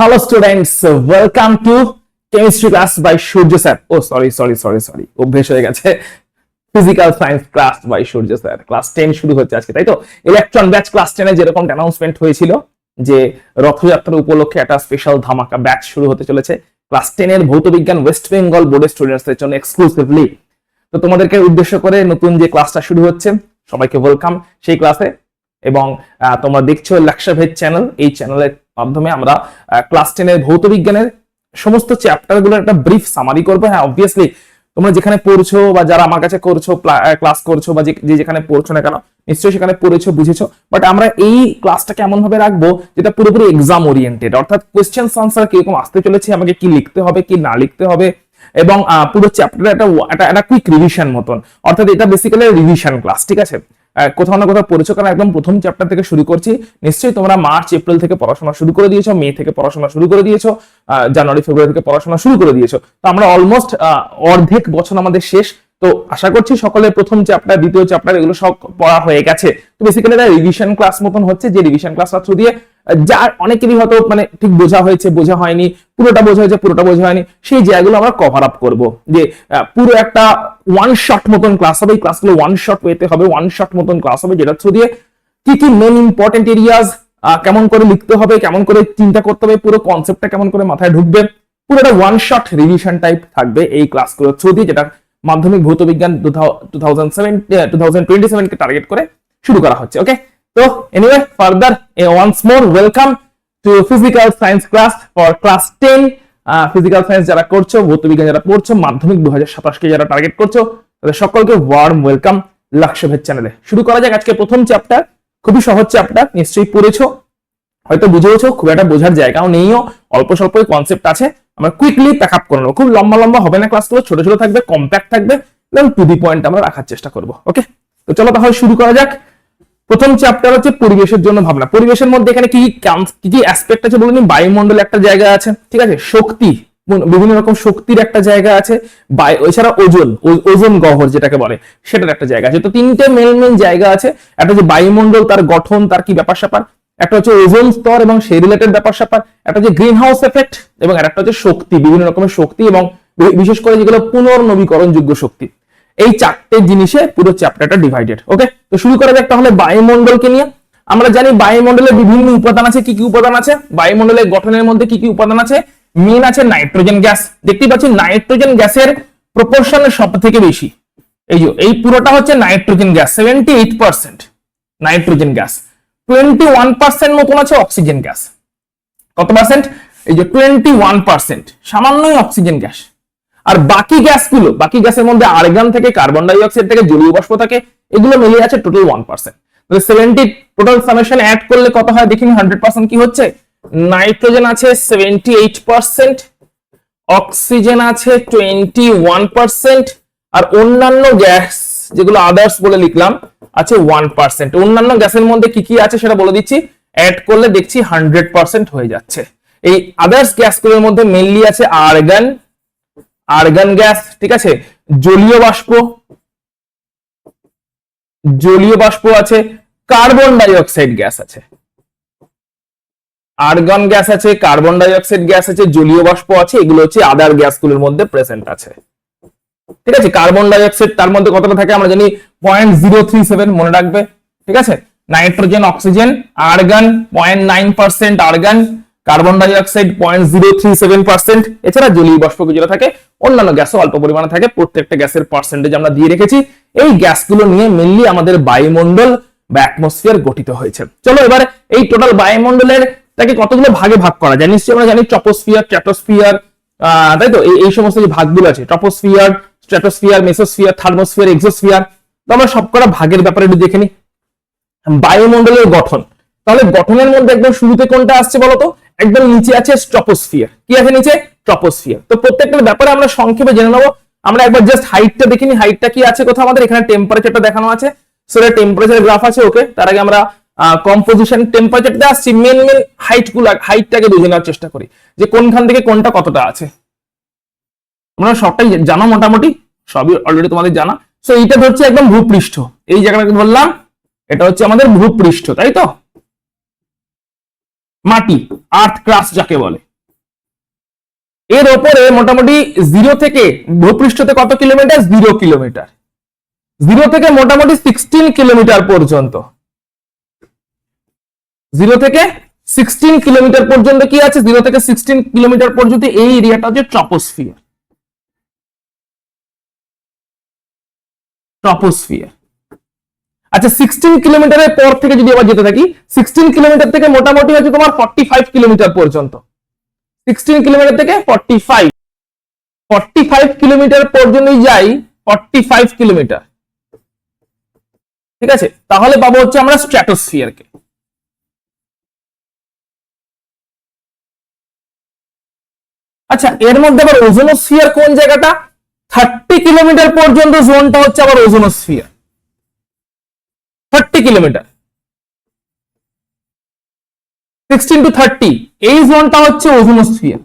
Hello students, welcome to chemistry class by Surya sir. Oh sorry. অভ্যেস হয়ে গেছে। Physical science class by Surya sir. Class 10 শুরু হচ্ছে আজকে, তাই তো? ইলেকট্রন ব্যাচ ক্লাস 10 এ যেরকম অ্যানাউন্সমেন্ট হয়েছিল যে রথযাত্রার উপলক্ষে একটা স্পেশাল ধামাকা ব্যাচ শুরু হতে চলেছে ক্লাস 10 এর ভৌতবিজ্ঞান ওয়েস্ট বেঙ্গল বোর্ডের স্টুডেন্টসদের জন্য এক্সক্লুসিভলি। তো তোমাদেরকে উদ্দেশ্য করে নতুন যে ক্লাসটা শুরু হচ্ছে, সবাইকে ওয়েলকাম সেই ক্লাসে। এবং তোমরা দেখছো লাক্সাভেদ চ্যানেল, এই চ্যানেলের মাধ্যমে আমরা ক্লাস 10 এর ভৌতবিজ্ঞানের সমস্ত চ্যাপ্টারগুলোর একটা ব্রিফ সামারি করবো। হ্যাঁ, অবভিয়াসলি তোমরা যেখানে পড়ছো বা যারা আমার কাছে করছো ক্লাস করছো বা যে যেখানে পড়ছো না কেন, নিশ্চয়ই সেখানে পড়েছো, বুঝেছো। বাট আমরা এই ক্লাসটাকে এমন ভাবে রাখবো যেটা পুরোপুরি এক্সাম ওরিয়েন্টেড, অর্থাৎ কোয়েশ্চেন আনসার কিরকম আসতে চলেছে, আমাকে কি লিখতে হবে কি না লিখতে হবে, এবং পুরো চ্যাপ্টারের একটা কুইক রিভিশন মতন। অর্থাৎ এটা বেসিক্যালি রিভিশন ক্লাস, ঠিক আছে? কোথাও না কোথাও পড়েছো, কারণ একদম প্রথম চ্যাপ্টার থেকে শুরু করছি। নিশ্চয়ই তোমরা মার্চ এপ্রিল থেকে পড়াশোনা শুরু করে দিয়েছো, মে থেকে পড়াশোনা শুরু করে দিয়েছো, জানুয়ারি ফেব্রুয়ারি থেকে পড়াশোনা শুরু করে দিয়েছো। তো আমরা অলমোস্ট অর্ধেক বছর আমাদের শেষ। তো আশা করছি সকলের প্রথম চ্যাপ্টার, দ্বিতীয় চ্যাপ্টার এগুলো সব পড়া হয়ে গেছে। তো বেসিক্যালি এটা রিভিশন ক্লাস মতন হচ্ছে, যে রিভিশন ক্লাসটা থ্রু দিয়ে যার অনেকেরই হয়তো মানে ঠিক বোঝা হয়েছে, বোঝা হয়নি, পুরোটা বোঝা হয়েছে, পুরোটা বোঝা হয়নি, সেই জায়গাগুলো আমরা কভার আপ করবো। যে পুরো একটা ওয়ান শট মতন ক্লাস হবে, এই ক্লাসগুলো ওয়ান শট ওয়েতে হবে, ওয়ান শট মতন ক্লাস হবে, যেটা থ্রু দিয়ে কি কি মেন ইম্পর্টেন্ট এরিয়াজ কেমন করে লিখতে হবে, কেমন করে চিন্তা করতে হবে, পুরো কনসেপ্টটা কেমন করে মাথায় ঢুকবে, পুরোটা ওয়ান শট রিভিশন টাইপ থাকবে এই ক্লাসগুলোর থ্রু দিয়ে, যেটা মাধ্যমিক ভৌতবিজ্ঞান 2027 কে টার্গেট করে শুরু করা হচ্ছে। ওকে, তো anyway further once more welcome to physical science class for class 10। Physical science যারা করছো, ভৌতবিজ্ঞান যারা পড়ছো, মাধ্যমিক 2027 কে যারা টার্গেট করছো, তাদের সকলকে ওয়ার্ম ওয়েলকাম লাক্সাভেদ চ্যানেলে। শুরু করা যাক আজকে প্রথম চ্যাপ্টার। খুবই সহজ চ্যাপ্টার, নিশ্চয়ই পড়েছো, হয়তো বুঝেওছো, খুব একটা বোঝার জায়গাও নেইও, অল্প স্বল্প কনসেপ্ট আছে। আমরা কুইকলি প্যাক আপ করে নেবো, খুব লম্বা হবে না ক্লাসগুলো, ছোট ছোট থাকবে, কম্প্যাক্ট থাকবে, এবং টু দি পয়েন্ট আমরা রাখার চেষ্টা করবো। ওকে, তো চলো তাহলে শুরু করা যাক। প্রথম চ্যাপ্টার হচ্ছে পরিবেশের জন্য ভাবনা। পরিবেশের মধ্যে এখানে কি কি অ্যাসপেক্ট আছে বলুন? বায়ুমণ্ডলে একটা জায়গা আছে, ঠিক আছে, শক্তি, বিভিন্ন রকম শক্তির একটা জায়গা আছে, এছাড়া ওজন গহ্বর যেটাকে বলে, সেটার একটা জায়গা আছে। তো তিনটে মেন জায়গা আছে। একটা হচ্ছে বায়ুমণ্ডল, তার গঠন, তার কি ব্যাপার স্যাপার, একটা হচ্ছে ওজোন স্তর এবং সেই রিলেটেড ব্যাপার স্যাপার, একটা হচ্ছে গ্রিন হাউস এফেক্ট, এবং একটা হচ্ছে শক্তি, বিভিন্ন রকমের শক্তি, এবং বিশেষ করে যেগুলো পুনর্নবীকরণযোগ্য শক্তি। এই চারটে জিনিসে পুরো চ্যাপ্টারটা ডিভাইডেড। ওকে, তো শুরু করা যাক তাহলে বায়ুমণ্ডলকে নিয়ে। আমরা জানি বায়ুমণ্ডলে বিভিন্ন উপাদান আছে। কি কি উপাদান আছে বায়ুমণ্ডলের গঠনের মধ্যে? কি কি উপাদান আছে? মেন আছে নাইট্রোজেন গ্যাস। দেখতেই পাচ্ছি নাইট্রোজেন গ্যাসের প্রপোর্শন সব থেকে বেশি। এই পুরোটা হচ্ছে নাইট্রোজেন গ্যাস, 78% নাইট্রোজেন গ্যাস। 21% মতন আছে অক্সিজেন গ্যাস। কত পার্সেন্ট? এই যে 21%, সামান্যই অক্সিজেন গ্যাস। আর বাকি গ্যাসের মধ্যে আর্গন থেকে, কার্বন ডাই অক্সাইড থেকে, জলীয় বাষ্প থাকে, এগুলো মিলিয়ে আছে টোটাল 1%। তাহলে 70 টোটাল সামেশন অ্যাড করলে কত হয় দেখি। 100% কি হচ্ছে? নাইট্রোজেন আছে 78%, অক্সিজেন আছে 21%, আর অন্যান্য গ্যাস যেগুলো আদার্স বলে লিখলাম আছে 1%। অন্যান্য গ্যাসের মধ্যে কি কি আছে সেটা বলে দিচ্ছি। অ্যাড করলে দেখছি 100% হয়ে যাচ্ছে। এই আদার্স গ্যাসগুলোর মধ্যে মেইনলি আছে আর্গন গ্যাস, ঠিক আছে, জলীয় বাষ্প আছে, কার্বন ডাই অক্সাইড গ্যাস আছে, আর্গন গ্যাস আছে, কার্বন ডাই অক্সাইড গ্যাস আছে, জলীয় বাষ্প আছে। এগুলো হচ্ছে আদার গ্যাসগুলোর মধ্যে প্রেজেন্ট আছে, ঠিক আছে। কার্বন ডাই অক্সাইড তার মধ্যে কতটা থাকে আমরা জানি, 0.037, মনে রাখবে, ঠিক আছে। Nitrogen, oxygen, argon 0.9% argon, carbon ডাই অক্সাইড 0.037%। এছাড়া জলীয় বাষ্প যেটা থাকে, অন্যান্য গ্যাসও অল্প পরিমাণে থাকে। প্রত্যেকটা গ্যাসের পার্সেন্টেজ আমরা দিয়ে রেখেছি। এই গ্যাসগুলো নিয়ে মেইনলি আমাদের বায়ুমণ্ডল বা অ্যাটমসফিয়ার গঠিত হয়েছে। চলো এবার এই টোটাল বায়ুমণ্ডলের তাকে কতগুলো ভাগে ভাগ করা যায়। নিশ্চয়ই আমরা জানি ট্রপোস্ফিয়ার, স্ট্র্যাটোস্ফিয়ার, তাই তো? এই সমস্ত যে ভাগগুলো আছে, troposphere, stratosphere, mesosphere, thermosphere, exosphere. তো আমরা সবকটা ভাগের ব্যাপারে একটু দেখে নিই। বায়ুমণ্ডলের গঠন, তাহলে গঠনের মধ্যে একদম শুরুতে কোনটা আসছে বলতো? একদম নিচে আছে ট্রপোস্ফিয়ার। কি আছে নিচে? ট্রপোস্ফিয়ার। তো প্রত্যেকটার ব্যাপারে আমরা সংক্ষেপে জেনে নেবো। আমরা একবার জাস্ট হাইটটা দেখে নিই। হাইটটা কি আছে কোথাও আমাদের? এখানে টেম্পারেচারটা দেখানো আছে, সেটা টেম্পারেচার গ্রাফ আছে। ওকে, তার আগে আমরা কম্পোজিশন টেম্পারেচারটা আসছি, মেন হাইটটাকে বুঝে নেওয়ার চেষ্টা করি যে কোনখান থেকে কোনটা কতটা আছে। তোমরা সবটাই জানো মোটামুটি, সবই অলরেডি তোমাদের জানা। সো এইটা ধরছে একদম ভূপৃষ্ঠ। এই জায়গাটাকে বললাম এটা হচ্ছে আমাদের ভূপৃষ্ঠ, তাই তো? মাটি, আর্থ ক্রাস্ট যাকে বলে, এর ওপরে মোটামুটি 0 থেকে ভূপৃষ্ঠতে কত কিলোমিটার? 0 কিলোমিটার। 0 থেকে মোটামুটি 16 কিলোমিটার পর্যন্ত, 0 থেকে 16 কিলোমিটার পর্যন্ত কি আছে? 0 থেকে 16 কিলোমিটার পর্যন্ত এই এরিয়াটা হচ্ছে ট্রপোস্ফিয়ার। ট্রপোস্ফিয়ার। আচ্ছা 16 কিলোমিটারের পর থেকে যদি আবার যেতে থাকি, 16 কিলোমিটার থেকে মোটামুটি হচ্ছে তোমার 45 কিলোমিটার পর্যন্ত। 16 কিলোমিটার থেকে 45 কিলোমিটার পর্যন্ত যাই, 45 কিলোমিটার, ঠিক আছে? তাহলে পাবো হচ্ছে আমরা স্ট্র্যাটোস্ফিয়ারকে। আচ্ছা এর মধ্যে আবার ওজোনোস্ফিয়ার কোন জায়গাটা? 30 কিলোমিটার পর্যন্ত জোনটা হচ্ছে আবার ওজোনোস্ফিয়ার। 30 কিলোমিটার, 16 to 30 এই জোনটা হচ্ছে ওজোনোস্ফিয়ার।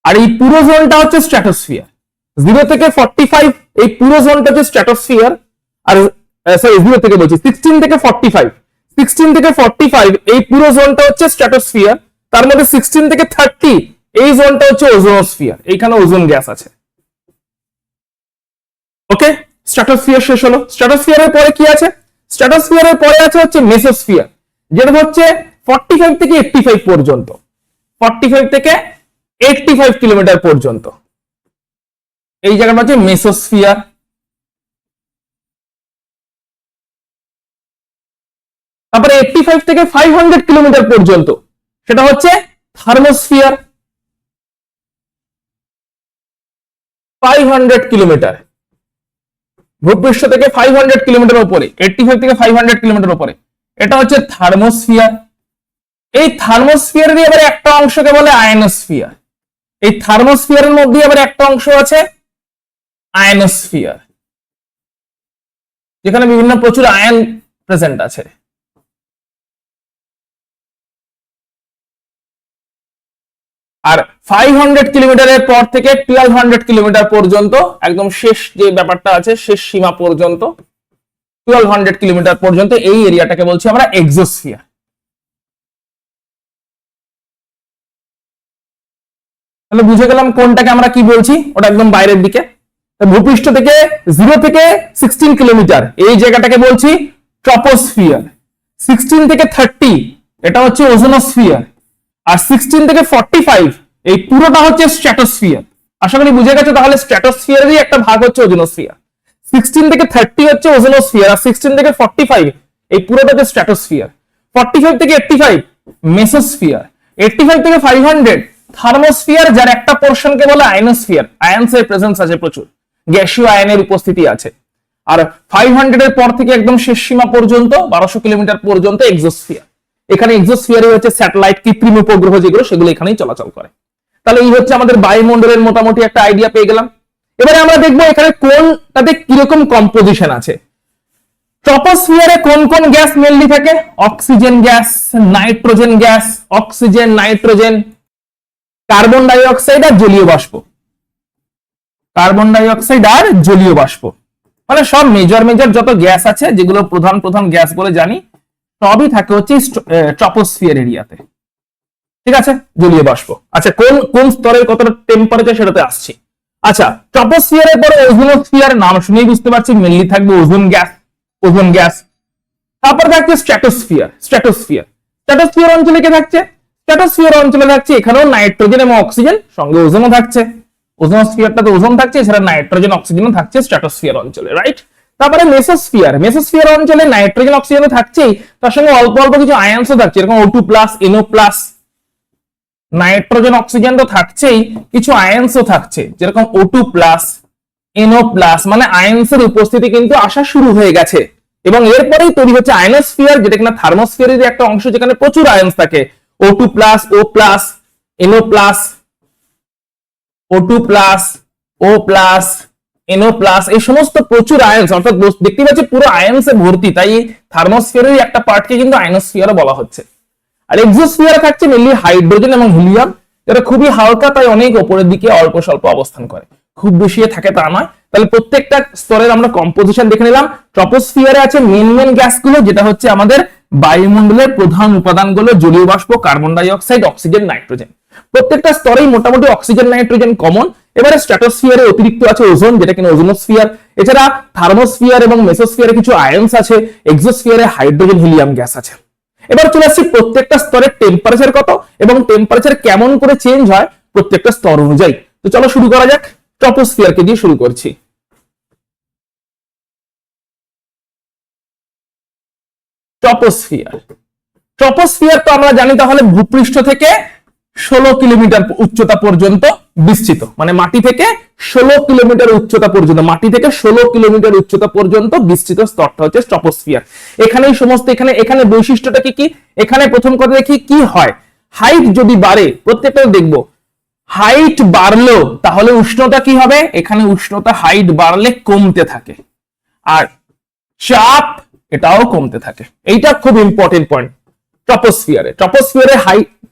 আর এই পুরো জোনটা হচ্ছে স্ট্র্যাটোস্ফিয়ার। 0 থেকে 45 এই পুরো জোনটা হচ্ছে স্ট্র্যাটোস্ফিয়ার। আর সরি 0 থেকে বলছি 16 থেকে 45, 16 থেকে 45 এই পুরো জোনটা হচ্ছে স্ট্র্যাটোস্ফিয়ার। তার মধ্যে 16 থেকে 30 এই জোনটা হচ্ছে ওজোনোস্ফিয়ার। এইখানে ওজোন গ্যাস আছে। ওকে, স্ট্র্যাটোস্ফিয়ার শেষ হলো। স্ট্র্যাটোস্ফিয়ারের পরে কি আছে? স্ট্র্যাটোস্ফিয়ারের পরে আছে হচ্ছে মেসোস্ফিয়ার, যেটা হচ্ছে 45 থেকে 85 পর্যন্ত, 45 থেকে 85 কিলোমিটার পর্যন্ত এই জায়গাটা হচ্ছে মেসোস্ফিয়ার। তারপরে 85 থেকে 500 কিলোমিটার পর্যন্ত সেটা হচ্ছে থার্মোস্ফিয়ার। 500 কিলোমিটার ভূপৃষ্ঠ থেকে 500 কিলোমিটার উপরে, 85 থেকে 500 কিলোমিটার উপরে, এটা হচ্ছে থার্মোস্ফিয়ার। এই থার্মোস্ফিয়ারের আবার একটা অংশকে বলে আয়নোস্ফিয়ার। এই থার্মোস্ফিয়ারের মধ্যে আবার একটা অংশ আছে আয়নোস্ফিয়ার, যেখানে বিভিন্ন প্রচুর আয়ন প্রেজেন্ট আছে। আর 500 কিলোমিটারের পর থেকে 1200 কিলোমিটার পর্যন্ত একদম শেষ যে ব্যাপারটা আছে, শেষ সীমা পর্যন্ত 1200 কিলোমিটার পর্যন্ত এই এরিয়াটাকে বলছি আমরা এক্সোস্ফিয়ার। তাহলে বুঝে গেলাম কোনটাকে আমরা কি বলছি, ওটা একদম বাইরের দিকে। ভূপৃষ্ঠ থেকে 0 থেকে 16 কিলোমিটার এই জায়গাটাকে বলছি ট্রপোস্ফিয়ার। 16 থেকে 30 এটা হচ্ছে ওজোনোস্ফিয়ার। আর 16 থেকে 45 এই পুরোটা হচ্ছে স্ট্র্যাটোস্ফিয়ার। আশা করি বুঝে গেছো। তাহলে স্ট্র্যাটোস্ফিয়ারেরই একটা ভাগ হচ্ছে ওজোনোস্ফিয়ার। 16 থেকে 30 হচ্ছে ওজোনোস্ফিয়ার, আর 16 থেকে 45 এই পুরোটা হচ্ছে স্ট্র্যাটোস্ফিয়ার। 45 থেকে 85 মেসোস্ফিয়ার। 85 থেকে 500 থার্মোস্ফিয়ার, যার একটা পোর্শনকে বলে আয়নোস্ফিয়ার। আয়নসের প্রেজেন্স আছে প্রচুর, গ্যাসীয় আয়নের উপস্থিতি আছে। আর 500 এর পর থেকে একদম শেষ সীমা পর্যন্ত 1200 কিলোমিটার পর্যন্ত এক্সোস্ফিয়ার। এখানে এক্সোস্ফিয়ারে হচ্ছে স্যাটেলাইট, কৃত্রিম উপগ্রহ যেগুলো, সেগুলো এখানেই চলাচল করে। তাহলে এই হচ্ছে আমাদের বায়ুমণ্ডলের মোটামুটি একটা আইডিয়া পেয়ে গেলাম। এবারে আমরা দেখবো এখানে কোনটাতে কিরকম কম্পোজিশন আছে। ট্রপোস্ফিয়ারে কোন কোন গ্যাস মেনলি থাকে? Oxygen gas, nitrogen gas, oxygen, nitrogen, carbon ডাই অক্সাইড আর জলীয় বাষ্প। কার্বন ডাই অক্সাইড আর জলীয় বাষ্প মানে সব মেজর যত গ্যাস আছে, যেগুলো প্রধান প্রধান গ্যাস বলে জানি, সবই থাকে হচ্ছে ট্রপোস্ফিয়ার এরিয়াতে। ঠিক আছে, জলীয় বাষ্প। আচ্ছা কোন কোন স্তরের কতটা টেম্পারেচার সেটাতে আসছি। আচ্ছা ট্রপোস্ফিয়ারের পরে ওজোনোস্ফিয়ার, নাম শুনেই বুঝতে পারছি মেনলি থাকবে ওজোন গ্যাস, ওজোন গ্যাস। তারপর থাকছে স্ট্র্যাটোস্ফিয়ার। স্ট্র্যাটোস্ফিয়ার স্ট্র্যাটোস্ফিয়ার অঞ্চলে কে থাকছে? স্ট্র্যাটোস্ফিয়ার অঞ্চলে থাকছে এখানেও নাইট্রোজেন এবং অক্সিজেন, সঙ্গে ওজোনও থাকছে। ওজোনোস্ফিয়ারটাতে ওজোন থাকছে, এছাড়া নাইট্রোজেন অক্সিজেনও থাকছে স্ট্র্যাটোস্ফিয়ার অঞ্চলে, রাইট? তারপরে মেসোস্ফিয়ার। মেসোস্ফিয়ার অঞ্চলে নাইট্রোজেন অক্সিজেন থাকছেই, তার সঙ্গে অল্প অল্প কিছু আয়নসও থাকছে, এরকম O2+, NO+। নাইট্রোজেন অক্সিজেন তো থাকছেই, কিছু আয়নসও থাকছে, যেরকম O2+, NO+, মানে আয়নসের উপস্থিতি কিন্তু আসা শুরু হয়ে গেছে। এবং এরপরেই তৈরি হচ্ছে আয়নোস্ফিয়ার, যেটা কিনা থার্মোস্ফিয়ারের একটা অংশ, যেখানে প্রচুর আয়নস থাকে। O2+, O+, NO+, O2+, O+, NO+, এই সমস্ত প্রচুর আয়নস, অর্থাৎ দেখতে পাচ্ছি পুরো আয়নসে ভর্তি। তাই থার্মোস্ফিয়ারের একটা পার্টকে কিন্তু আয়নোস্ফিয়ারও বলা হচ্ছে। আর এক্সোস্ফিয়ারে থাকছে মেনলি হাইড্রোজেন এবং হিলিয়াম, যেটা খুবই হালকা, তাই অনেক উপরের দিকে অল্প স্বল্প অবস্থান করে, খুব বেশি থাকে তা নয়। তাহলে প্রত্যেকটা স্তরের আমরা কম্পোজিশন দেখে নিলাম। ট্রপোস্ফিয়ারে আছে মেন গ্যাসগুলো, যেটা হচ্ছে আমাদের বায়ুমণ্ডলের প্রধান উপাদানগুলো জলীয় বাষ্প, কার্বন ডাই অক্সাইড, অক্সিজেন, নাইট্রোজেন। প্রত্যেকটা স্তরেই মোটামুটি অক্সিজেন, নাইট্রোজেন কমন। এবারে স্ট্র্যাটোস্ফিয়ারে অতিরিক্ত আছে ওজোন, যেটা কিনা ওজোনোস্ফিয়ার। এছাড়া থার্মোস্ফিয়ার এবং মেসোস্ফিয়ারে কিছু আয়ন্স আছে, এক্সোস্ফিয়ারে হাইড্রোজেন, হিলিয়াম গ্যাস আছে। এবার চলে আসছি প্রত্যেকটা স্তরের টেম্পারেচার কত এবং টেম্পারেচার কেমন করে চেঞ্জ হয় প্রত্যেকটা স্তর অনুযায়ী। তো চলো শুরু করা যাক। ট্রপোস্ফিয়ারকে দিয়ে শুরু করছি। ট্রপোস্ফিয়ার, ট্রপোস্ফিয়ার তো আমরা জানি তাহলে ভূপৃষ্ঠ থেকে 16 কিলোমিটার উচ্চতা পর্যন্ত বিস্তৃত, মানে মাটি থেকে 16 কিলোমিটার উচ্চতা পর্যন্ত, মাটি থেকে 16 কিলোমিটার উচ্চতা পর্যন্ত বিস্তৃত স্তরটা হচ্ছে ট্রপোস্ফিয়ার। এখানেই সমস্ত, এখানে বৈশিষ্ট্যটা কি? এখানে প্রথম কথা দেখি কি হয়, হাইট যদি বাড়ে, প্রত্যেকটা দেখবো হাইট বাড়লো তাহলে উষ্ণতা কি হবে, এখানে উষ্ণতা হাইট বাড়লে কমতে থাকে, আর চাপ এটাও কমতে থাকে। এইটা খুব ইম্পর্টেন্ট পয়েন্ট। ট্রপোস্ফিয়ারে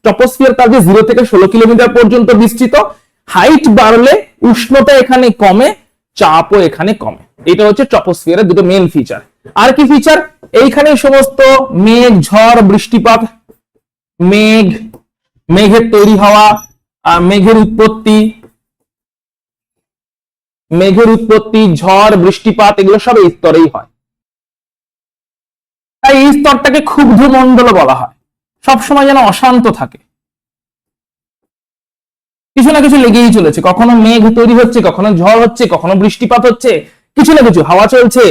ট্রপোস্ফিয়ার তার যে 0 থেকে 16 কিলোমিটার পর্যন্ত বিস্তৃত, হাইট বাড়লে উষ্ণতা এখানে কমে, চাপও এখানে কমে। এটা হচ্ছে ট্রপোস্ফিয়ারের দুটো মেইন ফিচার। আর কি ফিচার? এইখানে সমস্ত মেঘ, ঝড়, বৃষ্টিপাত, মেঘের তৈরি হওয়া, মেঘের উৎপত্তি, ঝড়, বৃষ্টিপাত, এগুলো সব এই স্তরেই হয়। তাই এই স্তরটাকে ক্ষুব্ধ মণ্ডল বলা হয়। সবসময় যেন অশান্ত থাকে, কিছু না কিছু লেগেই চলেছে, কখনো মেঘ তৈরি হচ্ছে, কখনো ঝড় হচ্ছে, কখনো বৃষ্টিপাত হচ্ছে, কিছু না কিছু হাওয়া চলছে,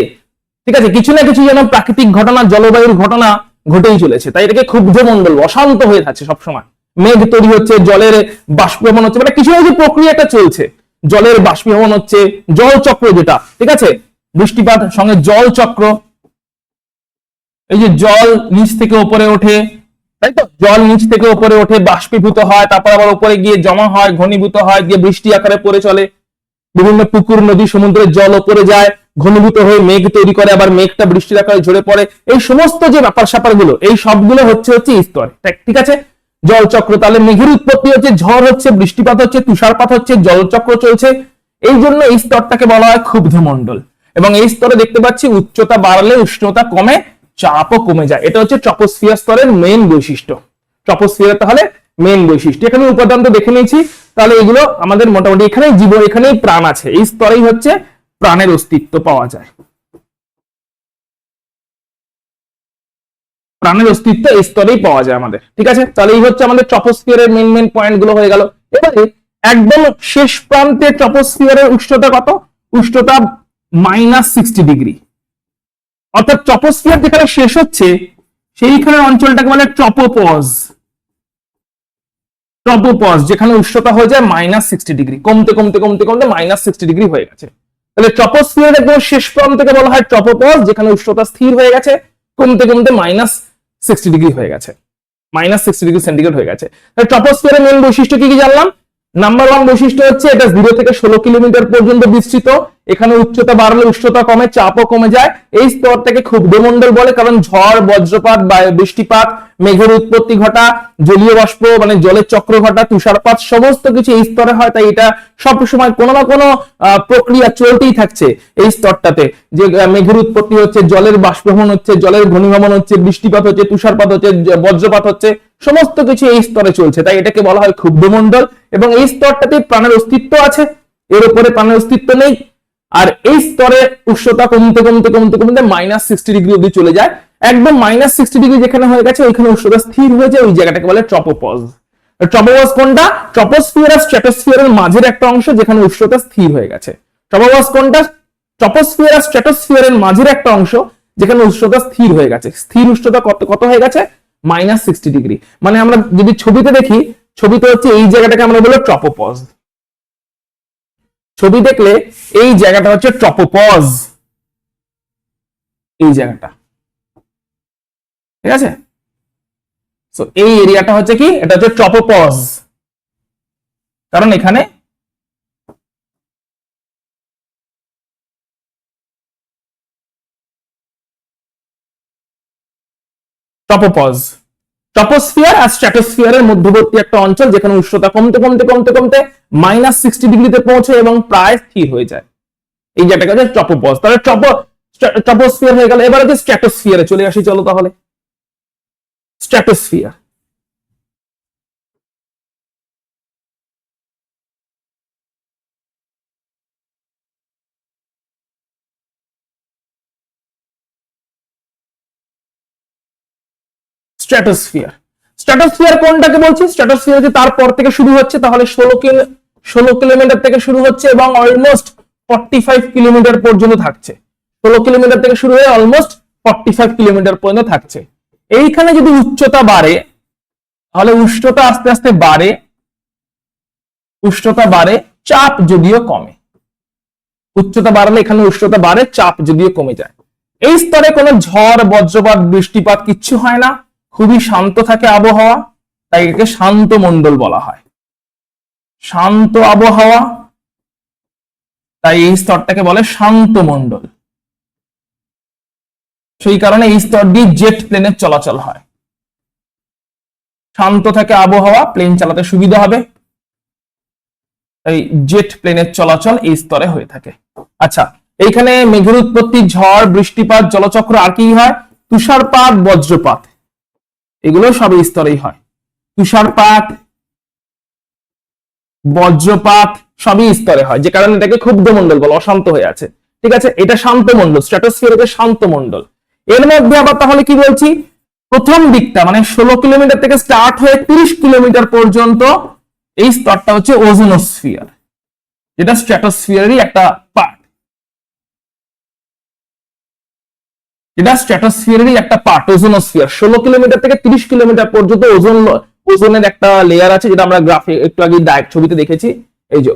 ঠিক আছে, কিছু না কিছু যেন প্রাকৃতিক ঘটনা, জলবায়ুর ঘটনা ঘটেই চলেছে। তাই এটাকে ক্ষুব্ধ মণ্ডল, অশান্ত হয়ে থাকছে সবসময়। মেঘ তৈরি হচ্ছে, জলের বাষ্পীভবন হচ্ছে, মানে কিছু না কিছু প্রক্রিয়াটা চলছে, জলের বাষ্পীভবন হচ্ছে, জল চক্র যেটা, ঠিক আছে, বৃষ্টিপাত সঙ্গে জল চক্র, এই যে জল নিচ থেকে উপরে ওঠে, তাই তো, জল নিচ থেকে উপরে ওঠে, বাষ্পীভূত হয়, তারপর আবার উপরে গিয়ে জমা হয়, ঘনীভূত হয়, দিয়ে বৃষ্টি আকারে পড়ে চলে, বিভিন্ন পুকুর, নদী, সমুদ্রের জল উপরে যায়, ঘনীভূত হয়ে মেঘ তৈরি করে, আবার মেঘটা বৃষ্টির আকারে ঝরে পড়ে। এই সমস্ত যে ব্যাপার স্যাপার গুলো, এই সবগুলো হচ্ছে স্তর, ঠিক আছে, জল চক্র। তাহলে মেঘের উৎপত্তি হচ্ছে, ঝড় হচ্ছে, বৃষ্টিপাত হচ্ছে, তুষারপাত হচ্ছে, জলচক্র চলছে। এই জন্য এই স্তরটাকে বলা হয় ক্ষুব্ধ মণ্ডল। এবং এই স্তরে দেখতে পাচ্ছি উচ্চতা বাড়লে উষ্ণতা কমে, চাপও কমে যায়। এটা হচ্ছে ট্রপোস্ফিয়ার স্তরের মেইন বৈশিষ্ট্য। ট্রপোস্ফিয়ার তাহলে মেইন বৈশিষ্ট্য। এখানে উপাদান তো দেখে নিয়েছি, তাহলে এগুলো আমাদের মোটামুটি, এখানেই জীবন, এখানেই প্রাণ আছে, এই স্তরেই হচ্ছে প্রাণের অস্তিত্ব পাওয়া যায়। প্রাণের অস্তিত্ব এই স্তরেই পাওয়া যায় আমাদের, ঠিক আছে। তাহলে এই হচ্ছে আমাদের ট্রপোস্ফিয়ারের মেইন পয়েন্ট গুলো হয়ে গেল। এবারে একদম শেষ প্রান্তে ট্রপোস্ফিয়ারের উষ্ণতা কত? উষ্ণতা -60 ডিগ্রি। অর্থাৎ ট্রপোস্ফিয়ার যেখানে শেষ হচ্ছে সেইখানে অঞ্চলটাকে বলে ট্রপোপজ, যেখানে উষ্ণতা হয়ে যায় -60 ডিগ্রি, কমতে কমতে কমতে কমতে -60 ডিগ্রি হয়ে গেছে। তাহলে ট্রপোস্ফিয়ার একদম শেষ প্রান্তকে বলা হয় ট্রপোপজ, যেখানে উষ্ণতা স্থির হয়ে গেছে, কমতে কমতে -60 ডিগ্রি হয়ে গেছে, -60 ডিগ্রি সেন্টিগ্রেড হয়ে গেছে। তাহলে ট্রপোস্ফিয়ারের মেইন বৈশিষ্ট্য কি কি জানলাম? নাম্বার 1 বৈশিষ্ট্য হচ্ছে এটা 0 থেকে 16 কিলোমিটার পর্যন্ত বিস্তৃত, এখানে উচ্চতা বাড়লে উষ্ণতা কমে, চাপও কমে যায়। এই স্তরটাকে ক্ষুব্ধমণ্ডল বলে, কারণ ঝড়, বজ্রপাত, বৃষ্টিপাত, মেঘের উৎপত্তি ঘটা, জলীয় বাষ্প মানে জলের চক্র ঘটা, তুষারপাত, সমস্ত কিছু এই স্তরে হয়। তাই এটা সবসময় কোনো না কোনো প্রক্রিয়া চলতেই থাকছে এই স্তরটাতে, যে মেঘের উৎপত্তি হচ্ছে, জলের বাষ্পীভবন হচ্ছে, জলের ঘনীভবন হচ্ছে, বৃষ্টিপাত হচ্ছে, তুষারপাত হচ্ছে, বজ্রপাত হচ্ছে, সমস্ত কিছু এই স্তরে চলছে। তাই এটাকে বলা হয় ক্ষুব্ধমণ্ডল। এবং এই স্তরটাতে প্রাণের অস্তিত্ব আছে, এর উপরে প্রাণের অস্তিত্ব নেই। আর এই স্তরে উষ্ণতা কমতে কমতে কমতে কমতে -60 ডিগ্রি অবধি চলে যায়। একদম -60 ডিগ্রি যেখানে হয়ে গেছে ওইখানে উষ্ণতা স্থির হয়ে যায়, ওই জায়গাটাকে বলে ট্রপোপজ। ট্রপোপজ কোনটা? ট্রপোস্ফিয়ার আর স্ট্র্যাটোস্ফিয়ারের মাঝের একটা অংশ যেখানে উষ্ণতা স্থির হয়ে গেছে। ট্রপোপজ কোনটা? ট্রপোস্ফিয়ার আর স্ট্র্যাটোস্ফিয়ারের মাঝের একটা অংশ যেখানে উষ্ণতা স্থির হয়ে গেছে। স্থির উষ্ণতা কত হয়ে গেছে? -60 ডিগ্রি। মানে আমরা যদি ছবিতে দেখি, ছবিতে হচ্ছে এই জায়গাটাকে আমরা বলি ট্রপোপজ। ছবি দেখলে এই জায়গাটা হচ্ছে ট্রপোপজ, এই জায়গাটা, ঠিক আছে। সো এই এরিয়াটা হচ্ছে কি, এটা হচ্ছে ট্রপোপজ, কারণ এখানে ট্রপোপজ, ট্রপোস্ফিয়ার আর স্ট্র্যাটোস্ফিয়ারের মধ্যবর্তী একটা অঞ্চল যেখানে উষ্ণতা কমতে কমতে কমতে কমতে -60 ডিগ্রিতে পৌঁছে এবং প্রায় স্থির হয়ে যায়, এই জায়গাটাকে হচ্ছে ট্রপোপজ। তাহলে ট্রপোস্ফিয়ার হয়ে গেল। এবার হচ্ছে স্ট্র্যাটোস্ফিয়ারে চলে আসি, চলো তাহলে। স্ট্র্যাটোস্ফিয়ার। স্ট্র্যাটোস্ফিয়ার, স্ট্র্যাটোস্ফিয়ার কোনটাকে বলছি? স্ট্র্যাটোস্ফিয়ার যে তারপর থেকে শুরু হচ্ছে, তাহলে 16 কিলোমিটার থেকে শুরু হচ্ছে এবং অলমোস্ট 45 কিলোমিটার পর্যন্ত থাকছে। 16 কিলোমিটার থেকে শুরু হয়ে অলমোস্ট 45 কিলোমিটার পর্যন্ত থাকছে। এইখানে যদি উচ্চতা বাড়ে, তাহলে উষ্ণতা আস্তে আস্তে বাড়ে, উষ্ণতা বাড়ে, চাপ যদিও কমে। উচ্চতা বাড়লে এখানে উষ্ণতা বাড়ে, চাপ যদিও কমে যায়। এই স্তরে কোনো ঝড়, বজ্রপাত, বৃষ্টিপাত কিচ্ছু হয় না, খুবই শান্ত থাকে আবহাওয়া, তাই একে শান্ত মণ্ডল বলা হয়। শান্ত আবহাওয়া, তাই এই স্তরটাকে বলে শান্ত মণ্ডল। সেই কারণে এই স্তর দিয়ে জেট প্লেনের চলাচল হয়। শান্ত থাকে আবহাওয়া, প্লেন চালাতে সুবিধা হবে, তাই জেট প্লেনের চলাচল এই স্তরে হয়ে থাকে। আচ্ছা, এইখানে মেঘের উৎপত্তি, ঝড়, বৃষ্টিপাত, জলচক্র, আর কি হয়? তুষারপাত, বজ্রপাত, এগুলো সব এই স্তরেই হয়। তুষারপাত, বজ্রপাত সবই স্তরে হয়, যে কারণে এটাকে ক্ষুব্ধমণ্ডল বলে, অশান্ত হয়ে আছে। ঠিক আছে, এটা শান্ত মণ্ডল, স্ট্র্যাটোস্ফিয়ারকে শান্ত মণ্ডল। এর মধ্যে আবার তাহলে কি বলছি, প্রথম দিকটা মানে 16 কিলোমিটার থেকে স্টার্ট হয়ে 30 কিলোমিটার পর্যন্ত এই স্তরটা হচ্ছে ওজোনোস্ফিয়ার, যেটা স্ট্র্যাটোস্ফিয়ারেরই একটা পার্ট। এটা স্ট্র্যাটোস্ফিয়ারেরই একটা পার্ট, ওজোনোস্ফিয়ার। 16 কিলোমিটার থেকে 30 কিলোমিটার পর্যন্ত ওজোনের একটা লেয়ার আছে, যেটা আমরা গ্রাফে একটু আগে ছবিতে দেখেছি। এই যে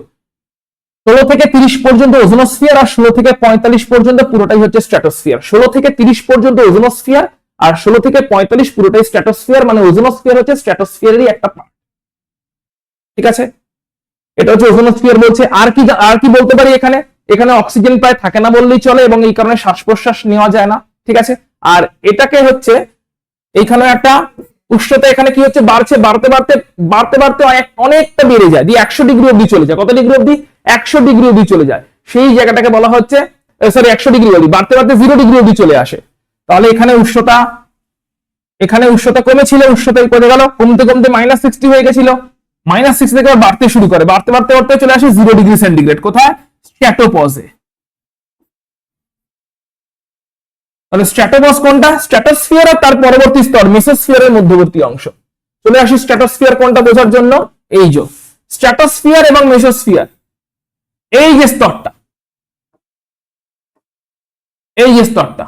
16 থেকে 30 পর্যন্ত ওজোনোস্ফিয়ার, আর 16 থেকে 45 পর্যন্ত পুরোটাই হচ্ছে স্ট্র্যাটোস্ফিয়ার। 16 থেকে 30 পর্যন্ত ওজোনোস্ফিয়ার, আর 16 থেকে 45 পুরোটাই স্ট্র্যাটোস্ফিয়ার, মানে ওজোনোস্ফিয়ার হচ্ছে স্ট্র্যাটোস্ফিয়ারেরই একটা পার্ট। ঠিক আছে, এটা হচ্ছে ওজোনোস্ফিয়ার বলছে। আর কি বলতে পারি, এখানে এখানে অক্সিজেন প্রায় থাকে না বললেই চলে, এবং এই কারণে শ্বাস প্রশ্বাস নেওয়া যায় না। ঠিক আছে, আর এটাকে হচ্ছে এইখানে একটা উষ্ণতা, এখানে কি হচ্ছে, বাড়ছে, বাড়তে বাড়তে বাড়তে বাড়তে অনেকটা বেড়ে যায়, দিয়ে 100 ডিগ্রি অব্দি চলে যায়। কত ডিগ্রি অব্দি? 100 ডিগ্রি অব্দি চলে যায়। সেই জায়গাটাকে বলা হচ্ছে, সরি 100 ডিগ্রি অব্দি, বাড়তে বাড়তে 0 ডিগ্রি অব্দি চলে আসে। তাহলে এখানে উষ্ণতা কমেছিল, উষ্ণতা কমে গেল, কমতে কমতে -60 হয়ে গেছিল, -60 থেকে বাড়তে শুরু করে, বাড়তে বাড়তে বাড়তে চলে আসে 0 ডিগ্রি সেন্টিগ্রেড। কোথায়? স্ট্র্যাটোপজে। তাহলে স্ট্র্যাটোপজ কোনটা? স্ট্র্যাটোস্ফিয়ার আর তার পরবর্তী স্তর মেসোস্ফিয়ারের মধ্যবর্তী অংশ। চলে আসি স্ট্র্যাটোস্ফিয়ার কোনটা বোঝার জন্য। এই যে স্ট্র্যাটোস্ফিয়ার এবং মেসোস্ফিয়ার, এই যে স্তরটা, এই যে স্তরটা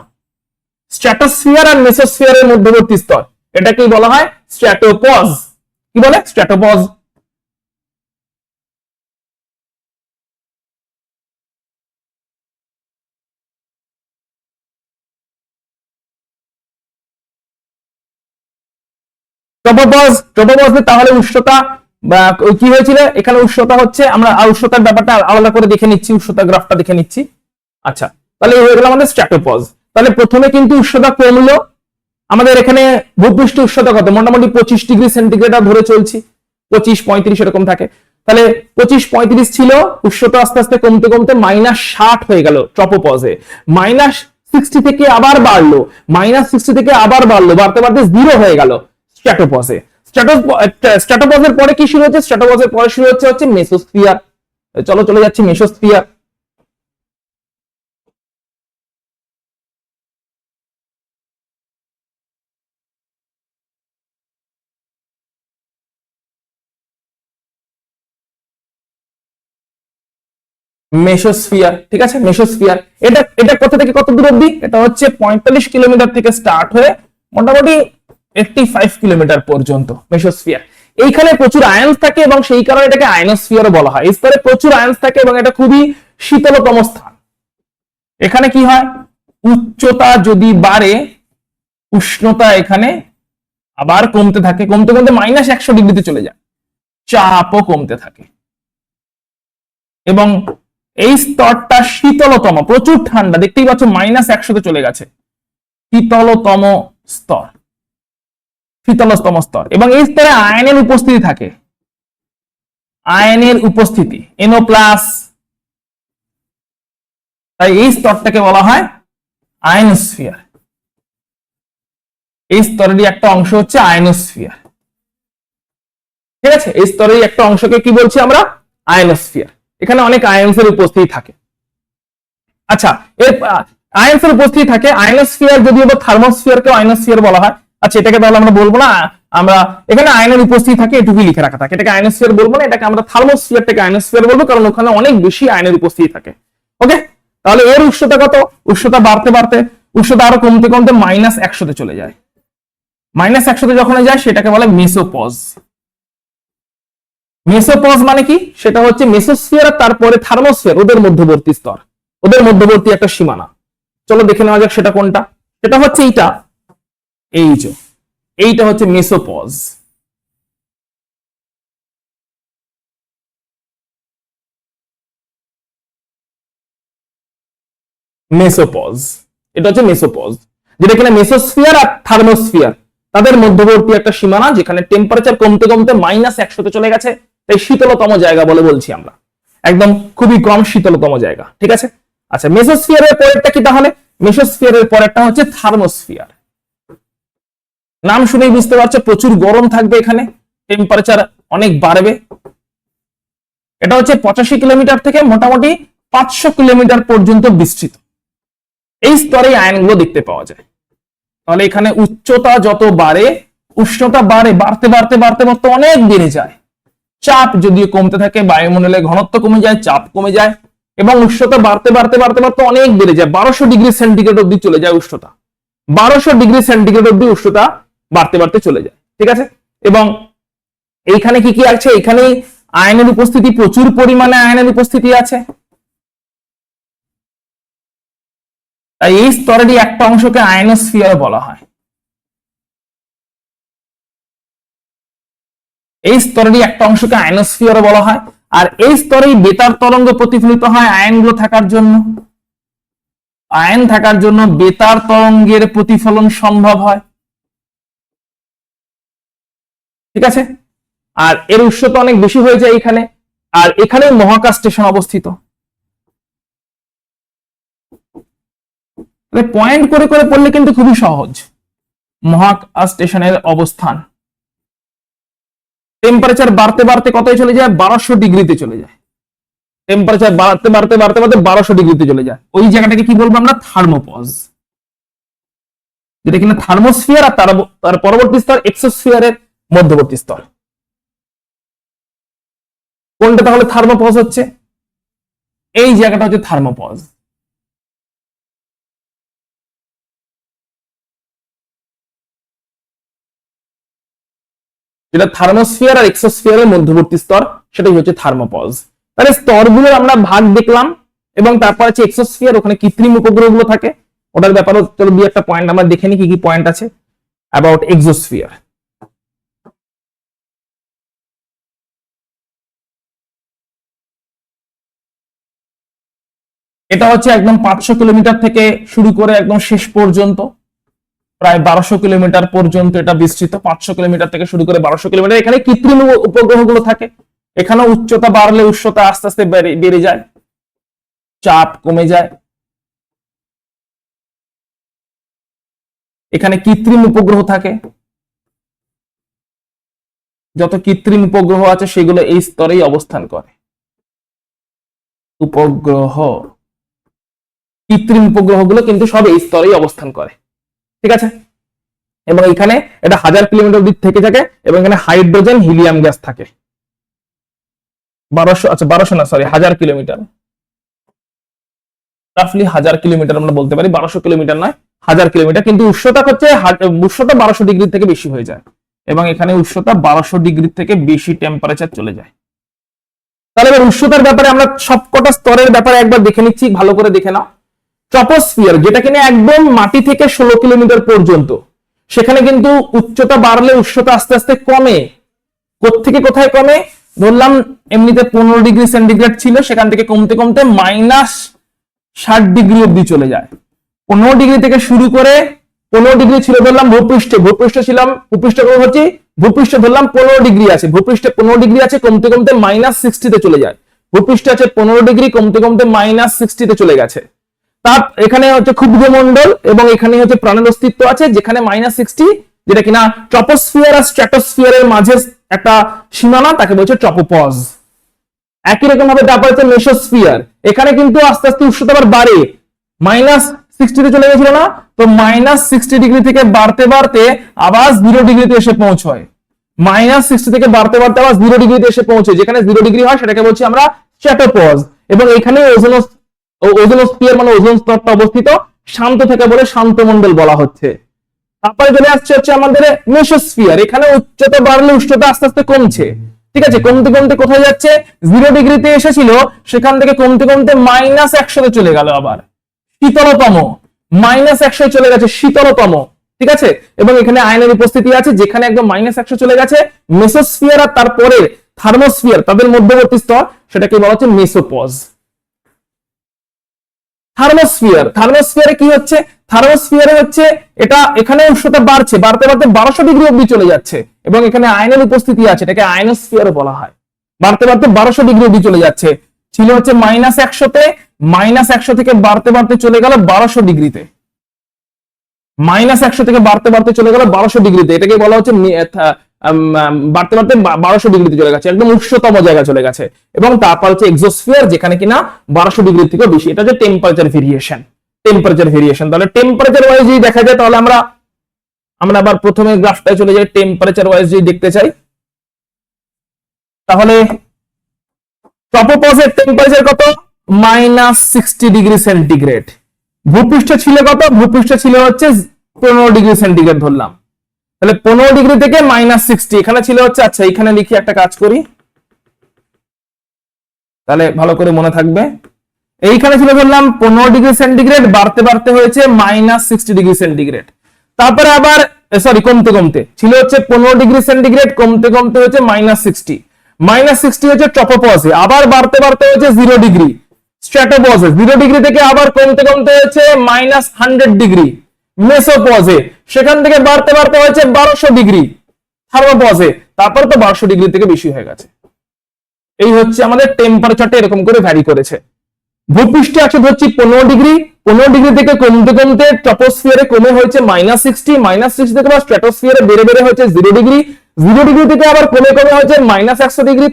স্ট্র্যাটোস্ফিয়ার আর মেসোস্ফিয়ারের মধ্যবর্তী স্তর, এটাকেই বলা হয় স্ট্র্যাটোপজ। কি বলে? স্ট্র্যাটোপজ। ট্রপোপজে তাহলে উষ্ণতা বা কি হয়েছিল, এখানে উষ্ণতা হচ্ছে, আমরা উষ্ণতার ব্যাপারটা আলাদা করে দেখে নিচ্ছি, উষ্ণতা গ্রাফটা দেখে নিচ্ছি। আচ্ছা, তাহলে এই হয়ে গেল আমাদের স্ট্র্যাটোপজ। তাহলে প্রথমে কিন্তু উষ্ণতা কমলো, আমাদের এখানে ভূপৃষ্ঠ উষ্ণতা কত? মোটামুটি 25 ডিগ্রি সেন্টিগ্রেড ধরে চলছি, 25-35 এরকম থাকে। তাহলে 25-35 ছিল, উষ্ণতা আস্তে আস্তে কমতে কমতে -60 হয়ে গেল ট্রপোপজে। -60 থেকে আবার বাড়লো, -60 থেকে আবার বাড়লো, বাড়তে বাড়তে 0 হয়ে গেল স্ট্র্যাটোপজে। স্ট্র্যাটোপজের পরে কি শুরু হচ্ছে? স্ট্র্যাটোপজের পরে শুরু হচ্ছে মেসোস্ফিয়ার। চলো চলে যাচ্ছি মেসোস্ফিয়ার। মেসোস্ফিয়ার, ঠিক আছে, মেসোস্ফিয়ার। এটা কোথা থেকে কত দূর অব্দি? এটা হচ্ছে 45 কিলোমিটার থেকে স্টার্ট হয়ে মোটামুটি 85 কিলোমিটার পর্যন্ত মেসোস্ফিয়ার। এইখানে প্রচুর আয়ন্স থাকে এবং সেই কারণে এটাকে আয়নোস্ফিয়ারও বলা হয়। এই স্তরে প্রচুর আয়ন্স থাকে এবং এটা খুবই শীতলতম স্থান। এখানে কি হয়, উচ্চতা যদি বাড়ে, উষ্ণতা এখানে আবার কমতে থাকে, কমতে কমতে -100 ডিগ্রিতে চলে যায়, চাপও কমতে থাকে, এবং এই স্তরটা শীতলতম, প্রচুর ঠান্ডা, দেখতেই পাচ্ছ -100তে চলে গেছে, শীতলতম স্তর, শীতলতম স্তর। এবং এই স্তরে আয়নের উপস্থিতি থাকে, আয়নের উপস্থিতি NO+, তাই এই স্তরটাকে বলা হয় আয়নোস্ফিয়ার। এই স্তরেরই একটা অংশ হচ্ছে আয়নোস্ফিয়ার। ঠিক আছে, এই স্তরেরই একটা অংশকে কি বলছি আমরা? আয়নোস্ফিয়ার। এখানে অনেক আয়নসের উপস্থিতি থাকে। আচ্ছা, এর আয়নসের উপস্থিতি থাকে। আয়নোস্ফিয়ার যদিও বা থার্মোস্ফিয়ারকে আয়নোস্ফিয়ার বলা হয়। আচ্ছা, এটাকে তাহলে আমরা বলবো না, আমরা এখানে আয়নের উপস্থিতি থাকে এটুকুই লিখে রাখা থাকে। এটাকে আয়নোস্ফিয়ার বলবো না, এটাকে আমরা থার্মোস্ফিয়ারটাকে আয়নোস্ফিয়ার বলবো, কারণ ওখানে অনেক বেশি আয়নের উপস্থিতি থাকে। ওকে, তাহলে এর উষ্ণতা কত? উষ্ণতা বাড়তে বাড়তে উষ্ণতা আরো কমতে কমতে -100 চলে যায়। -100 যখন যায় সেটাকে বলে মেসোপজ। মেসোপজ মানে কি? সেটা হচ্ছে মেসোস্ফিয়ার আর তারপরে থার্মোস্ফিয়ার, ওদের মধ্যবর্তী স্তর, ওদের মধ্যবর্তী একটা সীমানা। চলো দেখে নেওয়া যাক সেটা কোনটা। সেটা হচ্ছে এইটা, এইটা হচ্ছে মেসোপজ। মেসোপজ, এটা হচ্ছে মেসোপজ, যেটা কিনা মেসোস্ফিয়ার আর থার্মোস্ফিয়ার তাদের মধ্যবর্তী একটা সীমানা, যেখানে টেম্পারেচার কমতে কমতে -100 চলে গেছে। তাই শীতলতম জায়গা বলে বলছি আমরা, একদম খুবই কম শীতলতম জায়গা। ঠিক আছে, আচ্ছা, মেসোস্ফিয়ারের পরেরটা কি তাহলে? মেসোস্ফিয়ারের পরেরটা হচ্ছে থার্মোস্ফিয়ার। নাম শুনেই বুঝতে পারছো প্রচুর গরম থাকবে, এখানে টেম্পারেচার অনেক বাড়বে। এটা হচ্ছে 85 কিলোমিটার থেকে মোটামুটি 500 কিলোমিটার পর্যন্ত বিস্তৃত। এই স্তরে আয়নগুলো দেখতে পাওয়া যায়। তাহলে এখানে উচ্চতা যত বাড়ে উষ্ণতা বাড়তে বাড়তে বাড়তে বাড়তে অনেক বেড়ে যায়। চাপ যদিও কমতে থাকে, বায়ুমণ্ডলের ঘনত্ব কমে যায়, চাপ কমে যায়, এবং উষ্ণতা বাড়তে বাড়তে বাড়তে বাড়তে অনেক বেড়ে যায়। 1200 ডিগ্রি সেন্টিগ্রেড অব্দি চলে যায় উষ্ণতা। 1200 ডিগ্রি সেন্টিগ্রেড অব্দি উষ্ণতা বাড়তে বাড়তে চলে যায়। ঠিক আছে, এবং এইখানে কি কি আছে? এখানে আয়নের উপস্থিতি, প্রচুর পরিমাণে আয়নের উপস্থিতি আছে। তাই এই স্তরেরই একটা অংশকে আয়নোস্ফিয়ার বলা হয়। এই স্তরেরই একটা অংশকে আয়নোস্ফিয়ার বলা হয়। আর এই স্তরেই বেতার তরঙ্গ প্রতিফলিত হয় আয়নগুলো থাকার জন্য। আয়ন থাকার জন্য বেতার তরঙ্গের প্রতিফলন সম্ভব হয়। ঠিক আছে, আর এর উষ্ণতা অনেক বেশি হয়ে যায় এখানে। আর এখানে মহাকাশ স্টেশন অবস্থিত। পয়েন্ট করে করে পড়লে কিন্তু খুবই সহজ। মহাকাশ স্টেশনের অবস্থান, টেম্পারেচার বাড়তে বাড়তে কতই চলে যায়? 1200 ডিগ্রিতে চলে যায়। টেম্পারেচার বাড়তে বাড়তে বাড়তে বাড়তে 1200 ডিগ্রিতে চলে যায়। ওই জায়গাটাকে কি বলবো আমরা? থার্মোপজ। যেটা কিনা থার্মোস্ফিয়ার আর তার পরবর্তী স্তর এক্সোস্ফিয়ারের মধ্যবর্তী স্তর। কোনটা তাহলে থার্মোপজ হচ্ছে? এই জায়গাটা হচ্ছে থার্মোপজ। যেটা থার্মোস্ফিয়ার আর এক্সোস্ফিয়ারের মধ্যবর্তী স্তর, সেটাই হচ্ছে থার্মোপজ। তাহলে স্তরগুলোর আমরা ভাগ দেখলাম, এবং তারপর আছে এক্সোস্ফিয়ার, ওখানে কৃত্রিম উপগ্রহগুলো থাকে। ওটার ব্যাপারে চলো দুই একটা পয়েন্ট আমরা দেখে নিই, কি কি পয়েন্ট আছে অ্যাবাউট এক্সোস্ফিয়ার। এটা হচ্ছে একদম 500 কিলোমিটার থেকে শুরু করে একদম শেষ পর্যন্ত প্রায় 1200 কিলোমিটার পর্যন্ত এটা বিস্তৃত। 500 কিলোমিটার থেকে শুরু করে 1200 কিলোমিটার। এখানে কৃত্রিম উপগ্রহগুলো থাকে। এখানে উচ্চতা বাড়লে উষ্ণতা আস্তে আস্তে বেড়ে যায়, চাপ কমে যায়। এখানে কৃত্রিম উপগ্রহ থাকে। যত কৃত্রিম উপগ্রহ আছে সেগুলো এই স্তরেই অবস্থান করে। উপগ্রহ, কৃত্রিম উপগ্রহগুলো কিন্তু সব এই স্তরেই অবস্থান করে। ঠিক আছে, এবং এখানে এটা 1000 কিলোমিটার দূর থেকে থাকে, এবং এখানে হাইড্রোজেন হিলিয়াম গ্যাস থাকে। 1200 না, সরি, 1000 কিলোমিটার, রাফলি 1000 কিলোমিটার আমরা বলতে পারি। 1200 কিলোমিটার নয়, 1000 কিলোমিটার। কিন্তু উষ্ণতা হচ্ছে 1200 ডিগ্রি থেকে বেশি হয়ে যায়, এবং এখানে উষ্ণতা 1200 ডিগ্রি থেকে বেশি টেম্পারেচার চলে যায়। তাহলে এবার উষ্ণতার ব্যাপারে আমরা সবকটা স্তরের ব্যাপারে একবার দেখে নিচ্ছি, ভালো করে দেখে নাও। ট্রপোস্ফিয়ার, যেটা কিনা একদম মাটি থেকে 16 কিলোমিটার পর্যন্ত, সেখানে কিন্তু উচ্চতা বাড়লে উষ্ণতা আস্তে আস্তে কমে। কোত্থেকে কোথায় কমে? ধরলাম এমনিতে 15 ডিগ্রি সেন্টিগ্রেড ছিল, সেখান থেকে কমতে কমতে -60 ডিগ্রি অব্দি চলে যায়। 15 ডিগ্রি থেকে শুরু করে, 15 ডিগ্রি ছিল ধরলাম ভূপৃষ্ঠে ছিলাম, ভূপৃষ্ঠে ধরলাম 15 ডিগ্রি আছে, ভূপৃষ্ঠে 15 ডিগ্রি আছে, কমতে কমতে -60 তে চলে যায়। ভূপৃষ্ঠে আছে 15 ডিগ্রি, কমতে কমতে -60 তে চলে গেছে। তাপ এখানে হচ্ছে ক্ষুদ্রমণ্ডল এবং এখানে হচ্ছে প্রাণের অস্তিত্ব আছে, যেখানে -60 যেটা কিনা ট্রপোস্ফিয়ার আর স্ট্র্যাটোস্ফিয়ারের মাঝে একটা সীমানা, তাকে বলছে ট্রপোপজ। একই রকম ভাবে তারপর হচ্ছে মেসোস্ফিয়ার, এখানে কিন্তু আস্তে আস্তে উষ্ণতা আবার বাড়ে, -60 তে চলে গেছিল না, তো -60 ডিগ্রি থেকে বাড়তে বাড়তে আবার 0 ডিগ্রিতে এসে পৌঁছয়, -60 থেকে বাড়তে বাড়তে আবার 0 ডিগ্রিতে এসে পৌঁছয়, যেখানে 0 ডিগ্রি হয় সেটাকে বলছি আমরা স্ট্র্যাটোপজ। এবং এখানে ওজোনোস্ফিয়ার মানে ওজোন স্তরটা অবস্থিত, শান্ত থেকে বলে শান্তমণ্ডল বলা হচ্ছে। তারপরে চলে আসছে হচ্ছে আমাদের মেসোস্ফিয়ার, এখানে উচ্চতা বাড়লে উষ্ণতা আস্তে আস্তে কমছে, ঠিক আছে, কমতে কমতে কোথায় যাচ্ছে, 0 ডিগ্রিতে এসেছিল সেখান থেকে কমতে কমতে -100 চলে গেল, আবার শীতলতম -100 চলে গেছে, শীতলতম, ঠিক আছে। এবং এখানে আয়নের উপস্থিতি আছে, যেখানে একদম -100 চলে গেছে। মেসোস্ফিয়ার আর তারপরে থার্মোস্ফিয়ার, তাদের মধ্যবর্তী স্তর, সেটাকে বলা হচ্ছে মেসোপজ। থার্মোস্ফিয়ারে কি হচ্ছে, থার্মোস্ফিয়ারে হচ্ছে এটা, এখানে উষ্ণতা বাড়ছে, বাড়তে বাড়তে 1200 ডিগ্রি অবধি চলে যাচ্ছে, এবং এখানে আয়নের উপস্থিতি আছে, এটাকে আয়নোস্ফিয়ার বলা হয়। বাড়তে বাড়তে 1200 ডিগ্রি অবধি চলে যাচ্ছে, ছিল হচ্ছে -100 তে, -100 থেকে বাড়তে বাড়তে চলে গেল 1200 ডিগ্রিতে, -100 থেকে বাড়তে বাড়তে চলে গেল 1200 ডিগ্রিতে, এটাকে বলা হচ্ছে বাড়তে বাড়তে 1200 ডিগ্রিতে চলে গেছে, একদম উষ্ণতম জায়গা চলে গেছে। এবং তারপর হচ্ছে এক্সোস্ফিয়ার, যেখানে কিনা 1200 ডিগ্রি থেকে বেশি, এটা হচ্ছে টেম্পারেচার ভেরিয়েশন। তাহলে টেম্পারেচার ওয়াইজ যদি দেখা যায়, তাহলে আমরা আবার প্রথমে গ্রাফটায় চলে যাই, টেম্পারেচার ওয়াইজ যদি দেখতে চাই, তাহলে ট্রপোপজের টেম্পারেচার কত, -60 ডিগ্রি সেন্টিগ্রেড। ভূপৃষ্ঠ ছিল কত, ভূপৃষ্ঠ ছিল হচ্ছে 15 ডিগ্রি সেন্টিগ্রেড ধরলাম, তাহলে 15 ডিগ্রি থেকে -60, এখানে ছিল হচ্ছে, আচ্ছা এখানে লিখি, একটা কাজ করি তাহলে ভালো করে মনে থাকবে, এইখানে ছিল ধরলাম 15 ডিগ্রি সেন্টিগ্রেড, বাড়তে বাড়তে হয়েছে -60 ডিগ্রি সেন্টিগ্রেড। তারপরে আবার কমতে কমতে ছিল হচ্ছে 15 ডিগ্রি সেন্টিগ্রেড, কমতে কমতে হচ্ছে -60, -60 হচ্ছে ট্রপোপজে, আবার বাড়তে বাড়তে হচ্ছে 0 ডিগ্রি স্ট্র্যাটোপজে, 0 ডিগ্রি থেকে আবার কমতে কমতে হচ্ছে -100 ডিগ্রি মেসোপজে, সেখান থেকে বাড়তে বাড়তে হচ্ছে 1200 ডিগ্রি থার্মোপজে, তারপরে তো 1200 ডিগ্রি থেকে বেশি হয়ে গেছে। এই হচ্ছে আমাদের টেম্পারেচারটা এরকম করে ভ্যারি করেছে। ভূপৃষ্ঠে আছে ধরছি 15 ডিগ্রি, 15 ডিগ্রি থেকে কমতে কমতে ট্রপোস্ফিয়ারে কমে হয়েছে -60, -60 থেকে আবার স্ট্র্যাটোস্ফিয়ারে বেড়ে বেড়ে হয়েছে 0 ডিগ্রি, 0 ডিগ্রি থেকে আবার কমে কমে হয়েছে -100 ডিগ্রি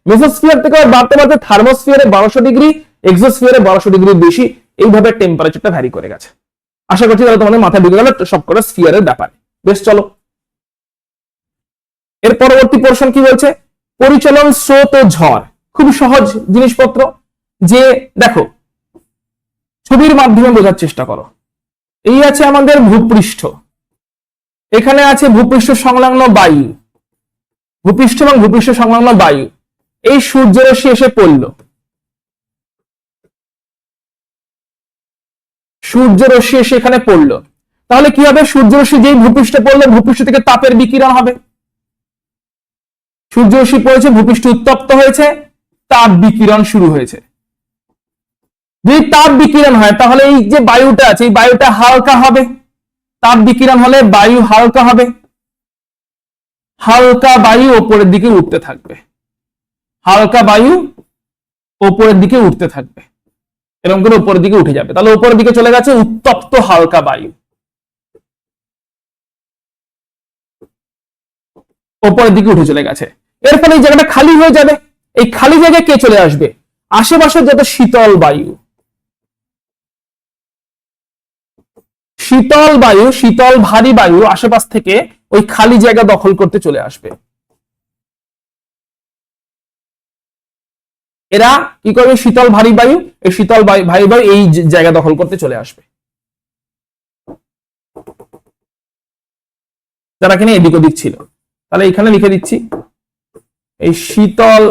মেসোস্ফিয়ার থেকে আবার বাড়তে বাড়তে থার্মোস্ফিয়ারে 1200 ডিগ্রি, এক্সোস্ফিয়ারে 1200 ডিগ্রি বেশি, এইভাবে টেম্পারেচারটা ভ্যারি করে গেছে। আশা করছি তাহলে তোমাদের মাথায় ঢুকে গেল সবকটা স্ফিয়ারের ব্যাপারে। বেশ, চলো এর পরবর্তী পোরশন কি বলছে, পরিচলন, স্রোত ও ঝড়। খুব সহজ জিনিসপত্র, যে দেখো ছবির মাধ্যমে বোঝার চেষ্টা করো। এই আছে আমাদের ভূপৃষ্ঠ, এখানে আছে ভূপৃষ্ঠ সংলগ্ন বায়ু, ভূপৃষ্ঠ এবং ভূপৃষ্ঠ সংলগ্ন বায়ু, এই সূর্যরশ্মি এসে পড়ল, সূর্যরশ্মি এসে এখানে পড়লো, তাহলে কি হবে, সূর্যরশ্মি যেই ভূপৃষ্ঠে পড়লে ভূপৃষ্ঠ থেকে তাপের বিকিরণ হবে, সূর্যরশ্মি পড়েছে, ভূপৃষ্ঠ উত্তপ্ত হয়েছে, তাপ বিকিরণ শুরু হয়েছে। যদি তাপ বিকিরণ হয় তাহলে এই যে বায়ুটা আছে, এই বায়ুটা হালকা হবে, তাপ বিকিরণ হলে বায়ু হালকা হবে, হালকা বায়ু ওপরের দিকে উঠতে থাকবে, হালকা বায়ু ওপরের দিকে উঠতে থাকবে, এরকম করে উপরের দিকে উঠে যাবে, তাহলে উপরের দিকে চলে গেছে উত্তপ্ত হালকা বায়ু, উপরের দিকে উঠে চলে গেছে। এর ফলে এই জায়গাটা খালি হয়ে যাবে, এই খালি জায়গায় কে চলে আসবে, আশেপাশে যত শীতল বায়ু, শীতল ভারী বায়ু আশেপাশ থেকে ওই খালি জায়গা দখল করতে চলে আসবে। এরা কি করবে, শীতল ভারী বায়ু, এই শীতল ভারী বায়ু এই জায়গা দখল করতে চলে আসবে, যারা কিনা এদিক ওদিক ছিল। তাহলে এখানে লিখে দিচ্ছি, এই শীতল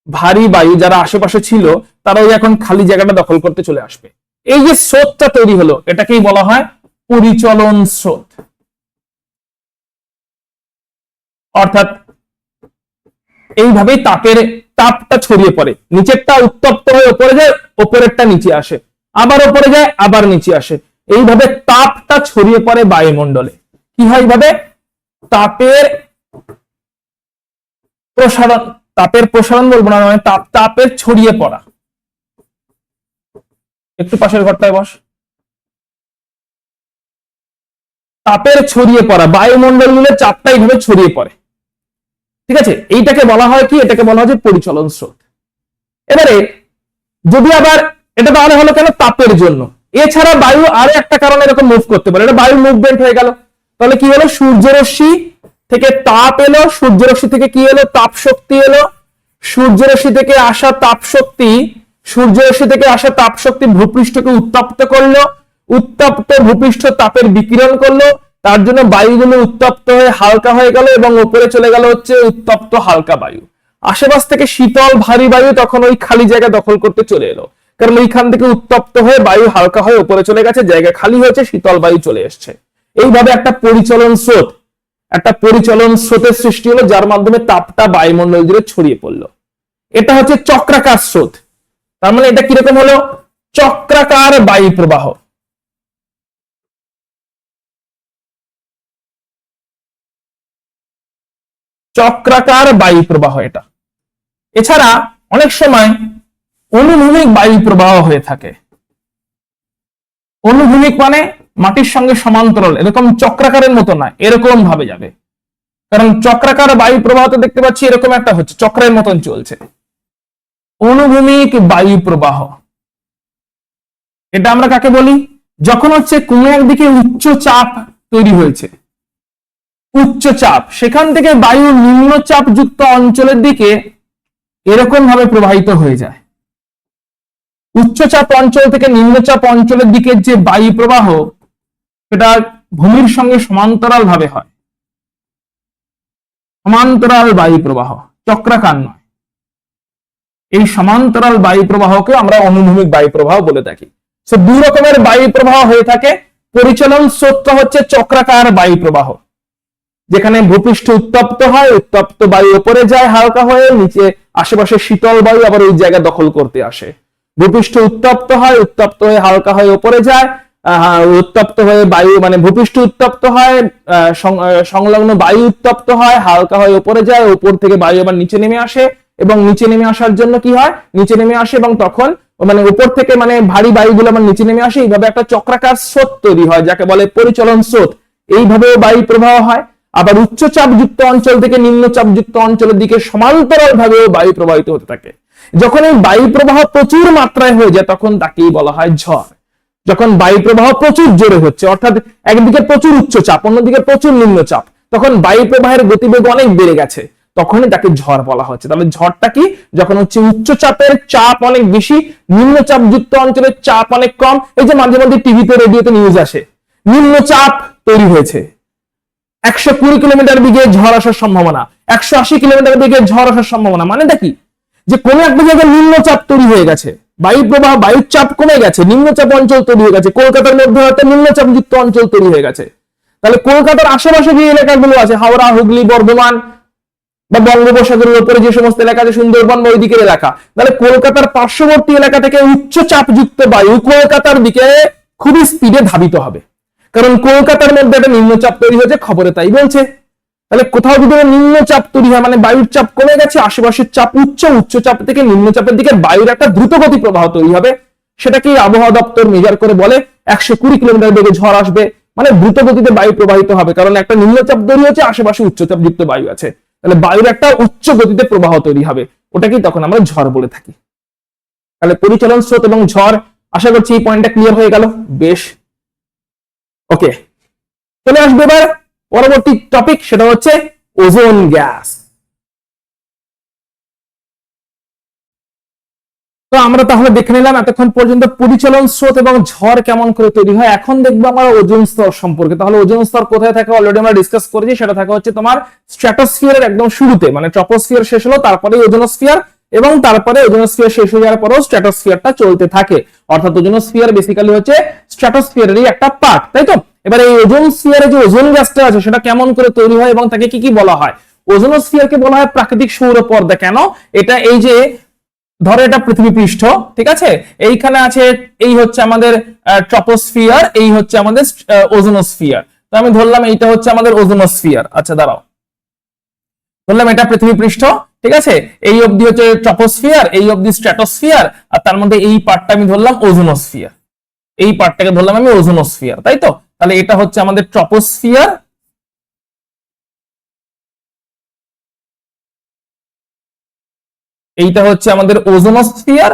ভারী বায়ু যারা আশেপাশে ছিল তারা ওই এখন খালি জায়গাটা দখল করতে চলে আসবে। এই যে স্রোতটা তৈরি হলো এটাকেই বলা হয় পরিচলন স্রোত, অর্থাৎ এইভাবেই তাপটা ছড়িয়ে পড়ে, নিচেরটা উত্তপ্ত হয়ে উপরে যায়, উপরেরটা নিচে আসে, আবার উপরে যায়, আবার নিচে আসে, এইভাবে তাপটা ছড়িয়ে পড়ে বায়ুমণ্ডলে। কি হয়, এইভাবে তাপের প্রসারণ, তাপের প্রসারণ বলবো না, মানে তাপের ছড়িয়ে পড়া। একটু পাশের ঘরটায় বস। তাপের ছড়িয়ে পড়া, বায়ুমণ্ডলে চাপটা এইভাবে ছড়িয়ে পড়ে, ঠিক আছে, এইটাকে বলা হয় কি, এটাকে বলা হয় যে পরিচলন স্রোত। এবারে যদি আবার এটা তাহলে হলো কেন, তাপের জন্য। এছাড়া বায়ু আরো একটা কারণে এরকম মুভ করতে পারে, এটা বায়ু মুভমেন্ট হয়ে গেল। তাহলে কি হলো, সূর্যরশ্মি থেকে তাপ এলো, সূর্যরশ্মি থেকে কি এলো, তাপ শক্তি এলো, সূর্যরশ্মি থেকে আসা তাপ শক্তি, সূর্যরশ্মি থেকে আসা তাপ শক্তি ভূপৃষ্ঠকে উত্তপ্ত করলো, উত্তপ্ত ভূপৃষ্ঠ তাপের বিকিরণ করলো, তার জন্য বায়ুগুলো উত্তপ্ত হয়ে হালকা হয়ে গেল এবং উপরে চলে গেল হচ্ছে উত্তপ্ত হালকা বায়ু। আশেপাশ থেকে শীতল ভারী বায়ু তখন ওই খালি জায়গা দখল করতে চলে এলো, কারণ ওইখান থেকে উত্তপ্ত হয়ে বায়ু হালকা হয়ে উপরে চলে গেছে, জায়গা খালি হয়েছে, শীতল বায়ু চলে এসছে। এইভাবে একটা পরিচলন স্রোত, একটা পরিচলন স্রোতের সৃষ্টি হলো, যার মাধ্যমে তাপটা বায়ুমণ্ডল জুড়ে ছড়িয়ে পড়লো। এটা হচ্ছে চক্রাকার স্রোত। তার মানে এটা কিরকম হলো, চক্রাকার বায়ু প্রবাহ। চক্রাকার বায়ু প্রবাহ এটা। এছাড়া অনেক সময় অনুভূমিক বায়ু প্রবাহ হয়ে থাকে। অনুভূমিক মানে মাটির সঙ্গে সমান্তরাল, এরকম চক্রাকারের মতো না, এরকম ভাবে যাবে। কারণ চক্রাকার বায়ু প্রবাহ তো দেখতে পাচ্ছি এরকম একটা হচ্ছে, চক্রের মতন চলছে। অনুভূমিক বায়ু প্রবাহ এটা আমরা কাকে বলি, যখন হচ্ছে কোনো একদিকে উচ্চ চাপ তৈরি হয়েছে, উচ্চ চাপ, সেখান থেকে বায়ু নিম্নচাপ যুক্ত অঞ্চলের দিকে এরকম ভাবে প্রবাহিত হয়ে যায়। উচ্চচাপ অঞ্চল থেকে নিম্নচাপ অঞ্চলের দিকে যে বায়ু প্রবাহ, সেটা ভূমির সঙ্গে সমান্তরাল ভাবে হয়, সমান্তরাল বায়ু প্রবাহ, চক্রাকার নয়। এই সমান্তরাল বায়ু প্রবাহকে আমরা অনুভূমিক বায়ু প্রবাহ বলে থাকি। তো দুই রকমের বায়ু প্রবাহ হয়ে থাকে। পরিচলন স্রোত হচ্ছে চক্রাকার বায়ু প্রবাহ, যেখানে ভূপৃষ্ঠ উত্তপ্ত হয়, উত্তপ্ত বায়ু উপরে যায় হালকা হয়ে, নিচে আশেপাশে শীতল বায়ু আবার ওই জায়গা দখল করতে আসে। ভূপৃষ্ঠ উত্তপ্ত হয়, উত্তপ্ত হয়ে হালকা হয়ে উপরে যায়, উত্তপ্ত হয়ে বায়ু মানে ভূপৃষ্ঠ উত্তপ্ত হয়, সংলগ্ন বায়ু উত্তপ্ত হয়, হালকা হয়ে উপরে যায়, উপর থেকে বায়ু আবার নিচে নেমে আসে, এবং নিচে নেমে আসার জন্য কি হয়, নিচে নেমে আসে এবং তখন মানে উপর থেকে মানে ভারী বায়ুগুলো আবার নিচে নেমে আসে। এইভাবে একটা চক্রাকার স্রোত তৈরি হয়, যাকে বলে পরিচলন স্রোত। এইভাবে বায়ু প্রবাহ হয়। আবার উচ্চচাপ যুক্ত অঞ্চল থেকে নিম্নচাপ যুক্ত অঞ্চলের দিকে সমান্তরাল ভাবে বায়ু প্রবাহিত হতে থাকে। যখন এই বায়ু প্রবাহ প্রচুর মাত্রায় হয়ে যায়, তখন তাকেই বলা হয় ঝড়। যখন বায়ু প্রবাহ প্রচুর জোরে হচ্ছে, অর্থাৎ একদিকে প্রচুর উচ্চচাপ, অন্যদিকে প্রচুর নিম্নচাপ, তখন বায়ু প্রবাহের গতিবেগ অনেক বেড়ে গেছে, তখনই তাকে ঝড় বলা হচ্ছে। তাহলে ঝড়টা কি, যখন হচ্ছে উচ্চচাপের চাপ অনেক বেশি, নিম্নচাপ যুক্ত অঞ্চলের চাপ অনেক কম। এই যে মাঝে মধ্যে টিভিতে রেডিওতে নিউজ আসে, নিম্নচাপ তৈরি হয়েছে, 120 কিলোমিটার বেগে ঝড় আসার সম্ভাবনা, 180 কিলোমিটার বেগে ঝড় আসার সম্ভাবনা। মানেটা কি, যে কোন একটা জায়গায় নিম্নচাপ তৈরি হয়ে গেছে, বায়ু প্রবাহ, বায়ুর চাপ কমে গেছে, নিম্নচাপ অঞ্চল তৈরি হয়ে গেছে, কলকাতার মধ্যে হয়তো নিম্নচাপ যুক্ত অঞ্চল তৈরি হয়ে গেছে। তাহলে কলকাতার আশেপাশে যে এলাকাগুলো আছে, হাওড়া, হুগলি, বর্ধমান বা বঙ্গোপসাগরের উপরে যে সমস্ত এলাকা আছে, সুন্দরবন বা ওই দিকের এলাকা, তাহলে কলকাতার পার্শ্ববর্তী এলাকা থেকে উচ্চচাপ যুক্ত বায়ু কলকাতার দিকে খুবই স্পিডে ধাবিত হবে, কারণ কলকাতার মধ্যে একটা নিম্নচাপ তৈরি হয়েছে, খবরে তাই বলছে। তাহলে কোথাও যদি নিম্নচাপ তৈরি হয়, মানে বায়ুর চাপ কমে গেছে, আশেপাশের চাপ উচ্চ, উচ্চচাপ থেকে নিম্নচাপের দিকে বায়ুর একটা দ্রুতগতি প্রবাহ তৈরি হবে। সেটাকে আবহাওয়া দপ্তর মেজার করে বলে 120 কিলোমিটার বেগে ঝড় আসবে, মানে দ্রুত গতিতে বায়ু প্রবাহিত হবে, কারণ একটা নিম্নচাপ তৈরি হচ্ছে, আশেপাশে উচ্চচাপ যুক্ত বায়ু আছে। তাহলে বায়ুর একটা উচ্চ গতিতে প্রবাহ তৈরি হবে, ওটাকেই তখন আমরা ঝড় বলে থাকি। তাহলে পরিচলন স্রোত এবং ঝড়, আশা করছি এই পয়েন্টটা ক্লিয়ার হয়ে গেল। বেশ, ওকে, চলে আসবে এবার পরবর্তী টপিক, সেটা হচ্ছে ওজোন গ্যাস। তো আমরা তাহলে দেখে নিলাম এতক্ষণ পর্যন্ত পরিচলন স্রোত এবং ঝড় কেমন করে তৈরি হয়। এখন দেখবো আমরা ওজোন স্তর সম্পর্কে। তাহলে ওজোন স্তর কোথায় থাকে অলরেডি আমরা ডিসকাস করেছি, সেটা থাকে হচ্ছে তোমার স্ট্র্যাটোস্ফিয়ারের একদম শুরুতে, মানে ট্রপোস্ফিয়ার শেষ হলো, তারপরে ওজোনোস্ফিয়ার, এবং তারপরে ওজোনোস্ফিয়ার শেষ হয়ে যাওয়ার পরেও স্ট্র্যাটোস্ফিয়ারটা চলতে থাকে। অর্থাৎ ওজোনোস্ফিয়ার বেসিক্যালি হচ্ছে স্ট্র্যাটোস্ফিয়ারেরই একটা পার্ট, তাই তো? এবার এই ওজোনস্ফিয়ারে যে ওজোন গ্যাসটা আছে, সেটা কেমন করে তৈরি হয় এবং তাকে কি কি বলা হয়? ওজোনোস্ফিয়ারকে বলা হয় প্রাকৃতিক সৌর পর্দা। কেন? এটা এই যে ধরো এটা পৃথিবী পৃষ্ঠ, ঠিক আছে, এইখানে আছে, এই হচ্ছে আমাদের ট্রপোস্ফিয়ার, এই হচ্ছে আমাদের ওজোনোস্ফিয়ার। তো আমি ধরলাম এইটা হচ্ছে আমাদের ওজোনোস্ফিয়ার। আচ্ছা দাঁড়াও, ধরলাম এটা পৃথিবী পৃষ্ঠ, ঠিক আছে, এই অবধি হচ্ছে ট্রপোস্ফিয়ার, এই অবধি স্ট্র্যাটোস্ফিয়ার, আর তার মধ্যে এই পার্টটা আমি ধরলাম ওজোনোস্ফিয়ার, এই পার্টটাকে ধরলাম আমি ওজোনোস্ফিয়ার, তাই তো? তাহলে এটা হচ্ছে আমাদের ট্রপোস্ফিয়ার, এইটা হচ্ছে আমাদের ওজোনোস্ফিয়ার,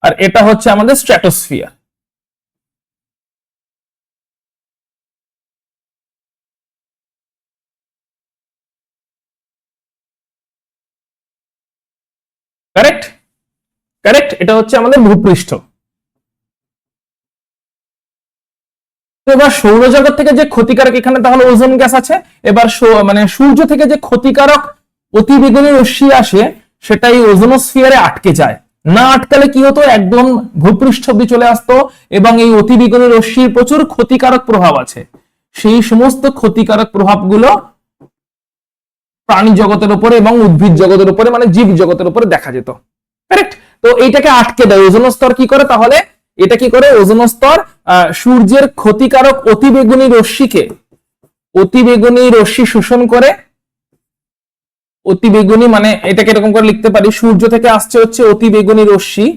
আর এটা হচ্ছে আমাদের স্ট্র্যাটোস্ফিয়ার। কারেক্ট, কারেক্ট, এটা হচ্ছে আমাদের ভূপৃষ্ঠ। এবার সৌরজগৎ থেকে যে ক্ষতিকারক, এখানে তাহলে ওজোন গ্যাস আছে, এবার মানে সূর্য থেকে যে ক্ষতিকারক অতিবেগুনি রশ্মি আসে সেটা এই ওজোনোস্ফিয়ারে আটকে যায়, না আটকালে কি হতো, একদম ভূপৃষ্ঠ অব্দি চলে আসতো, এবং এই অতিবেগুনি রশ্মির প্রচুর ক্ষতিকারক প্রভাব আছে, সেই সমস্ত ক্ষতিকারক প্রভাবগুলো প্রাণী জগতের উপরে এবং উদ্ভিদ জগতের উপরে, মানে জীব জগতের উপরে দেখা যেত। কারেক্ট, তো এইটাকে আটকে দেয় ওজোন স্তর। কি করে তাহলে, এটা কি করে, ওজোন স্তর সূর্যের ক্ষতিকারক অতিবেগুনি রশ্মিকে, অতিবেগুনি রশ্মি শোষণ করে, অতিবেগুনি মানে এটাকে এরকম করে লিখতে পারি, সূর্য থেকে আসছে হচ্ছে অতিবেগুনি রশ্মি,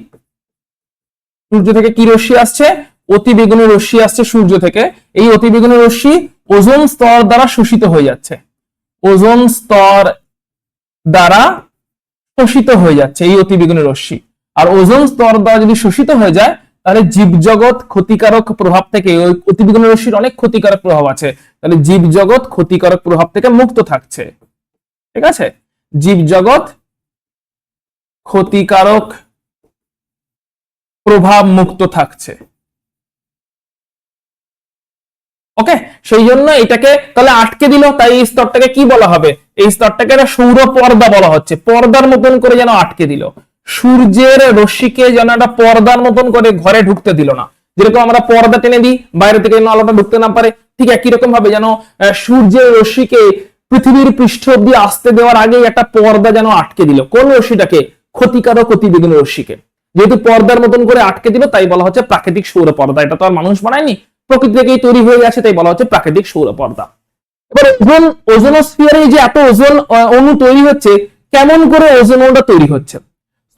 সূর্য থেকে কি রশ্মি আসছে, অতিবেগুনি রশ্মি আসছে সূর্য থেকে, এই অতিবেগুনি রশ্মি ওজোন স্তর দ্বারা শোষিত হয়ে যাচ্ছে, ওজোন স্তর দ্বারা শোষিত হয়ে যাচ্ছে এই অতিবেগুনি রশ্মি। আর ওজোন স্তর দ্বারা যদি শোষিত হয়ে যায় তাহলে জীবজগৎ ক্ষতিকারক প্রভাব থেকে, ওই অতিবেগুনি রশ্মির অনেক ক্ষতিকারক প্রভাব আছে, তাহলে জীবজগৎ ক্ষতিকারক প্রভাব থেকে মুক্ত থাকছে। ঠিক আছে, জীবজগৎ ক্ষতিকারক প্রভাব মুক্ত থাকছে। ওকে, সেই জন্য এটাকে তাহলে আটকে দিল, তাই এই স্তরটাকে কি বলা হবে, এই স্তরটাকে একটা সৌর পর্দা বলা হচ্ছে, পর্দার মতন করে যেন আটকে দিল, সূর্যের রশ্মিকে যেন একটা পর্দার মতন করে ঘরে ঢুকতে দিল না, যেরকম আমরা পর্দা টেনে দিই বাইরে থেকে যেন আলোটা ঢুকতে না পারে, ঠিক একই রকম ভাবে যেন সূর্যের রশ্মিকে পৃথিবীর পৃষ্ঠ অব্দি আসতে দেওয়ার আগেই একটা পর্দা যেন আটকে দিল, কোন রশ্মিটাকে, ক্ষতিকারক অতিবেগুনি রশ্মিকে, যেহেতু পর্দার মতন করে আটকে দিল তাই বলা হচ্ছে প্রাকৃতিক সৌর পর্দা। এটা তো আর মানুষ বানায়নি, প্রকৃতি থেকেই তৈরি হয়ে গেছে, তাই বলা হচ্ছে প্রাকৃতিক সৌর পর্দা। এবার ওজোন, ওজোনোস্ফিয়ারে যে এত ওজোন অণু তৈরি হচ্ছে, কেমন করে ওজোন অণুটা তৈরি হচ্ছে,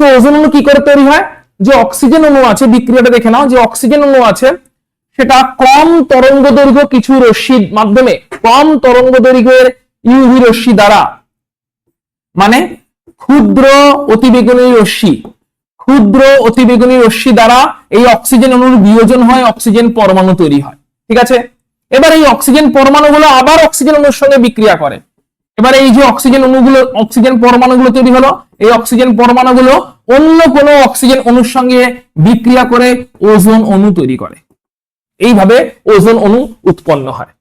তো ওজোন অণু কি করে তৈরি হয়, যে অক্সিজেন অণু আছে, বিক্রিয়াটা দেখে নাও, যে অক্সিজেন অণু আছে সেটা কম তরঙ্গ দৈর্ঘ্য কিছু রশ্মির মাধ্যমে, কম তরঙ্গ দৈর্ঘ্যের ইউভি রশ্মি দ্বারা, মানে ক্ষুদ্র অতিবেগুনি রশ্মি, ক্ষুদ্র অতিবেগুনি রশ্মি দ্বারা এই অক্সিজেন অণুর বিয়োজন হয়, অক্সিজেন পরমাণু তৈরি হয়। ঠিক আছে, এবার এই অক্সিজেন পরমাণুগুলো আবার অক্সিজেন অণুর সঙ্গে বিক্রিয়া করে, এবার এই যে অক্সিজেন অণুগুলো, অক্সিজেন পরমাণুগুলো তৈরি হলো, এই অক্সিজেন পরমাণুগুলো অন্য কোনো অক্সিজেন অণুর সঙ্গে বিক্রিয়া করে ওজোন অণু তৈরি করে, এইভাবে ওজোন অণু উৎপন্ন হয়।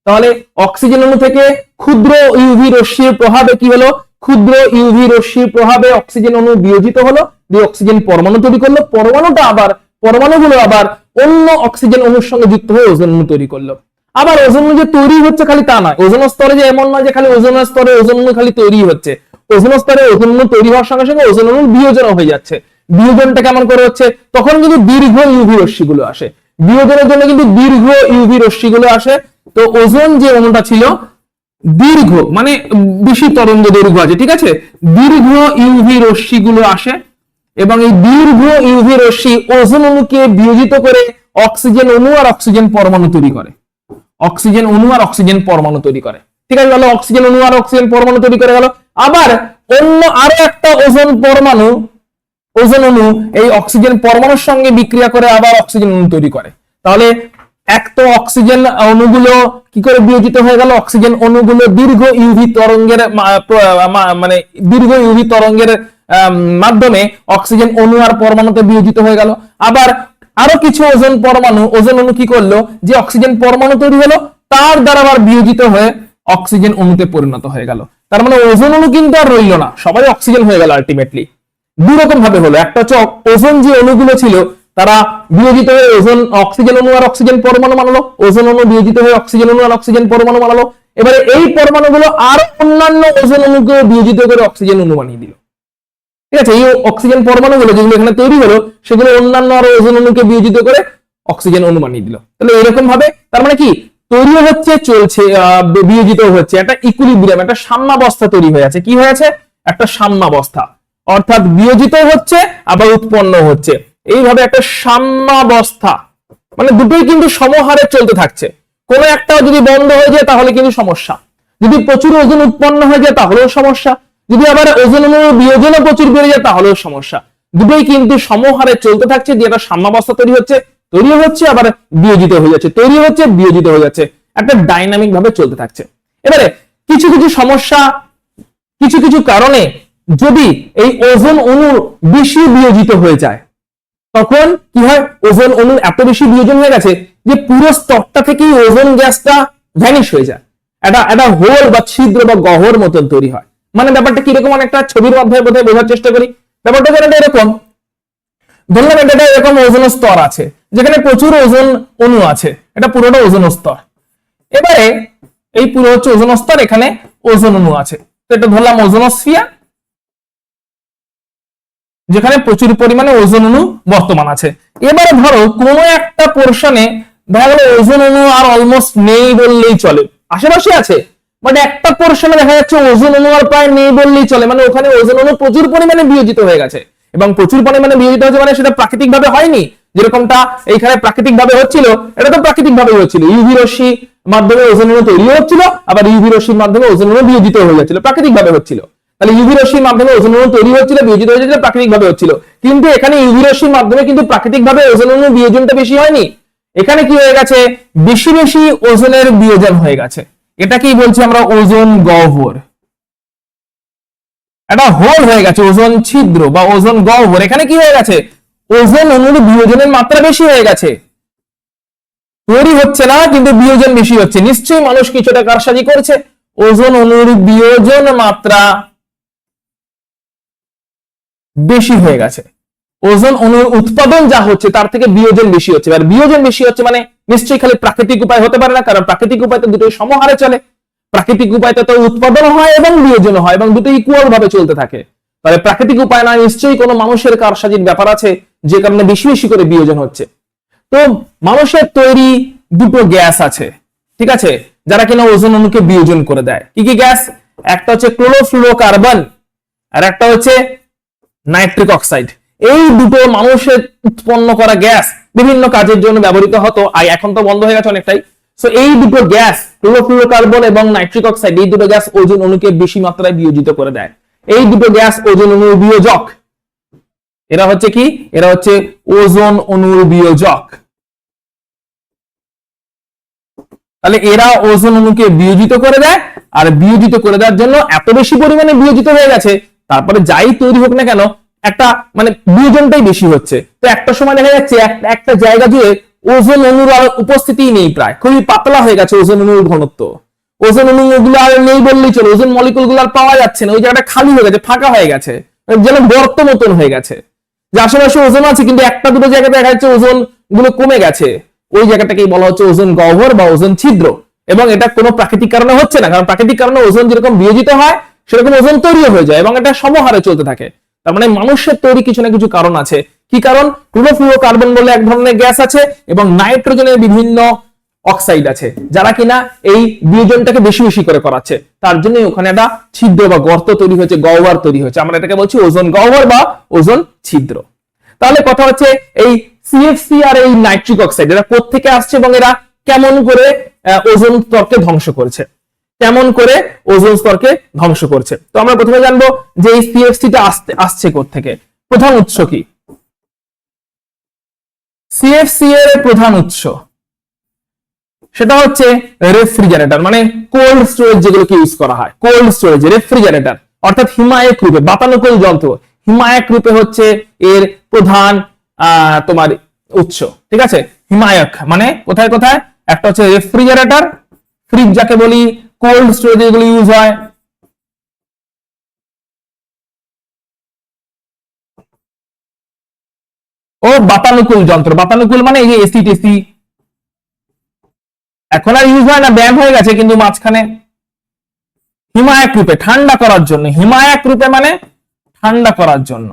তাহলে অক্সিজেন অণু থেকে ক্ষুদ্র ইউভি রশ্মির প্রভাবে কি হলো, ক্ষুদ্র ইউভি রশ্মির প্রভাবে অক্সিজেন অণু বিয়োজিত হলো, দিয়ে অক্সিজেন পরমাণু তৈরি করলো, পরমাণুগুলো আবার অন্য অক্সিজেন অণুর সঙ্গে যুক্ত হয়ে ওজোন অণু তৈরি করলো। আবার ওজোন অণু যে তৈরি হচ্ছে খালি তা নয়, ওজোন স্তরে যে এমন নয় যে খালি ওজোন স্তরে ওজোন অণু খালি তৈরি হচ্ছে, ওজোন স্তরে ওজোন অণু তৈরি হওয়ার সঙ্গে সঙ্গে ওজোন অণুর বিয়োজন হয়ে যাচ্ছে। বিয়োজনটা কেমন করে হচ্ছে, তখন কিন্তু দীর্ঘ ইউভি রশ্মিগুলো আসে, বিয়োজনের জন্য কিন্তু দীর্ঘ ইউভি রশ্মিগুলো আসে। তো ওজোন যে অণুটা ছিল দীর্ঘ মানে বেশি তরঙ্গ দৈর্ঘ্য আছে, ঠিক আছে, দীর্ঘ ইউভি রশ্মিগুলো আসে, এবং এই দীর্ঘ ইউভি রশ্মি ওজোন অণুকে বিয়োজিত করে অক্সিজেন অণু আর অক্সিজেন পরমাণু তৈরি করে, অক্সিজেন অণু আর অক্সিজেন পরমাণু তৈরি করে। ঠিক আছে, তাহলে অক্সিজেন অণু আর অক্সিজেন পরমাণু তৈরি করে গেল। আবার অন্য আরো একটা ওজোন পরমাণু, ওজোন অণু এই অক্সিজেন পরমাণুর সঙ্গে বিক্রিয়া করে আবার অক্সিজেন অণু তৈরি করে। তাহলে এক তো অক্সিজেন অণুগুলো কি করে বিয়োজিত হয়ে গেল, অক্সিজেন অণুগুলো দীর্ঘ ইউভি তরঙ্গের মানে দীর্ঘ ইউভি তরঙ্গের মাধ্যমে অক্সিজেন অণু আর পরমাণুতে বিয়োজিত হয়ে গেল। আবার আরো কিছু ওজোন পরমাণু, ওজোন অণু কি করলো, যে অক্সিজেন পরমাণু তৈরি হলো তার দ্বারা আবার বিয়োজিত হয়ে অক্সিজেন অণুতে পরিণত হয়ে গেল। তার মানে ওজোন অণু কিন্তু আর রইল না, সবাই অক্সিজেন হয়ে গেল আলটিমেটলি। দুই রকম ভাবে হলো, একটা হচ্ছে ওজোন যে অণুগুলো ছিল তারা বিয়োজিত হয়ে ওজোন অক্সিজেন অণু আর অক্সিজেন পরমাণু বানালো, ওজোন অণু বিয়োজিত হয়ে অক্সিজেন অণু আর অক্সিজেন পরমাণু বানালো। এবারে এই পরমাণুগুলো আর অন্যান্য ওজোন অণুকে বিয়োজিত করে অক্সিজেন অণু বানিয়ে দিল। ঠিক আছে, এই অক্সিজেন পরমাণুগুলো যেগুলো এখানে তৈরি হলো সেগুলো অন্যান্য আরো ওজোন অণুকে বিয়োজিত করে অক্সিজেন অণু বানিয়ে দিল। তাহলে এরকম ভাবে তার মানে কি, তৈরিও হচ্ছে, চলছে, বিয়োজিত হচ্ছে, একটা ইকুইলিব্রিয়াম, একটা সাম্যাবস্থা তৈরি হয়ে আছে। কি হয়েছে? একটা সাম্যাবস্থা, অর্থাৎ বিয়োজিত হচ্ছে আবার উৎপন্ন হচ্ছে, এইভাবে একটা সাম্যাবস্থা, মানে দুটোই কিন্তু সমহারে চলতে থাকছে। কোনো একটা যদি বন্ধ হয়ে যায় তাহলে কিন্তু সমস্যা, যদি প্রচুর ওজন উৎপন্ন হয়ে যায় তাহলেও সমস্যা, যদি আবার ওজন অনুযায়ী বিয়োজনও প্রচুর বেড়ে যায় তাহলেও সমস্যা। দুটোই কিন্তু সমহারে চলতে থাকছে, যে একটা সাম্যাবস্থা তৈরি হচ্ছে, আবার বিয়োজিত হয়ে যাচ্ছে, তৈরি হচ্ছে, বিয়োজিত হয়ে যাচ্ছে, একটা ডাইনামিক ভাবে চলতে থাকছে। এবারে কিছু কিছু সমস্যা, কিছু কিছু কারণে যদি এই ওজোন অণু বেশি বিয়োজিত হয়ে যায়, তখন কি হয়? ওজোন অণু এত বেশি বিয়োজন হয়ে গেছে যে পুরো স্তরটা থেকেই ওজোন গ্যাসটা ভ্যানিশ হয়ে যায়, একটা হোল বা ছিদ্র বা গহ্বর মতন তৈরি হয়। মানে ব্যাপারটা কিরকম, অনেকটা ছবির মাধ্যমে বোধহয় বোঝার চেষ্টা করি। ব্যাপারটা যেটা এরকম, ধরলাম এটা এরকম ওজোন স্তর আছে যেখানে প্রচুর ওজোন অণু আছে, এটা পুরোটা ওজোন স্তর। এবারে এই পুরো হচ্ছে ওজোন স্তর, এখানে ওজোন অণু আছে, তো এটা ধরলাম ওজোনোস্ফিয়ার, যেখানে প্রচুর পরিমাণে ওজোন অণু বর্তমান আছে। এবারে ধরো কোনো একটা পোর্শনে দেখা গেল ওজোন অণু আর অলমোস্ট নেই বললেই চলে, আশেপাশে আছে, বাট একটা পোর্শনে দেখা যাচ্ছে ওজোন অণু আর প্রায় নেই বললেই চলে, মানে ওখানে ওজোন অণু প্রচুর পরিমাণে বিয়োজিত হয়ে গেছে। এবং প্রচুর পরিমাণে বিয়োজিত হয়েছে মানে সেটা প্রাকৃতিক ভাবে হয়নি, যেরকমটা এইখানে প্রাকৃতিক ভাবে হচ্ছিল, এটা তো প্রাকৃতিক ভাবে হচ্ছিল, ইউভি রশ্মি মাধ্যমে ওজোন অণু তৈরি হচ্ছিল, আবার ইউভি রশ্মির মাধ্যমে ওজোন অণু বিয়োজিত হয়ে যাচ্ছিল, প্রাকৃতিক ভাবে হচ্ছিল। তাহলে ইউভি রশ্মির মাধ্যমে ওজোন অণু তৈরি হচ্ছিল, বিয়োজিত হয়ে যাচ্ছিল, প্রাকৃতিক ভাবে হচ্ছিল। কিন্তু এখানে ইউভি রশ্মির মাধ্যমে কিন্তু প্রাকৃতিক ভাবে ওজোন অণু বিয়োজনটা বেশি হয়নি, এখানে কি হয়ে গেছে? বেশি বেশি ওজোনের বিয়োজন হয়ে গেছে। এটাকেই বলছি আমরা ওজোন গহ্বর, একটা হোল হয়ে গেছে, ওজোন ছিদ্র বা ওজোন গহ্বর। এখানে কি হয়ে গেছে? ওজোন অণুর বিয়োজনের মাত্রা বেশি হয়ে গেছে, তৈরি হচ্ছে না কিন্তু বিয়োজন বেশি হচ্ছে। নিশ্চয়ই মানুষ কিছুটা কারসাজি করছে, ওজোন অণুর বিয়োজন মাত্রা বেশি হয়ে গেছে, ওজোন অণুর উৎপাদন যা হচ্ছে তার থেকে বিয়োজন বেশি হচ্ছে। আর বিয়োজন বেশি হচ্ছে মানে নিশ্চয়ই খালি প্রাকৃতিক উপায় হতে পারে না, কারণ প্রাকৃতিক উপায় তো দুটোই সমহারে চলে, প্রাকৃতিক উপায়তে তো উৎপাদন হয় এবং বিয়োজন হয় এবং দুটো ইকুয়াল ভাবে চলতে থাকে। তাহলে প্রাকৃতিক উপায় না, নিশ্চয়ই কোনো মানুষের কারসাজির ব্যাপার আছে যে কারণে বেশি বেশি করে বিয়োজন হচ্ছে। তো মানুষের তৈরি দুটো গ্যাস আছে, ঠিক আছে, যারা কিনা ওজোন অণুকে বিয়োজন করে দেয়। কি কি গ্যাস? একটা হচ্ছে ক্লোরোফ্লুরোকার্বন আর একটা হচ্ছে নাইট্রিক অক্সাইড। এই দুটো মানুষের উৎপন্ন করা গ্যাস, বিভিন্ন কাজের জন্য ব্যবহৃত হতো, আর এখন তো বন্ধ হয়ে গেছে অনেকটাই। সো এই দুটো গ্যাস ক্লোরোফ্লুরোকার্বন এবং নাইট্রিক অক্সাইড, এই দুটো গ্যাস ওজোন অণুকে বেশি মাত্রায় বিয়োজিত করে দেয়। এই দুটো গ্যাস ওজোন অণুর বিয়োজক। এরা হচ্ছে কি? এরা হচ্ছে ওজোন অণুর বিয়োজক। তাহলে এরা ওজোন অণুকে বিয়োজিত করে দেয়, আর বিয়োজিত করে দেওয়ার জন্য এত বেশি পরিমাণে বিয়োজিত হয়ে গেছে, তারপরে যাই তৈরি হোক না কেন একটা মানে বিয়োজনটাই বেশি হচ্ছে। তো একটা সময় দেখা যাচ্ছে একটা জায়গা জুড়ে ওজোন অণুর আর উপস্থিতিই নেই, প্রায় খুবই পাতলা হয়ে গেছে ওজোন অণুর ঘনত্ব, ওজোন অণুগুলো আর নেই বললেই চলে, ওজোন মলিকুল গুলো আর পাওয়া যাচ্ছে না, ওই জায়গাটা খালি হয়ে গেছে, ফাঁকা হয়ে গেছে, যেন গর্ত মতন হয়ে গেছে, যে আশেপাশে ওজোন আছে কিন্তু একটা দুটো জায়গায় দেখা যাচ্ছে ওজোন গুলো কমে গেছে, ওই জায়গাটাকেই বলা হচ্ছে ওজোন গহ্বর বা ওজোন ছিদ্র। এবং এটা কোনো প্রাকৃতিক কারণে হচ্ছে না, কারণ প্রাকৃতিক কারণে ওজোন যেরকম বিয়োজিত হয় সেরকম ওজোন তৈরিও হয়ে যায় এবং এটা সমহারে চলতে থাকে। তার মানে মানুষের তৈরি কিছু না কিছু কারণ আছে। কি কারণ? ক্লোরোফ্লুরোকার্বন বলে এক ধরনের গ্যাস আছে এবং নাইট্রোজেনের বিভিন্ন অক্সাইড আছে, যারা কিনা এই বিয়োজনটাকে বেশি বেশি করে করাচ্ছে, তার জন্য ওখানে একটা ছিদ্র বা গর্ত তৈরি হয়েছে, গহ্বর তৈরি হয়েছে, আমরা এটাকে বলছি ওজোন গহ্বর বা ওজোন ছিদ্র। তাহলে কথা হচ্ছে এই সিএফসি আর এই নাইট্রিক অক্সাইড এরা কোত্থেকে আসছে এবং এরা কেমন করে ওজোন স্তরকে ধ্বংস করেছে, কেমন করে ওজোন স্তরকে ধ্বংস করছে। তো আমরা প্রথমে জানবো যে এই সিএফসিটা আসছে কোত্থেকে, প্রধান উৎস কি? সিএফসি এর প্রধান উৎস সেটা হচ্ছে রেফ্রিজারেটর, মানে কোল্ড স্টোরেজ যেগুলোকে ইউজ করা হয়, কোল্ড স্টোরেজ, রেফ্রিজারেটর অর্থাৎ হিমায়ক রূপে, বাতানুকূল যন্ত্র, হিমায়ক রূপে হচ্ছে এর প্রধান তোমার উৎস, ঠিক আছে। হিমায়ক মানে কোথায় কোথায়? একটা হচ্ছে রেফ্রিজারেটর, ফ্রিজ যাকে বলি, কোল্ড স্টোরেজ এগুলো ইউজ হয়, ও বাতানুকূল যন্ত্র, বাতানুকূল মানে এই যে এসি টেসি, এখন আর ইউজ হয় না, ব্যান হয়ে গেছে, কিন্তু মাঝখানে হিমায়ক রূপে ঠান্ডা করার জন্য, হিমায়ক রূপে মানে ঠান্ডা করার জন্য।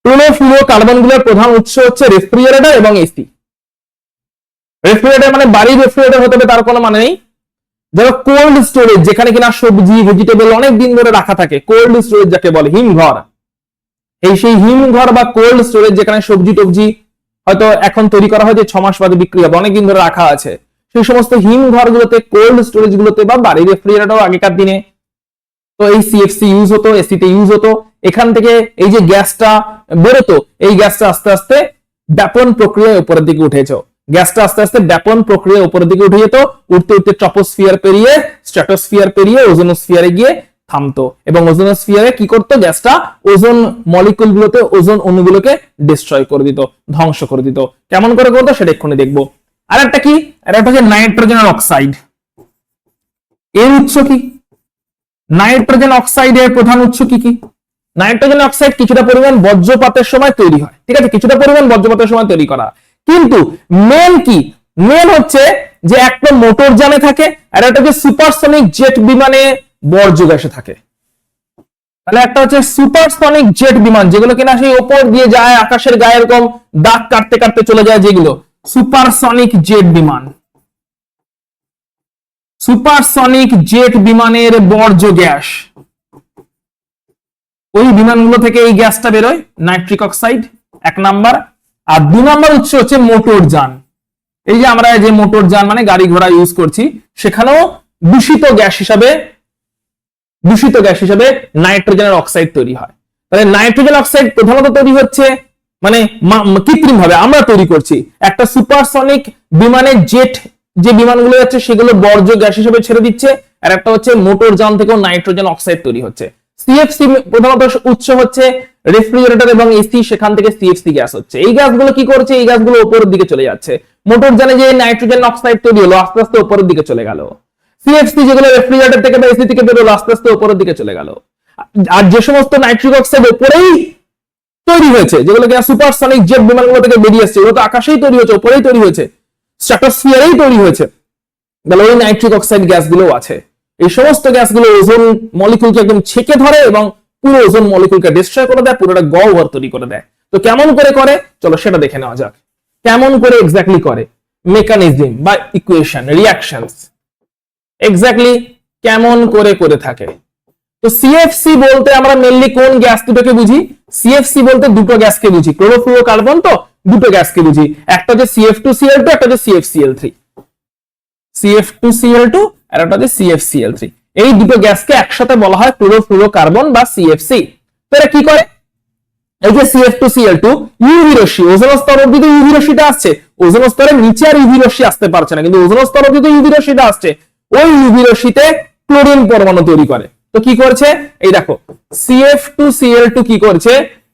ক্লোরোফ্লুরোকার্বন গুলোর প্রধান উৎস হচ্ছে রেফ্রিজারেটর এবং এসি। রেফ্রিজারেটর মানে বাড়ির রেফ্রিজারেটর হতে হবে তার কোনো মানে নেই। ধরো কোল্ড স্টোরেজ, যেখানে কিনা সবজি ভেজিটেবল অনেক দিন ধরে রাখা থাকে, কোল্ড স্টোরেজ যাকে বলে, হিমঘর। এই সেই হিমঘর বা কোল্ড স্টোরেজ যেখানে সবজি টবজি হয়তো এখন তৈরি করা হয়েছে 6 মাস বাদে বিক্রি হবে, অনেকদিন ধরে রাখা আছে, সেই সমস্ত হিমঘর গুলোতে, কোল্ড স্টোরেজ গুলোতে বা বাড়ির রেফ্রিজারেটর আগেকার দিনে তো এই সিএফসি ইউজ হতো, এসিতে ইউজ হতো। এখান থেকে এই যে গ্যাসটা বেরোতো, এই গ্যাসটা আস্তে আস্তে ব্যাপন প্রক্রিয়ায় উপরের দিকে উঠেছ, গ্যাসটা আস্তে আস্তে ব্যাপন প্রক্রিয়ায় উপরের দিকে উঠে যেত, উঠতে উঠতে ট্রপোস্ফিয়ার পেরিয়ে, স্ট্র্যাটোস্ফিয়ার পেরিয়ে ওজোনোস্ফিয়ারে গিয়ে থামতো, এবং ওজোনোস্ফিয়ারে কি করতো, গ্যাসটা ওজোন মলিকুল গুলোতে, ওজোন অণুগুলোকে ডিস্ট্রয় করে দিত, ধ্বংস করে দিত। কেমন করে করতো সেটা এক্ষুনি দেখবো। আর একটা কি, আর একটা হচ্ছে নাইট্রোজেন অক্সাইড। এর উৎস কি? নাইট্রোজেন অক্সাইডের প্রধান উৎস কি কি? নাইট্রোজেন অক্সাইড কিছুটা পরিমাণ বজ্রপাতের সময় তৈরি হয়, ঠিক আছে, কিছুটা পরিমাণ বজ্রপাতের সময় তৈরি করা, কিন্তু মেন কি, মেন হচ্ছে যে একটা মোটর যানে থাকে, আর একটা হচ্ছে সুপারসনিক জেট বিমানে বর্জ্য গ্যাসে থাকে। তাহলে একটা হচ্ছে সুপারসনিক জেট বিমান, যেগুলো কিনা সেই ওপর দিয়ে যায়, আকাশের গায়ে এরকম দাগ কাটতে কাটতে চলে যায়, যেগুলো সুপারসনিক জেট বিমান। সুপারসনিক জেট বিমানের বর্জ্য গ্যাস, ওই বিমানগুলো থেকে এই গ্যাসটা বেরোয়, নাইট্রিক অক্সাইড, 1 নাম্বার। আর 2 নাম্বার উৎস হচ্ছে মোটর যান। এই যে আমরা যে মোটর যান মানে গাড়ি ঘোড়া ইউজ করছি, সেখানেও দূষিত গ্যাস হিসেবে নাইট্রোজেনের অক্সাইড তৈরি হয়। তাহলে নাইট্রোজেন অক্সাইড প্রধানত তৈরি হচ্ছে মানে কৃত্রিম ভাবে আমরা তৈরি করছি। একটা সুপারসনিক বিমানের জেট যে বিমানগুলো যাচ্ছে সেগুলো বর্জ্য গ্যাস হিসেবে ছেড়ে দিচ্ছে, আর একটা হচ্ছে মোটর যান থেকেও নাইট্রোজেন অক্সাইড তৈরি হচ্ছে। সিএফসি প্রধানত উৎস হচ্ছে রেফ্রিজারেটর এবং এসি, সেখান থেকে সিএফসি গ্যাস হচ্ছে। এই গ্যাসগুলো কি করছে, এই গ্যাসগুলো উপরের দিকে চলে যাচ্ছে। মোটর যানে যে নাইট্রোজেন অক্সাইড তৈরি হলো, আস্তে আস্তে উপরের দিকে চলে গেল। সিএফসি যেগুলো রেফ্রিজারেটর থেকে বা এসি থেকে বেরোলো, আস্তে আস্তে উপরের দিকে চলে গেল। আর যে সমস্ত নাইট্রিক অক্সাইড উপরেই তৈরি হয়েছে, যেগুলো কিনা সুপারসনিক জেট বিমানগুলো থেকে বেরিয়ে আসছে, ওগুলো তো আকাশেই তৈরি হয়েছে, উপরেই তৈরি হয়েছে, স্ট্র্যাটোস্ফিয়ারেই তৈরি হয়েছে, তাহলে ওই নাইট্রিক অক্সাইড গ্যাসগুলোও আছে। এই সমস্ত গ্যাসগুলো ওজোন মলিকুলকে একদম ছেকে ধরে এবং পুরো ওজোন মলিকুলকে ডিস্ট্রয় করে দেয়, পুরোটা গহ্বর তৈরি করে দেয়। তো কেমন করে করে, চলো সেটা দেখে নেওয়া যাক। কেমন করে এক্স্যাক্টলি করে, মেকানিজম বা ইকুয়েশন, রিঅ্যাকশনস এক্স্যাক্টলি কেমন করে করে থাকে। তো সিএফসি বলতে আমরা মেইনলি কোন গ্যাস দুটোকে বুঝি? সিএফসি বলতে দুটো গ্যাসকে বুঝি, ক্লোরোফ্লুরোকার্বন, তো দুটো গ্যাসকে বুঝি, একটা হচ্ছে CF2Cl2, একটা হচ্ছে CFCl3। CF2Cl2 আর একটা হচ্ছে CFCl3, এই দুটো গ্যাসকে একসাথে বলা হয় ক্লোরোফ্লুরোকার্বন বা সিএফসি। তো এরা কি করে, এই যে CF2Cl2 ইউভি রশ্মি, ওজোন স্তর অবধি তো ইউভি রশ্মিটা আসছে, ওজোন স্তরের নিচে আর ইউভি রশ্মি আসতে পারছে না, কিন্তু ওজোন স্তর অবধি তো ইউভি রশ্মিটা আসছে, ওই ইউভি রশ্মিতে ক্লোরিন পরমাণু তৈরি করে। তো কি করছে, এই দেখো CF2Cl2 কি করছে,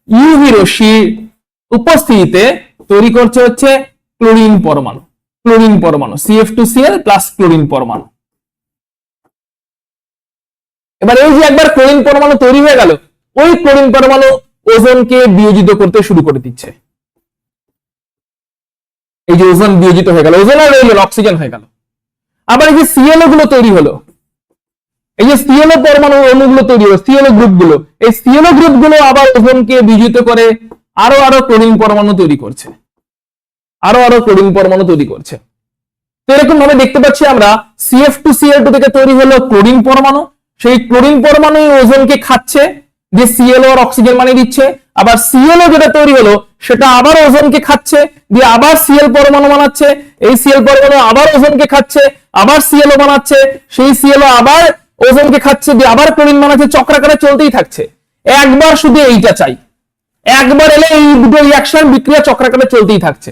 ইউভি রশ্মির উপস্থিতিতে তৈরি করছে হচ্ছে ক্লোরিন পরমাণু, ক্লোরিন পরমাণু, CF2Cl প্লাস ক্লোরিন পরমাণু। এবার এই যে একবার ক্লোরিন পরমাণু তৈরি হয়ে গেল, ওই ক্লোরিন পরমাণু ওজোনকে বিয়োজিত করতে শুরু করে দিচ্ছে। এই যে ওজোন বিয়োজিত হয়ে গেল, ওজোন আর রইল অক্সিজেন হয়ে গেল। আবার এই যে সিএলও গুলো তৈরি হলো, এই যে সিএলও পরমাণু অণুগুলো তৈরি হলো, সিএলও গ্রুপ গুলো, এই সিএলও গ্রুপ গুলো আবার ওজোনকে বিয়োজিত করে আরো ক্লোরিন পরমাণু তৈরি করছে, আরো ক্লোরিন পরমাণু তৈরি করছে। তো এরকম ভাবে দেখতে পাচ্ছি আমরা CF2Cl2 থেকে তৈরি হলো ক্লোরিন পরমাণু, সেই ক্লোরিন পরমাণু ওজোনকে খাচ্ছে, যে সিএলও আর অক্সিজেন মানে দিচ্ছে, আবার সিএলও যেটা তৈরি হলো সেটা আবার ওজোনকে খাচ্ছে, দিয়ে আবার সিএল পরমাণু বানাচ্ছে, এই সিএল পরমাণু আবার ওজোনকে খাচ্ছে, আবার সিএলও বানাচ্ছে, সেই সিএলও আবার ওজোনকে খাচ্ছে, দিয়ে আবার ক্লোরিন বানাচ্ছে, চক্রাকারে চলতেই থাকছে। একবার শুধু এইটা চাই, একবার এলে এই দুটো রিঅ্যাকশন বিক্রিয়া চক্রাকারে চলতেই থাকছে,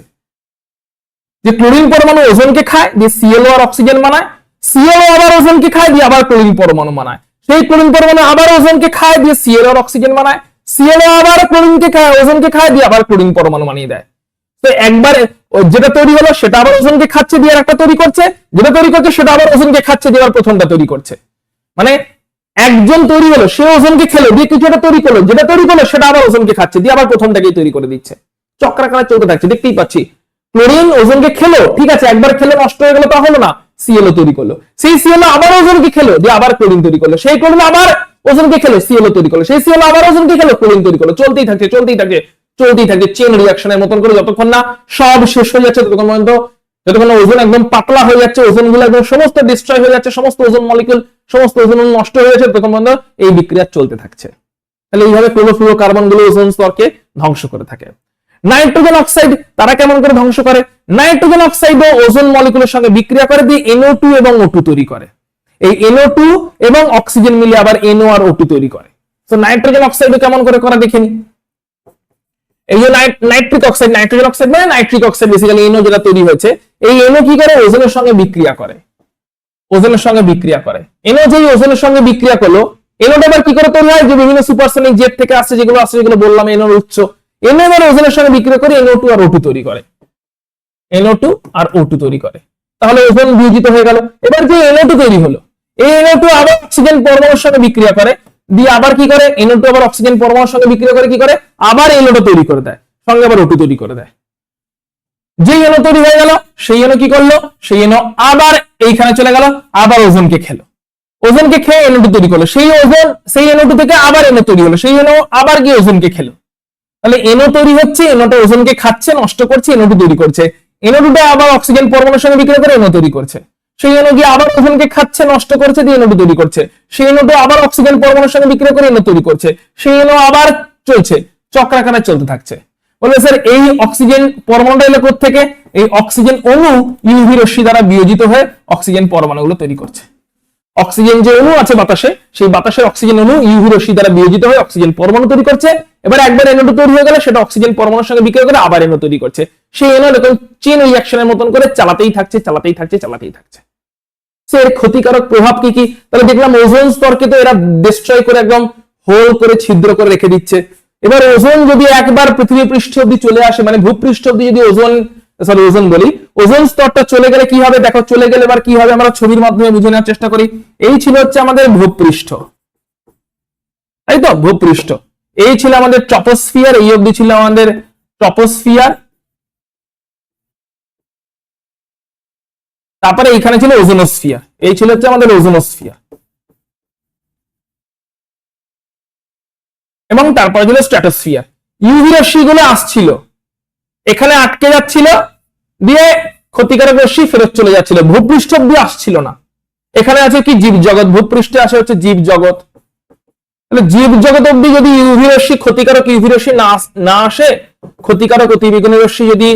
যে ক্লোরিন পরমাণু ওজোনকে খায়, দিয়ে সিএলও আর অক্সিজেন বানায়, সিএলও আবার ওজোনকে খায়, দিয়ে আবার ক্লোরিন পরমাণু বানায়, সেই ক্লোরিন পরমাণু আবার ওজোনকে খায়, দিয়ে সিএলও আর অক্সিজেন বানায়, সিএলও আবার ক্লোরিনকে খায়, ওজোনকে খায়, দিয়ে আবার ক্লোরিন পরমাণু বানিয়ে দেয়। তো একবার যেটা তৈরি হলো সেটা আবার ওজোনকে খাচ্ছে, দিয়ে একটা তৈরি করছে, যেটা তৈরি করছে সেটা আবার ওজোনকে খাচ্ছে, দিয়ে আবার প্রথমটা তৈরি করছে। মানে একজন তৈরি হলো, সে ওজোনকে খেলো, দিয়ে কিছু একটা তৈরি করলো, যেটা তৈরি করলো সেটা আবার ওজোনকে খাচ্ছে, দিয়ে আবার প্রথমটাকেই তৈরি করে দিচ্ছে, চক্রাকারে চলতে থাকছে। দেখতেই পাচ্ছি ক্লোরিন ওজোনকে খেলো, ঠিক আছে, একবার খেলে নষ্ট হয়ে গেল, তা হলো না, সিএলও তৈরি করলো, সেই সিএলও আবার ওজোনকে খেলো, দিয়ে আবার ক্লোরিন তৈরি করলো, সেই ক্লোরিন আবার ওজোনকে খেলো, সিএলও তৈরি করলো, সেই সিএলও আবার ওজোনকে খেলো, ক্লোরিন তৈরি করলো, চলতেই থাকছে, চলতেই থাকে, চলতেই থাকে, চেন রিঅ্যাকশনের মতন করে, যতক্ষণ না সব শেষ হয়ে যাচ্ছে ততক্ষণ পর্যন্ত যতক্ষণ ওজন একদম পাতলা হয়ে যাচ্ছে, ওজন গুলো একদম সমস্ত ডিস্ট্রয় হয়ে যাচ্ছে, সমস্ত ওজন মলিকুল, সমস্ত ওজন নষ্ট হয়ে যাচ্ছে, তখন পর্যন্ত এই বিক্রিয়া চলতে থাকছে। তাহলে এইভাবে ক্লোরোফ্লুরোকার্বন গুলো ওজন স্তরকে ধ্বংস করে থাকে। নাইট্রোজেন অক্সাইড তারা কেমন করে ধ্বংস করে? নাইট্রোজেন অক্সাইড ও ওজন মলিকুলের সঙ্গে বিক্রিয়া করে দিয়ে NO2 এবং O2 তৈরি করে। এই NO2 এবং অক্সিজেন মিলে আবার NO আর O2 তৈরি করে। তো নাইট্রোজেন অক্সাইড কেমন করে করা দেখেনি। এই যে নাইট্রিক অক্সাইড, নাইট্রোজেন অক্সাইড মানে নাইট্রিক অক্সাইড, বেসিক্যালি NO যেটা তৈরি হয়েছে, এই NO কি করে? ওজনের সঙ্গে বিক্রিয়া করে, ওজনের সঙ্গে বিক্রিয়া করে। NO যেই ওজনের সঙ্গে বিক্রিয়া করলো, NOটা আবার কি করে তৈরি হয়? যে বিভিন্ন সুপারসনিক জেট থেকে আসছে, যেগুলো আসছে, যেগুলো বললাম NOর উৎস, NO এবার ওজনের সঙ্গে বিক্রিয়া করে NO2 আর O2 তৈরি করে, NO2 আর O2 তৈরি করে। তাহলে ওজন বিয়োজিত হয়ে গেল। এবার যে NO2 তৈরি হলো, এই NO2 আবার অক্সিজেন পরমাণুর সঙ্গে বিক্রিয়া করে, দিয়ে আবার কি করে? NO2 আবার অক্সিজেন পরমাণুর সঙ্গে বিক্রিয়া করে কি করে? আবার NO2 তৈরি করে দেয়, সঙ্গে আবার O2 তৈরি করে দেয়। যে NO তৈরি হয়ে গেল, সেই NO কি করলো? সেই NO আবার এইখানে চলে গেল, আবার ওজনকে খেলো, ওজনকে খেয়ে NO2 তৈরি করলো, সেই ওজন, সেই NO2 থেকে আবার NO তৈরি হলো, সেই NO আবার গিয়ে ওজনকে খেলো। তাহলে NO তৈরি হচ্ছে, NOটা ওজনকে খাচ্ছে, নষ্ট করছে, NO2 তৈরি করছে। NO2টা আবার অক্সিজেন পরমাণুর সঙ্গে বিক্রিয়া করে NO তৈরি করছে, সেই NO গিয়ে আবার ওজনকে খাচ্ছে, নষ্ট করছে, দিয়ে NO2 তৈরি করছে। সেই NO2 আবার অক্সিজেন পরমাণুর সঙ্গে বিক্রিয়া করে NO তৈরি করছে, সেই NO আবার চলছে, চক্রাকারে চলতে থাকছে। বলবে স্যার এই অক্সিজেন পরমাণুটা এলো কোত্থেকে? এই অক্সিজেন অণু ইউভি রশ্মি দ্বারা বিয়োজিত হয়ে অক্সিজেন পরমাণুগুলো তৈরি করছে। অক্সিজেন যে অণু আছে বাতাসে, সেই বাতাসের অক্সিজেন অণু ইউভি রশ্মি দ্বারা বিয়োজিত হয়ে অক্সিজেন পরমাণু তৈরি করছে। এবার একবার NO2 তৈরি হয়ে গেলে সেটা অক্সিজেন পরমাণুর সঙ্গে বিক্রিয়া করে আবার NO তৈরি করছে। সেই NO এরকম চেইন রিঅ্যাকশনের মতন করে চালাতেই থাকছে, চালাতেই থাকছে, চালাতেই থাকছে। এর ক্ষতিকারক প্রভাব কি কি? তাহলে দেখলাম ওজোন স্তরকে তো এরা ডিস্ট্রয় করে একদম হোল করে, ছিদ্র করে রেখে দিচ্ছে। এবার ওজোন যদি একবার পৃথিবী পৃষ্ঠ অব্দি চলে আসে, মানে ভূপৃষ্ঠ অব্দি যদি ওজোন বলি, ওজোন স্তরটা চলে গেলে কি হবে? দেখো চলে গেলে এবার কি হবে আমরা ছবির মাধ্যমে বুঝে নেওয়ার চেষ্টা করি। এই ছিল হচ্ছে আমাদের ভূপৃষ্ঠ, তাই তো? ভূপৃষ্ঠ এই ছিল আমাদের ট্রপোস্ফিয়ার, এই অব্দি ছিল আমাদের ট্রপোস্ফিয়ার। তারপরে এখানে ছিল ওজোনোস্ফিয়ার, এই ছিল হচ্ছে আমাদের ওজোনোস্ফিয়ার, এবং তারপরে ছিল স্ট্র্যাটোস্ফিয়ার। ইউভি রশ্মি গুলো আসছিল, এখানে আটকে যাচ্ছিল, দিয়ে ক্ষতিকারক রশ্মি ফেরত চলে যাচ্ছিল, ভূপৃষ্ঠ অব্দি আসছিল না। এখানে আছে কি? জীব জগৎ। ভূপৃষ্ঠে আসে হচ্ছে জীব জগৎ। তাহলে জীব জগৎ অব্দি যদি ইউভি রশ্মি, ক্ষতিকারক ইউভি রশ্মি না আসে, ক্ষতিকারক অতিবেগুনি রশ্মি যদি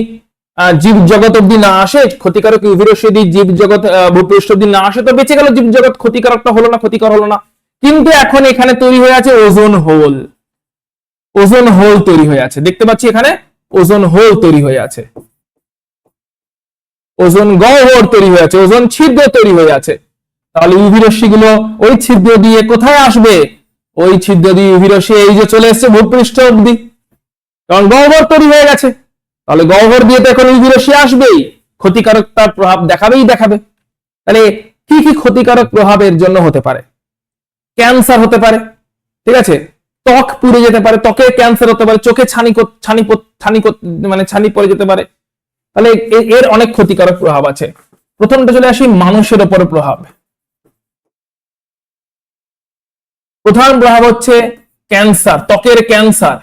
জীব জগৎ অব্দি না আসে, ক্ষতিকারক ইউভি রশ্মি যদি জীব জগৎ ভূপৃষ্ঠ অব্দি না আসে, তো বেঁচে গেল জীব জগৎ, ক্ষতিকারকটা হলো না, ক্ষতিকর হলো না। কিন্তু এখন এখানে তৈরি হয়ে আছে ওজোন হোল, ওজোন হোল তৈরি হয়ে আছে, দেখতে পাচ্ছি এখানে ওজোন হোল তৈরি হয়ে আছে, ওজোন গহ্বর তৈরি হয়ে আছে, ওজোন ছিদ্র তৈরি হয়ে আছে। তাহলে ইউভি রশ্মি গুলো ওই ছিদ্র দিয়ে কোথায় আসবে? ওই ছিদ্র দিয়ে ইউভি রশ্মি এই যে চলে এসছে ভূপৃষ্ঠ অব্দি, কারণ গহ্বর তৈরি হয়ে গেছে। তাহলে গহ্বর দিয়ে তো এখন ইউভি রশ্মি আসবেই, ক্ষতিকারক তার প্রভাব দেখাবেই দেখাবে। তাহলে কি কি ক্ষতিকারক প্রভাবের জন্য হতে পারে? ক্যান্সার হতে পারে, ঠিক আছে, ত্বক পুড়ে যেতে পারে, ত্বকে ক্যান্সার হতে পারে, চোখে ছানি পড়ে যেতে পারে। তাহলে এর অনেক ক্ষতিকারক প্রভাব আছে। প্রথমটা চলে আসি মানুষের উপর প্রভাব। প্রধান প্রভাব হচ্ছে ক্যান্সার, ত্বকের ক্যান্সার,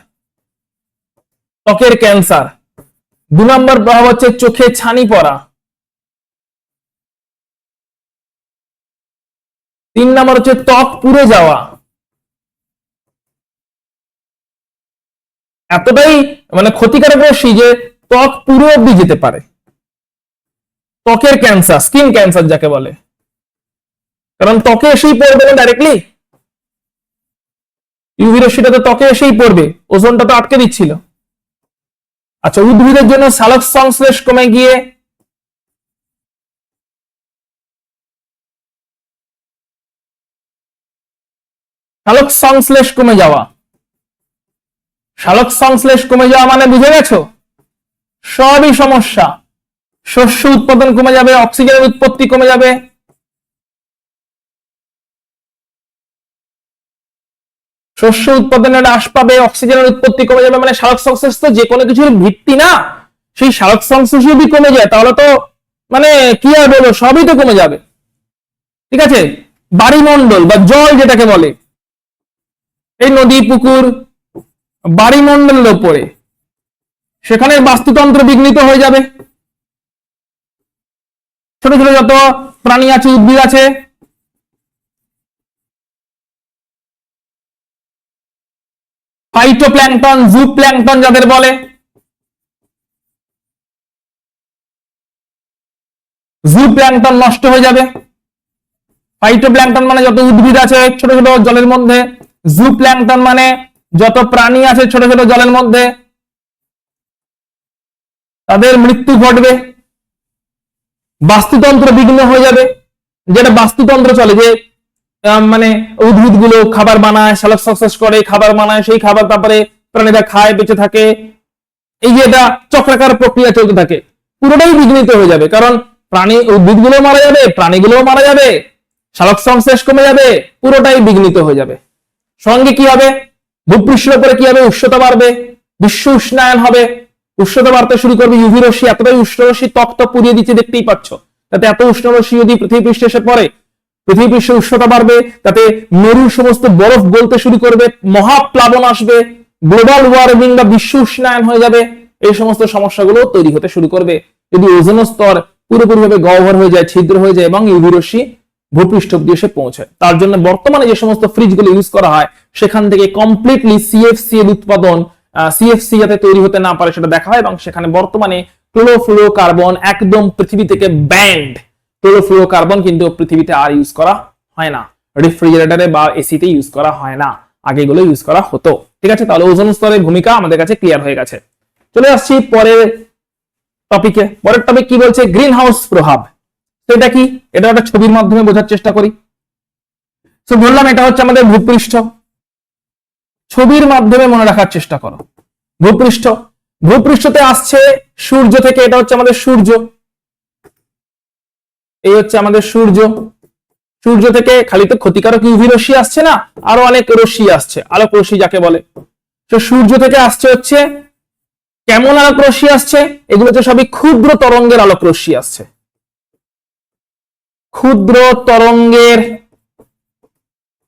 ত্বকের ক্যান্সার। 2 নম্বর প্রভাব হচ্ছে চোখে ছানি পড়া। 3 নম্বর হচ্ছে ত্বক পুড়ে যাওয়া। এতটাই মানে ক্ষতিকারক রশ্মি যে ত্বক পুরো অব্দি যেতে পারে। ত্বকের ক্যান্সার, স্কিন ক্যান্সার যাকে বলে, কারণ ত্বকে এসেই পড়বে না ডাইরেক্টলি, ইউভি রশ্মিটা তো ত্বকে এসেই পড়বে, ওজোনটা তো আটকে দিচ্ছিল। আচ্ছা, উদ্ভিদের জন্য সালোক সংশ্লেষ কমে গিয়ে সালোক সংশ্লেষ কমে যাওয়া, সালোক সংশ্লেষ কমে যাওয়া মানে বুঝে গেছো? সবই সমস্যা। শস্য উৎপাদন কমে যাবে, অক্সিজেনের উৎপত্তি কমে যাবে, শস্য উৎপাদনের হ্রাস পাবে, অক্সিজেনের উৎপত্তি কমে যাবে। মানে সালোক সংশ্লেষ তো যে কোনো কিছুর ভিত্তি না, সেই সালোক সংশ্লেষ যদি কমে যায় তাহলে তো মানে কি আর বলবো, সবই তো কমে যাবে। ঠিক আছে, বাড়িমণ্ডল বা জল যেটাকে বলে, এই নদী পুকুর বাড়িমণ্ডলের উপরে, সেখানে বাস্তুতন্ত্র বিঘ্নিত হয়ে যাবে। ছোট ছোট যত প্রাণী আছে, উদ্ভিদ আছে, ফাইটোপ্ল্যাঙ্কটন, জুপ্ল্যাঙ্কটন যাদের বলে, জুপ্ল্যাঙ্কটন নষ্ট হয়ে যাবে। ফাইটোপ্ল্যাঙ্কটন মানে যত উদ্ভিদ আছে ছোট ছোট জলের মধ্যে, জুপ্ল্যাঙ্কটন মানে যত প্রাণী আছে ছোট ছোট জলের মধ্যে, তাদের মৃত্যু ঘটবে। বাস্তুতন্ত্র বিঘ্ন হয়ে যাবে, যেটা বাস্তুতন্ত্র চলে, যে মানে উদ্ভিদগুলো খাবার বানায়, শালক সাকসেস করে, খাবার বানায়, সেই খাবার তারপরে প্রাণীরা খায়, বেঁচে থাকে, এই যে এটা চক্রাকার প্রক্রিয়া চলতে থাকে, পুরোটাই বিঘ্নিত হয়ে যাবে। কারণ প্রাণী, উদ্ভিদগুলো মারা যাবে, প্রাণীগুলোও মারা যাবে, শালক সংশ্লেষ কমে যাবে, পুরোটাই বিঘ্নিত হয়ে যাবে। সঙ্গে কি হবে? ভূপৃষ্ঠের উপরে কি হবে? উষ্ণতা বাড়বে, বিশ্ব উষ্ণায়ন হবে, উষ্ণতা বাড়তে শুরু করবে। ইউভি রশ্মি, এতটাই উষ্ণ রশ্মি তক্ত পুড়িয়ে দিচ্ছে, দেখতেই পাচ্ছ। তাতে এত উষ্ণ রশ্মি যদি পৃথিবী পৃষ্ঠে এসে পড়ে, পৃথিবী পৃষ্ঠে উষ্ণতা বাড়বে, তাতে মেরুর সমস্ত বরফ গলতে শুরু করবে, মহাপ্লাবন আসবে, গ্লোবাল ওয়ার্মিং বা বিশ্ব উষ্ণায়ন হয়ে যাবে। এই সমস্ত সমস্যাগুলো তৈরি হতে শুরু করবে যদি ওজোন স্তর পুরোপুরিভাবে গহ্বর হয়ে যায়, ছিদ্র হয়ে যায় এবং ইউভি রশ্মি ভূপৃষ্ঠ অব্দি এসে পৌঁছায়। তার জন্য বর্তমানে যে সমস্ত ফ্রিজগুলো ইউজ করা হয়, সেখান থেকে কমপ্লিটলি সিএফসি এর উৎপাদন, সিএফসি যাতে তৈরি হতে না পারে সেটা দেখা হয়, এবং সেখানে বর্তমানে ক্লোরোফ্লুরোকার্বন একদম পৃথিবী থেকে ব্যান্ড। ক্লোরোফ্লুরোকার্বন কিন্তু পৃথিবীতে আর ইউজ করা হয় না, রেফ্রিজারেটরে বা এসিতে ইউজ করা হয় না, আগে এগুলো ইউজ করা হতো। ঠিক আছে, তাহলে ওজোন স্তরের ভূমিকা আমাদের কাছে ক্লিয়ার হয়ে গেছে। চলে আসছি পরের টপিকে। পরের টপিক কি বলছে? গ্রিন হাউস প্রভাব। এটা কি? এটা একটা ছবির মাধ্যমে বোঝার চেষ্টা করি। তো বললাম এটা হচ্ছে আমাদের ভূপৃষ্ঠ, ছবির মাধ্যমে মনে রাখার চেষ্টা করো। ভূপৃষ্ঠ, ভূপৃষ্ঠতে আসছে সূর্য থেকে, এটা হচ্ছে আমাদের সূর্য, এই হচ্ছে আমাদের সূর্য। সূর্য থেকে খালি তো ক্ষতিকারক ইউভি রশ্মি আসছে না, আরো অনেক রশ্মি আসছে, আলোক রশ্মি যাকে বলে। তো সূর্য থেকে আসছে হচ্ছে কেমন আলোক রশ্মি আসছে? এগুলো তো সবই ক্ষুদ্র তরঙ্গের আলোক রশ্মি আসছে, ক্ষুদ্র তরঙ্গের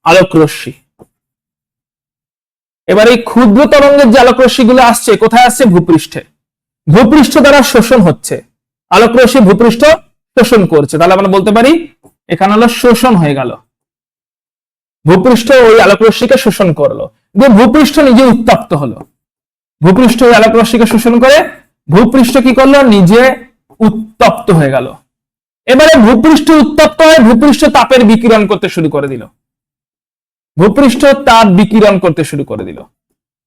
আলোক রশ্মি। এবার এই ক্ষুদ্র তরঙ্গের যে আলোক রশ্মি গুলো আসছে, কোথায় আসছে? ভূপৃষ্ঠে। ভূপৃষ্ঠ দ্বারা শোষণ হচ্ছে, আলোক রশ্মি ভূপৃষ্ঠ শোষণ করছে। তাহলে আমরা বলতে পারি এখানে হলো শোষণ হয়ে গেল, ভূপৃষ্ঠ ওই আলোক রশ্মিকে শোষণ করলো, যে ভূপৃষ্ঠ নিজে উত্তপ্ত হলো। ভূপৃষ্ঠ ওই আলোক রশ্মিকে শোষণ করে ভূপৃষ্ঠ কি করলো? নিজে উত্তপ্ত হয়ে গেল। এবারে ভূপৃষ্ঠ উত্তপ্ত হয়ে ভূপৃষ্ঠ তাপের বিকিরণ করতে শুরু করে দিল, ভূপৃষ্ঠ তাপ বিকিরণ করতে শুরু করে দিল।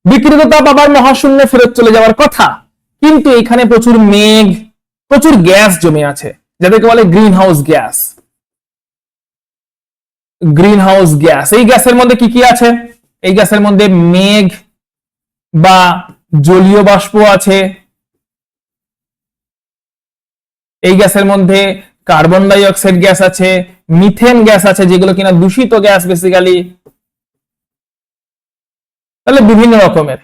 বিকিরিত তাপ আবার মহাশূন্যে ফেরত চলে যাওয়ার কথা, কিন্তু এখানে প্রচুর মেঘ, প্রচুর গ্যাস জমে আছে, যাদেরকে বলে green house gas. Green house gas, এই গ্যাসের মধ্যে কি কি আছে? এই গ্যাসের মধ্যে মেঘ বা জলীয় বাষ্প আছে, এই গ্যাসের মধ্যে কার্বন ডাই অক্সাইড গ্যাস আছে, মিথেন গ্যাস আছে, যেগুলো কিনা দূষিত গ্যাস বেসিক্যালি। তাহলে বিভিন্ন রকমের,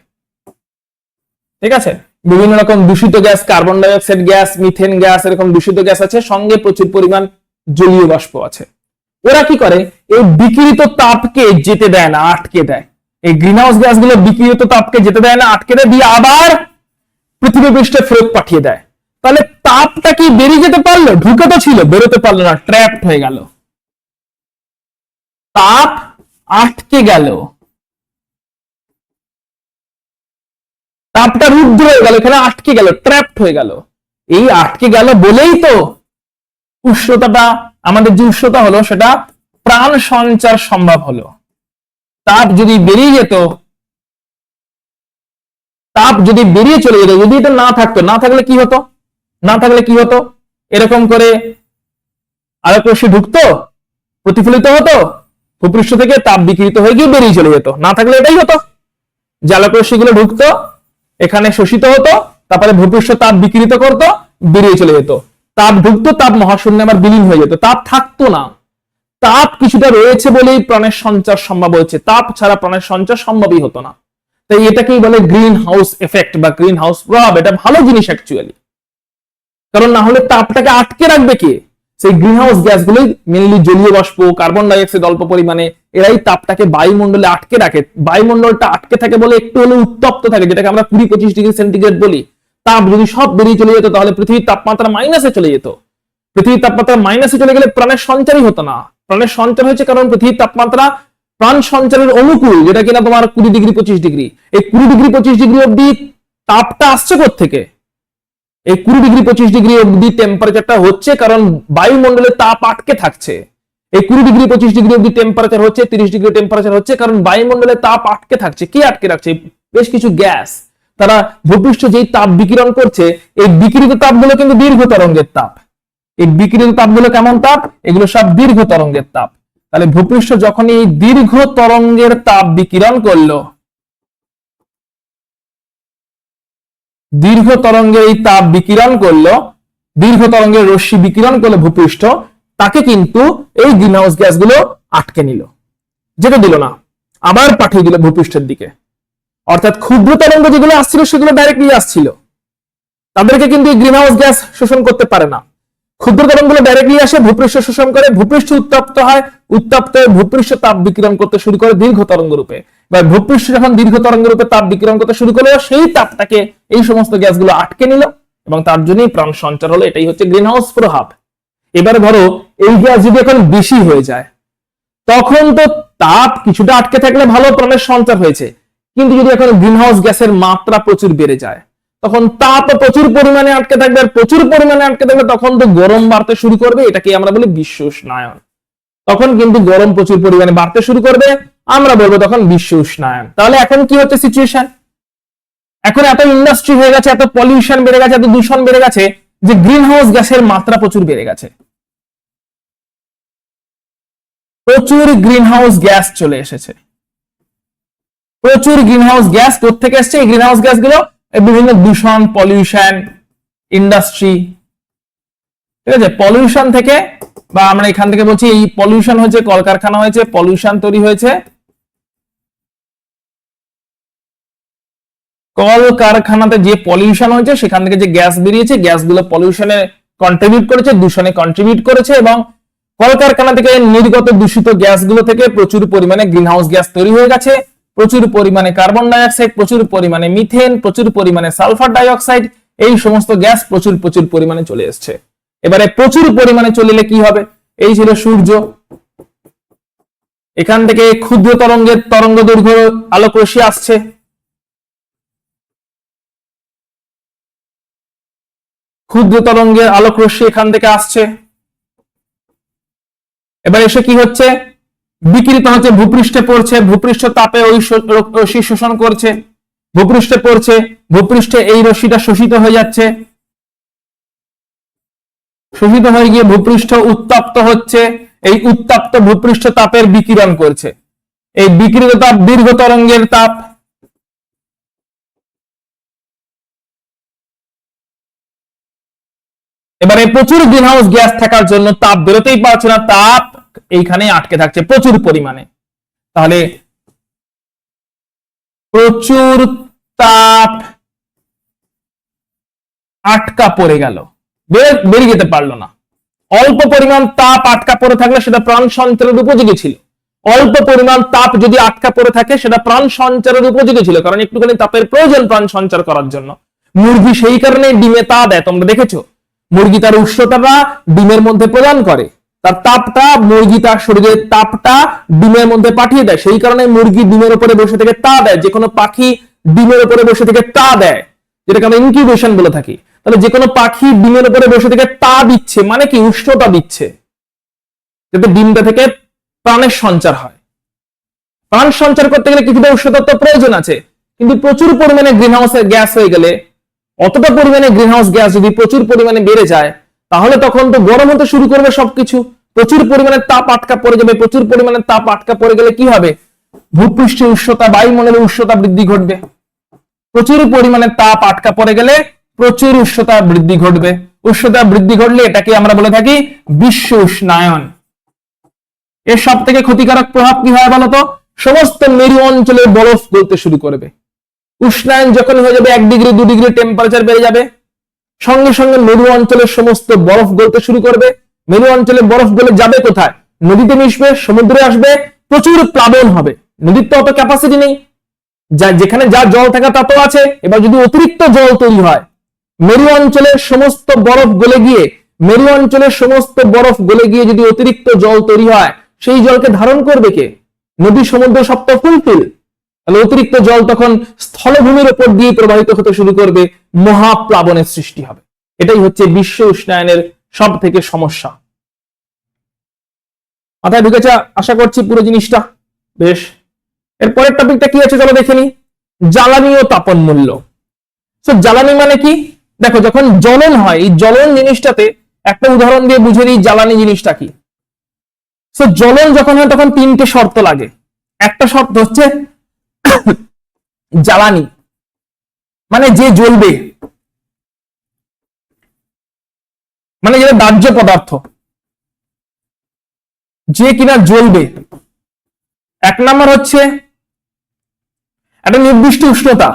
ঠিক আছে, বিভিন্ন রকম দূষিত গ্যাস, কার্বন ডাই অক্সাইড গ্যাস, মিথেন গ্যাস, এরকম দূষিত গ্যাস আছে, সঙ্গে প্রচুর পরিমাণ জলীয় বাষ্প আছে। ওরা কি করে? এই বিকিরিত তাপকে যেতে দেয় না, আটকে দেয়। এই গ্রিন হাউস গ্যাসগুলো বিকিরিত তাপকে যেতে দেয় না, আটকে দেয়, দিয়ে আবার পৃথিবী পৃষ্ঠে ফেরত পাঠিয়ে দেয়। তাহলে তাপটা কি বেরিয়ে যেতে পারলো? ঢুকে তো ছিল, বেরোতে পারলো না, ট্র্যাপড হয়ে গেল, তাপ আটকে গেল, তাপটা রুদ্ধ হয়ে গেল, এখানে আটকে গেল, ট্র্যাপড হয়ে গেল। এই আটকে গেল বলেই তো উষ্ণতাটা, আমাদের যে উষ্ণতা হলো সেটা প্রাণ সঞ্চার সম্ভব হলো। তাপ যদি বেরিয়ে যেত, তাপ যদি বেরিয়ে চলে যেত, যদি এটা না থাকতো, না থাকলে কি হতো? না থাকলে কি হতো? এরকম করে আলোক রশ্মি ঢুকতো, প্রতিফলিত হতো, ভূপৃষ্ঠ থেকে তাপ বিকিরিত হয়ে গিয়ে বেরিয়ে চলে যেত। না থাকলে এটাই হতো, যে আলোক রশ্মিগুলো ঢুকতো, এখানে শোষিত হতো, তারপরে ভূপৃষ্ঠ তাপ বিকিরিত করতো, বেরিয়ে চলে যেত। তাপ ঢুকতো, তাপ মহাশূন্যে আবার বিলীন হয়ে যেত, তাপ থাকতো না। তাপ কিছুটা রয়েছে বলেই প্রাণের সঞ্চার সম্ভব হয়েছে, তাপ ছাড়া প্রাণের সঞ্চার সম্ভবই হতো না। তাই এটাকেই বলে গ্রিন হাউস এফেক্ট বা গ্রিন হাউস প্রভাব। এটা ভালো জিনিস অ্যাকচুয়ালি, কারণ না হলে তাপটাকে আটকে রাখবে কে? সেই গ্রিন হাউস গ্যাসগুলোই, মেনলি জলীয় বাষ্প, কার্বন ডাই অক্সাইড অল্প পরিমাণে, এরাই তাপটাকে বায়ুমণ্ডলে আটকে রাখে। বায়ুমণ্ডলটা আটকে থাকে বলে একটু হলে উত্তপ্ত থাকে, যেটাকে আমরা 20-25 ডিগ্রি সেন্টিগ্রেড বলি। তাপ যদি সব বেরিয়ে চলে যেত, তাহলে পৃথিবীর তাপমাত্রা মাইনাসে চলে যেত। পৃথিবীর তাপমাত্রা মাইনাসে চলে গেলে প্রাণের সঞ্চারই হতো না। প্রাণের সঞ্চার হয়েছে কারণ পৃথিবীর তাপমাত্রা প্রাণ সঞ্চারের অনুকূল, যেটা কিনা তোমার 20°-25°। এই 20°-25° অব্দি তাপটা আসছে কোত্থেকে? এই 20°-25° অব্দি টেম্পারেচারটা হচ্ছে কারণ বায়ুমণ্ডলে তাপ আটকে থাকছে। এই 20°-25° অব্দি টেম্পারেচার হচ্ছে, 30° টেম্পারেচার হচ্ছে কারণ বায়ুমণ্ডলে তাপ আটকে থাকছে। কি আটকে রাখছে? বেশ কিছু গ্যাস, তারা ভূপৃষ্ঠ যেই তাপ বিকিরণ করছে, এই বিকিরিত তাপগুলো কিন্তু দীর্ঘ তরঙ্গের তাপ। এই বিকিরিত তাপগুলো কেমন তাপ? এগুলো সব দীর্ঘ তরঙ্গের তাপ। তাহলে ভূপৃষ্ঠ যখন এই দীর্ঘ তরঙ্গের তাপ বিকিরণ করলো, দীর্ঘ তরঙ্গের এই তাপ বিকিরণ করলো, দীর্ঘ তরঙ্গের রশ্মি বিকিরণ করলো ভূপৃষ্ঠ, তাকে কিন্তু এই গ্রিন হাউস গ্যাসগুলো আটকে নিল, যেতে দিল না, আবার পাঠিয়ে দিল ভূপৃষ্ঠের দিকে। অর্থাৎ ক্ষুদ্র তরঙ্গ যেগুলো আসছিল সেগুলো ডাইরেক্টলি আসছিল, তাদেরকে কিন্তু এই গ্রিন হাউস গ্যাস শোষণ করতে পারে না। ক্ষুদ্র তরঙ্গগুলো ডাইরেক্টলি আসে, ভূপৃষ্ঠ শোষণ করে, ভূপৃষ্ঠ উত্তপ্ত হয়, উত্তপ্ত হয়ে ভূপৃষ্ঠ তাপ বিকিরণ করতে শুরু করে দীর্ঘ তরঙ্গ রূপে। বা ভূপৃষ্ঠ যখন দীর্ঘ তরঙ্গ রূপে তাপ বিকিরণ করতে শুরু করলো, সেই তাপটাকে এই সমস্ত গ্যাসগুলো আটকে নিল এবং তার জন্যই প্রাণ সঞ্চার হলো। এটাই হচ্ছে গ্রিন হাউস প্রভাব। এবারে ধরো এই গ্যাস যদি এখন বেশি হয়ে যায়, তখন তো তাপ কিছুটা আটকে থাকলে ভালো, প্রাণের সঞ্চার হয়েছে। কিন্তু যদি এখন গ্রিন হাউস গ্যাসের মাত্রা প্রচুর বেড়ে যায়, তখন তাপ প্রচুর পরিমাণে আটকে থাকবে, আর প্রচুর পরিমাণে আটকে থাকবে তখন তো গরম বাড়তে শুরু করবে। এটাকে আমরা বলি বিশ্ব উষ্ণায়ন। তখন কিন্তু গরম প্রচুর পরিমাণে বাড়তে শুরু করবে, আমরা বলবো তখন বিশ্ব উষ্ণায়ন। তাহলে এখন কি হচ্ছে সিচুয়েশন? এখন এত ইন্ডাস্ট্রি হয়ে গেছে, এত পলিউশন বেড়ে গেছে, এত দূষণ বেড়ে গেছে যে গ্রিন হাউস গ্যাসের মাত্রা প্রচুর বেড়ে গেছে। প্রচুর গ্রিন হাউস গ্যাস চলে এসেছে। প্রচুর গ্রিন হাউস গ্যাস কোত্থেকে এসছে? এই গ্রিন হাউস গ্যাসগুলো বিভিন্ন দূষণ, পলিউশন, ইন্ডাস্ট্রি, ঠিক আছে, পলিউশন থেকে, বা আমরা এখান থেকে বলছি এই পলিউশন হয়েছে, কলকারখানা হয়েছে, পলিউশন তৈরি হয়েছে, কলকারখানাতে যে পলিউশন হয়েছে সেখান থেকে যে গ্যাস বেরিয়েছে, গ্যাসগুলো পলিউশনে কন্ট্রিবিউট করেছে, দূষণে কন্ট্রিবিউট করেছে, এবং কলকারখানা থেকে নির্গত দূষিত গ্যাসগুলো থেকে প্রচুর পরিমাণে গ্রিন হাউস গ্যাস তৈরি হয়ে গেছে। প্রচুর পরিমাণে কার্বন ডাইঅক্সাইড, প্রচুর পরিমাণে মিথেন, প্রচুর পরিমাণে সালফার ডাইঅক্সাইড, এই সমস্ত গ্যাস প্রচুর প্রচুর পরিমাণে চলে এসছে। এবারে প্রচুর পরিমাণে চলে কি হবে? এই ছিল সূর্য, এখান থেকে ক্ষুদ্র তরঙ্গের তরঙ্গ দৈর্ঘ্য আলোক রশ্মি আসছে, ক্ষুদ্র তরঙ্গের আলোক রশ্মি এখান থেকে আসছে। এবার এসে কি হচ্ছে? বিকিরিত হচ্ছে, ভূপৃষ্ঠে পড়ছে, ভূপৃষ্ঠ তাপে ওই রশ্মি শোষণ করছে, ভূপৃষ্ঠে পড়ছে, ভূপৃষ্ঠে এই রশ্মিটা শোষিত হয়ে যাচ্ছে, শোষিত হয়ে গিয়ে ভূপৃষ্ঠ উত্তপ্ত হচ্ছে, এই উত্তপ্ত ভূপৃষ্ঠ তাপের বিকিরণ করছে। এই বিকিরিত তাপ দীর্ঘ তরঙ্গের তাপ। এবারে প্রচুর গ্রিন হাউস গ্যাস থাকার জন্য তাপ বেরোতেই পারছে না, তাপ এইখানে আটকে থাকছে প্রচুর পরিমাণে। তাহলে প্রচুর তাপ আটকা পড়ে গেল, বেরিয়ে যেতে পারলো না। অল্প পরিমাণ তাপ আটকা পড়ে থাকলে সেটা প্রাণ সঞ্চারের উপযোগী ছিল। অল্প পরিমাণ তাপ যদি আটকা পড়ে থাকে সেটা প্রাণ সঞ্চারের উপযোগী ছিল, কারণ একটুখানি তাপের প্রয়োজন প্রাণ সঞ্চার করার জন্য। মুরগি সেই কারণে ডিমে তা দেয়, তোমরা দেখেছো, মুরগি তার উষ্ণতাটা ডিমের মধ্যে প্রদান করে, তার তাপটা, মুরগি তার শরীরের তাপটা ডিমের মধ্যে পাঠিয়ে দেয়। সেই কারণে মুরগি ডিমের উপরে বসে থেকে তা দেয়। যে কোনো পাখি ডিমের উপরে বসে থেকে তা দেয়, যেটাকে আমরা ইনকিউবেশন বলে থাকি। তাহলে যে কোনো পাখি ডিমের উপরে বসে থেকে তা দিচ্ছে, মানে কি? উষ্ণতা দিচ্ছে, যাতে ডিমটা থেকে প্রাণের সঞ্চার হয়। প্রাণ সঞ্চার করতে গেলে কিছুটা উষ্ণতার তো প্রয়োজন আছে, কিন্তু প্রচুর পরিমাণে গ্রিন হাউসের গ্যাস হয়ে গেলে, অতটা পরিমাণে গ্রিন হাউস গ্যাস যদি প্রচুর পরিমাণে বেড়ে যায়, তাহলে তখন তো গরম হতে শুরু করবে সবকিছু, প্রচুর পরিমাণে তাপ আটকা পড়ে যাবে। প্রচুর পরিমাণে তাপ আটকা পড়ে গেলে কি হবে? ভূপৃষ্ঠের উষ্ণতা, বায়ুমণ্ডলের উষ্ণতা বৃদ্ধি ঘটবে। প্রচুর পরিমাণে তাপ আটকা পড়ে গেলে প্রচুর উষ্ণতা বৃদ্ধি ঘটবে। উষ্ণতা বৃদ্ধি ঘটলে এটাকে আমরা বলে থাকি বিশ্ব উষ্ণায়ন। এর সব থেকে ক্ষতিকারক প্রভাব কি হয় বলতো? সমস্ত মেরু অঞ্চলে বরফ গলতে শুরু করবে। উষ্ণায়ন যখন হয়ে যাবে, 1 ডিগ্রি 2 ডিগ্রি টেম্পারেচার বেড়ে যাবে, সঙ্গে সঙ্গে মেরু অঞ্চলের সমস্ত বরফ গলতে শুরু করবে। মেরু অঞ্চলে বরফ গলে যাবে কোথায়? নদীতে মিশবে, সমুদ্রে আসবে, প্রচুর প্লাবন হবে। নদীর তো অত ক্যাপাসিটি নেই, যেখানে যা জল থাকা তা তো আছে। এবার যদি অতিরিক্ত জল তৈরি হয়, মেরু অঞ্চলের সমস্ত বরফ গলে গিয়ে মেরু অঞ্চলের সমস্ত বরফ গলে গিয়ে যদি অতিরিক্ত জল তৈরি হয়, সেই জলকে ধারণ করবে কে? নদী, সমুদ্র সব তো ফুলফিল। তাহলে অতিরিক্ত জল তখন স্থলভূমির উপর দিয়ে প্রবাহিত হতে শুরু করবে, মহাপ্লাবনের সৃষ্টি হবে। এটাই হচ্ছে বিশ্ব উষ্ণায়নের সব থেকে সমস্যা। মাথায় ঢুকেছে আশা করছি পুরো জিনিসটা। বেশ, এরপরের টপিকটা কি আছে চলো দেখে নি। জ্বালানি ও তাপন মূল্য। জ্বালানি মানে কি? দেখো, যখন জ্বলন হয়, এই জ্বলন জিনিসটাতে একটা উদাহরণ দিয়ে বুঝে দিই জ্বালানি জিনিসটা কি। জ্বলন যখন হয় তখন তিনটে শর্ত লাগে। একটা শর্ত হচ্ছে জ্বালানি মানে যে জ্বলবে, মানে যেটা দাহ্য পদার্থ, যে কিনা জ্বলবে। এক নম্বর হচ্ছে একটা নির্দিষ্ট উষ্ণতা,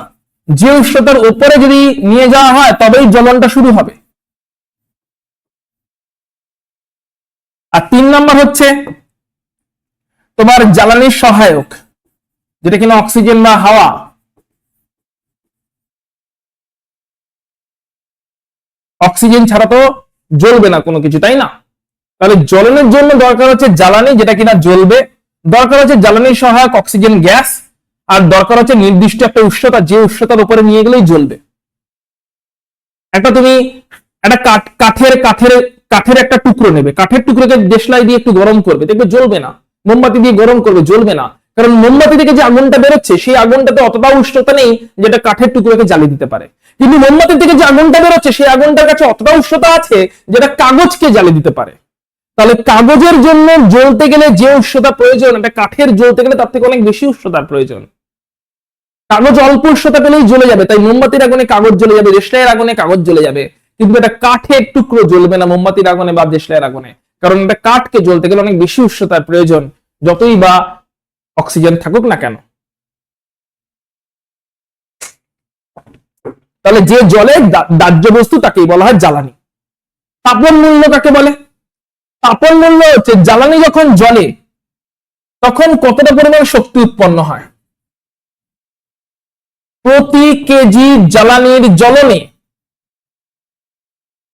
যে উষ্ণতার উপরে যদি নিয়ে যাওয়া হয় তবেই জ্বলনটা শুরু হবে। আর 3 নম্বর হচ্ছে তোমার জ্বালানির সহায়ক, যেটা কিনা অক্সিজেন বা হাওয়া। অক্সিজেন ছাড়া তো জ্বলবে না কোনো কিছু, তাই না? তাহলে জ্বলনের জন্য দরকার হচ্ছে জ্বালানি, যেটা কিনা জ্বলবে। দরকার হচ্ছে জ্বালানির সহায়ক অক্সিজেন গ্যাস। আর দরকার হচ্ছে নির্দিষ্ট একটা উষ্ণতা, যে উষ্ণতার উপরে নিয়ে গেলেই জ্বলবে। তুমি একটা কাঠের একটা টুকরো নেবে, কাঠের টুকরোকে দেশলাই দিয়ে একটু গরম করবে, দেখবে জ্বলবে না। মোমবাতি দিয়ে গরম করবে, জ্বলবে না। কারণ মোমবাতি থেকে যে আগুনটা বেরোচ্ছে, সেই আগুনটাতে অতটা উষ্ণতা নেই যেটা কাঠের টুকরোকে জ্বালিয়ে দিতে পারে। কিন্তু মোমবাতি থেকে যে আগুনটা বেরোচ্ছে, সেই আগুনটার কাছে অতটা উষ্ণতা আছে যেটা কাগজকে জ্বালিয়ে দিতে পারে। তাহলে কাগজের জন্য জ্বলতে গেলে যে উষ্ণতা প্রয়োজন, একটা কাঠের জ্বলতে গেলে তার থেকে অনেক বেশি উষ্ণতার প্রয়োজন। কাগজ অল্প উষ্ণতা পেলেই জ্বলে যাবে, তাই মোমবাতির আগুনে কাগজ জ্বলে যাবে, দেশলাইয়ের আগুনে কাগজ জ্বলে যাবে। কিন্তু এটা কাঠের টুকরো জ্বলবে না মোমবাতির আগুনে বা দেশলাইয়ের আগুনে, কারণ এটা কাঠকে জ্বলতে গেলে অনেক বেশি উষ্ণতার প্রয়োজন, যতই বা অক্সিজেন থাকুক না কেন। তাহলে যে জলে দাহ্য বস্তু তাকেই বলা হয় জ্বালানি। তাপন মূল্য কাকে বলে? তাপন মূল্য হচ্ছে জ্বালানি যখন জ্বলে তখন কতটা পরিমাণ শক্তি উৎপন্ন হয়। প্রতি কেজি জ্বালানির জ্বলনে,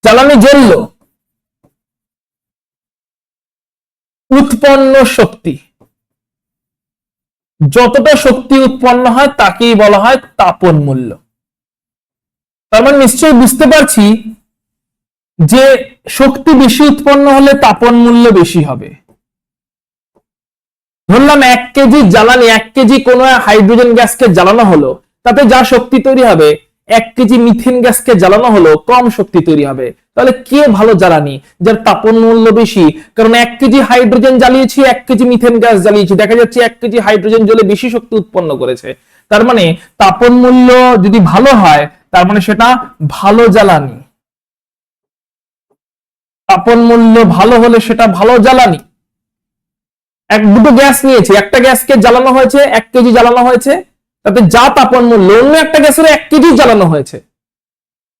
জ্বালানি জ্বলল, উৎপন্ন শক্তি, যতটা শক্তি উৎপন্ন হয় তাকেই বলা হয় তাপন মূল্য। তার মানে নিশ্চয়ই বুঝতে পারছি যে শক্তি বেশি উৎপন্ন হলে তাপন মূল্য বেশি হবে। ধরলাম 1 কেজি জ্বালানি, 1 কেজি কোন হাইড্রোজেন গ্যাসকে জ্বালানো হলো, তাতে যা শক্তি তৈরি হবে, 1 কেজি মিথেন গ্যাসকে জ্বালানো হলো কম শক্তি তৈরি হবে। তাহলে কে ভালো জ্বালানি? যার তাপন মূল্য বেশি। কারণ 1 কেজি হাইড্রোজেন জ্বালিয়েছি, 1 কেজি মিথেন গ্যাস জ্বালিয়েছি, দেখা যাচ্ছে 1 কেজি হাইড্রোজেন জ্বলে বেশি শক্তি উৎপন্ন করেছে। তার মানে তাপন মূল্য যদি ভালো হয়, তার মানে সেটা ভালো জ্বালানি। তাপন মূল্য ভালো হলে সেটা ভালো জ্বালানি। দুটো গ্যাস নিয়েছি, একটা গ্যাসকে জ্বালানো হয়েছে 1 কেজি জ্বালানো হয়েছে, তাতে যা তাপন মূল্য, অন্য একটা গ্যাসের 1 কেজি জ্বালানো হয়েছে,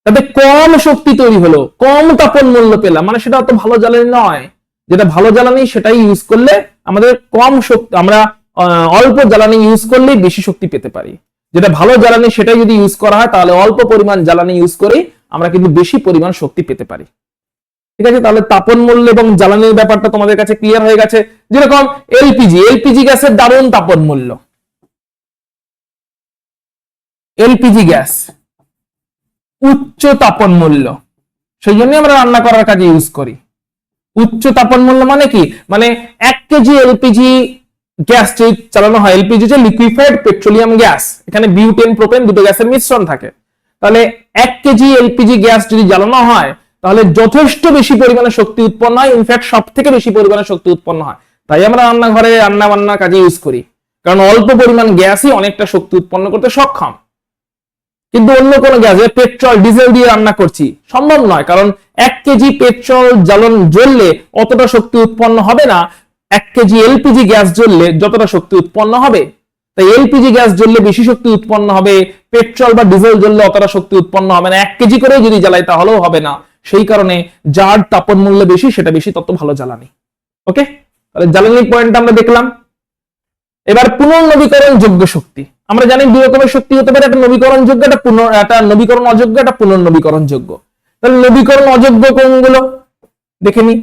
তাতে কম শক্তি তৈরি হলো, কম তাপন মূল্য পেলাম, মানে সেটা অত ভালো জ্বালানি নয়। যেটা ভালো জ্বালানি সেটাই ইউজ করলে আমাদের কম শক্তি, আমরা অল্প জ্বালানি ইউজ করলেই বেশি শক্তি পেতে পারি। যেটা ভালো জ্বালানি সেটাই যদি ইউজ করা হয়, তাহলে অল্প পরিমাণ জ্বালানি ইউজ করে আমরা কিন্তু বেশি পরিমাণ শক্তি পেতে পারি। ঠিক আছে, তাহলে তাপন মূল্য এবং জ্বালানির ব্যাপারটা তোমাদের কাছে ক্লিয়ার হয়ে গেছে। যেরকম এলপিজি গ্যাসের দারুণ তাপন মূল্য। এলপিজি গ্যাস উচ্চ তাপন মূল্য, সেই জন্য আমরা রান্না করার কাজে ইউজ করি। উচ্চ তাপন মূল্য মানে কি? মানে 1 কেজি এলপিজি গ্যাস যদি চালানো হয়, এলপিজি হচ্ছে লিকুইফাইড পেট্রোলিয়াম গ্যাস, এখানে বিউটেন প্রোপেন দুটো গ্যাসের মিশ্রণ থাকে। তাহলে 1 কেজি এলপিজি গ্যাস যদি জ্বালানো হয়, তাহলে যথেষ্ট বেশি পরিমাণে শক্তি উৎপন্ন হয়, ইনফ্যাক্ট সব থেকে বেশি পরিমাণে শক্তি উৎপন্ন হয়। তাই আমরা রান্নাঘরে রান্না বান্নার কাজে ইউজ করি, কারণ অল্প পরিমাণ গ্যাসই অনেকটা শক্তি উৎপন্ন করতে সক্ষম। কিন্তু অন্য কোনো গ্যাস, পেট্রোল ডিজেল দিয়ে রান্না করছি, সম্ভব নয়, কারণ 1 কেজি পেট্রোল জ্বললে অতটা শক্তি উৎপন্ন হবে না 1 কেজি এলপিজি গ্যাস জ্বললে যতটা শক্তি উৎপন্ন হবে। তাই এলপিজি গ্যাস জ্বললে বেশি শক্তি উৎপন্ন হবে, পেট্রোল বা ডিজেল জ্বললে অতটা শক্তি উৎপন্ন হবে না। 1 কেজি করে যদি জ্বালাই তাহলেও হবে না। সেই কারণে যার তাপন মূল্য বেশি সেটা বেশি তত ভালো জ্বালানি। ওকে, তাহলে জ্বালানির পয়েন্টটা আমরা দেখলাম। এবার পুনর্নবীকরণ যোগ্য শক্তি। আমরা জানি 2 রকমের শক্তি হতে পারে, একটা নবীকরণ যোগ্য, একটা নবীকরণ অযোগ্য, একটা পুনর্নবীকরণ যোগ্য। তাহলে নবীকরণ অযোগ্য কোনগুলো? দেখে নি।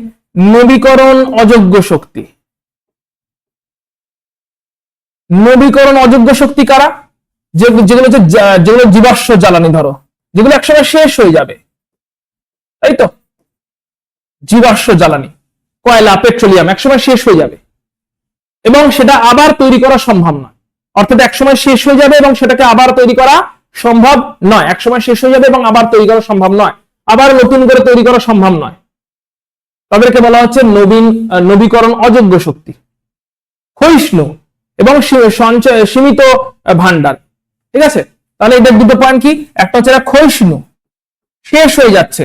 নবীকরণ অযোগ্য শক্তি, নবীকরণ অযোগ্য শক্তি কারা? যেগুলো যেগুলো জীবাশ্ম জ্বালানি, ধরো যেগুলো একসময় শেষ হয়ে যাবে, তাই তো, জীবাশ্ম জ্বালানি, কয়লা, পেট্রোলিয়াম একসময় শেষ হয়ে যাবে এবং সেটা আবার তৈরি করা সম্ভব নয়। অর্থাৎ একসময় শেষ হয়ে যাবে এবং সেটাকে আবার তৈরি করা সম্ভব নয়। একসময় শেষ হয়ে যাবে এবং আবার তৈরি করা সম্ভব নয়, আবার নতুন করে তৈরি করা সম্ভব নয়। তাদেরকে বলা হচ্ছে নবীকরণ অযোগ্য শক্তি। ক্ষয়িষ্ণু এবং সীমিত ভান্ডার, ঠিক আছে। তাহলে এদের দুটো পয়েন্ট কি? একটা হচ্ছে এরা ক্ষয়িষ্ণু, শেষ হয়ে যাচ্ছে,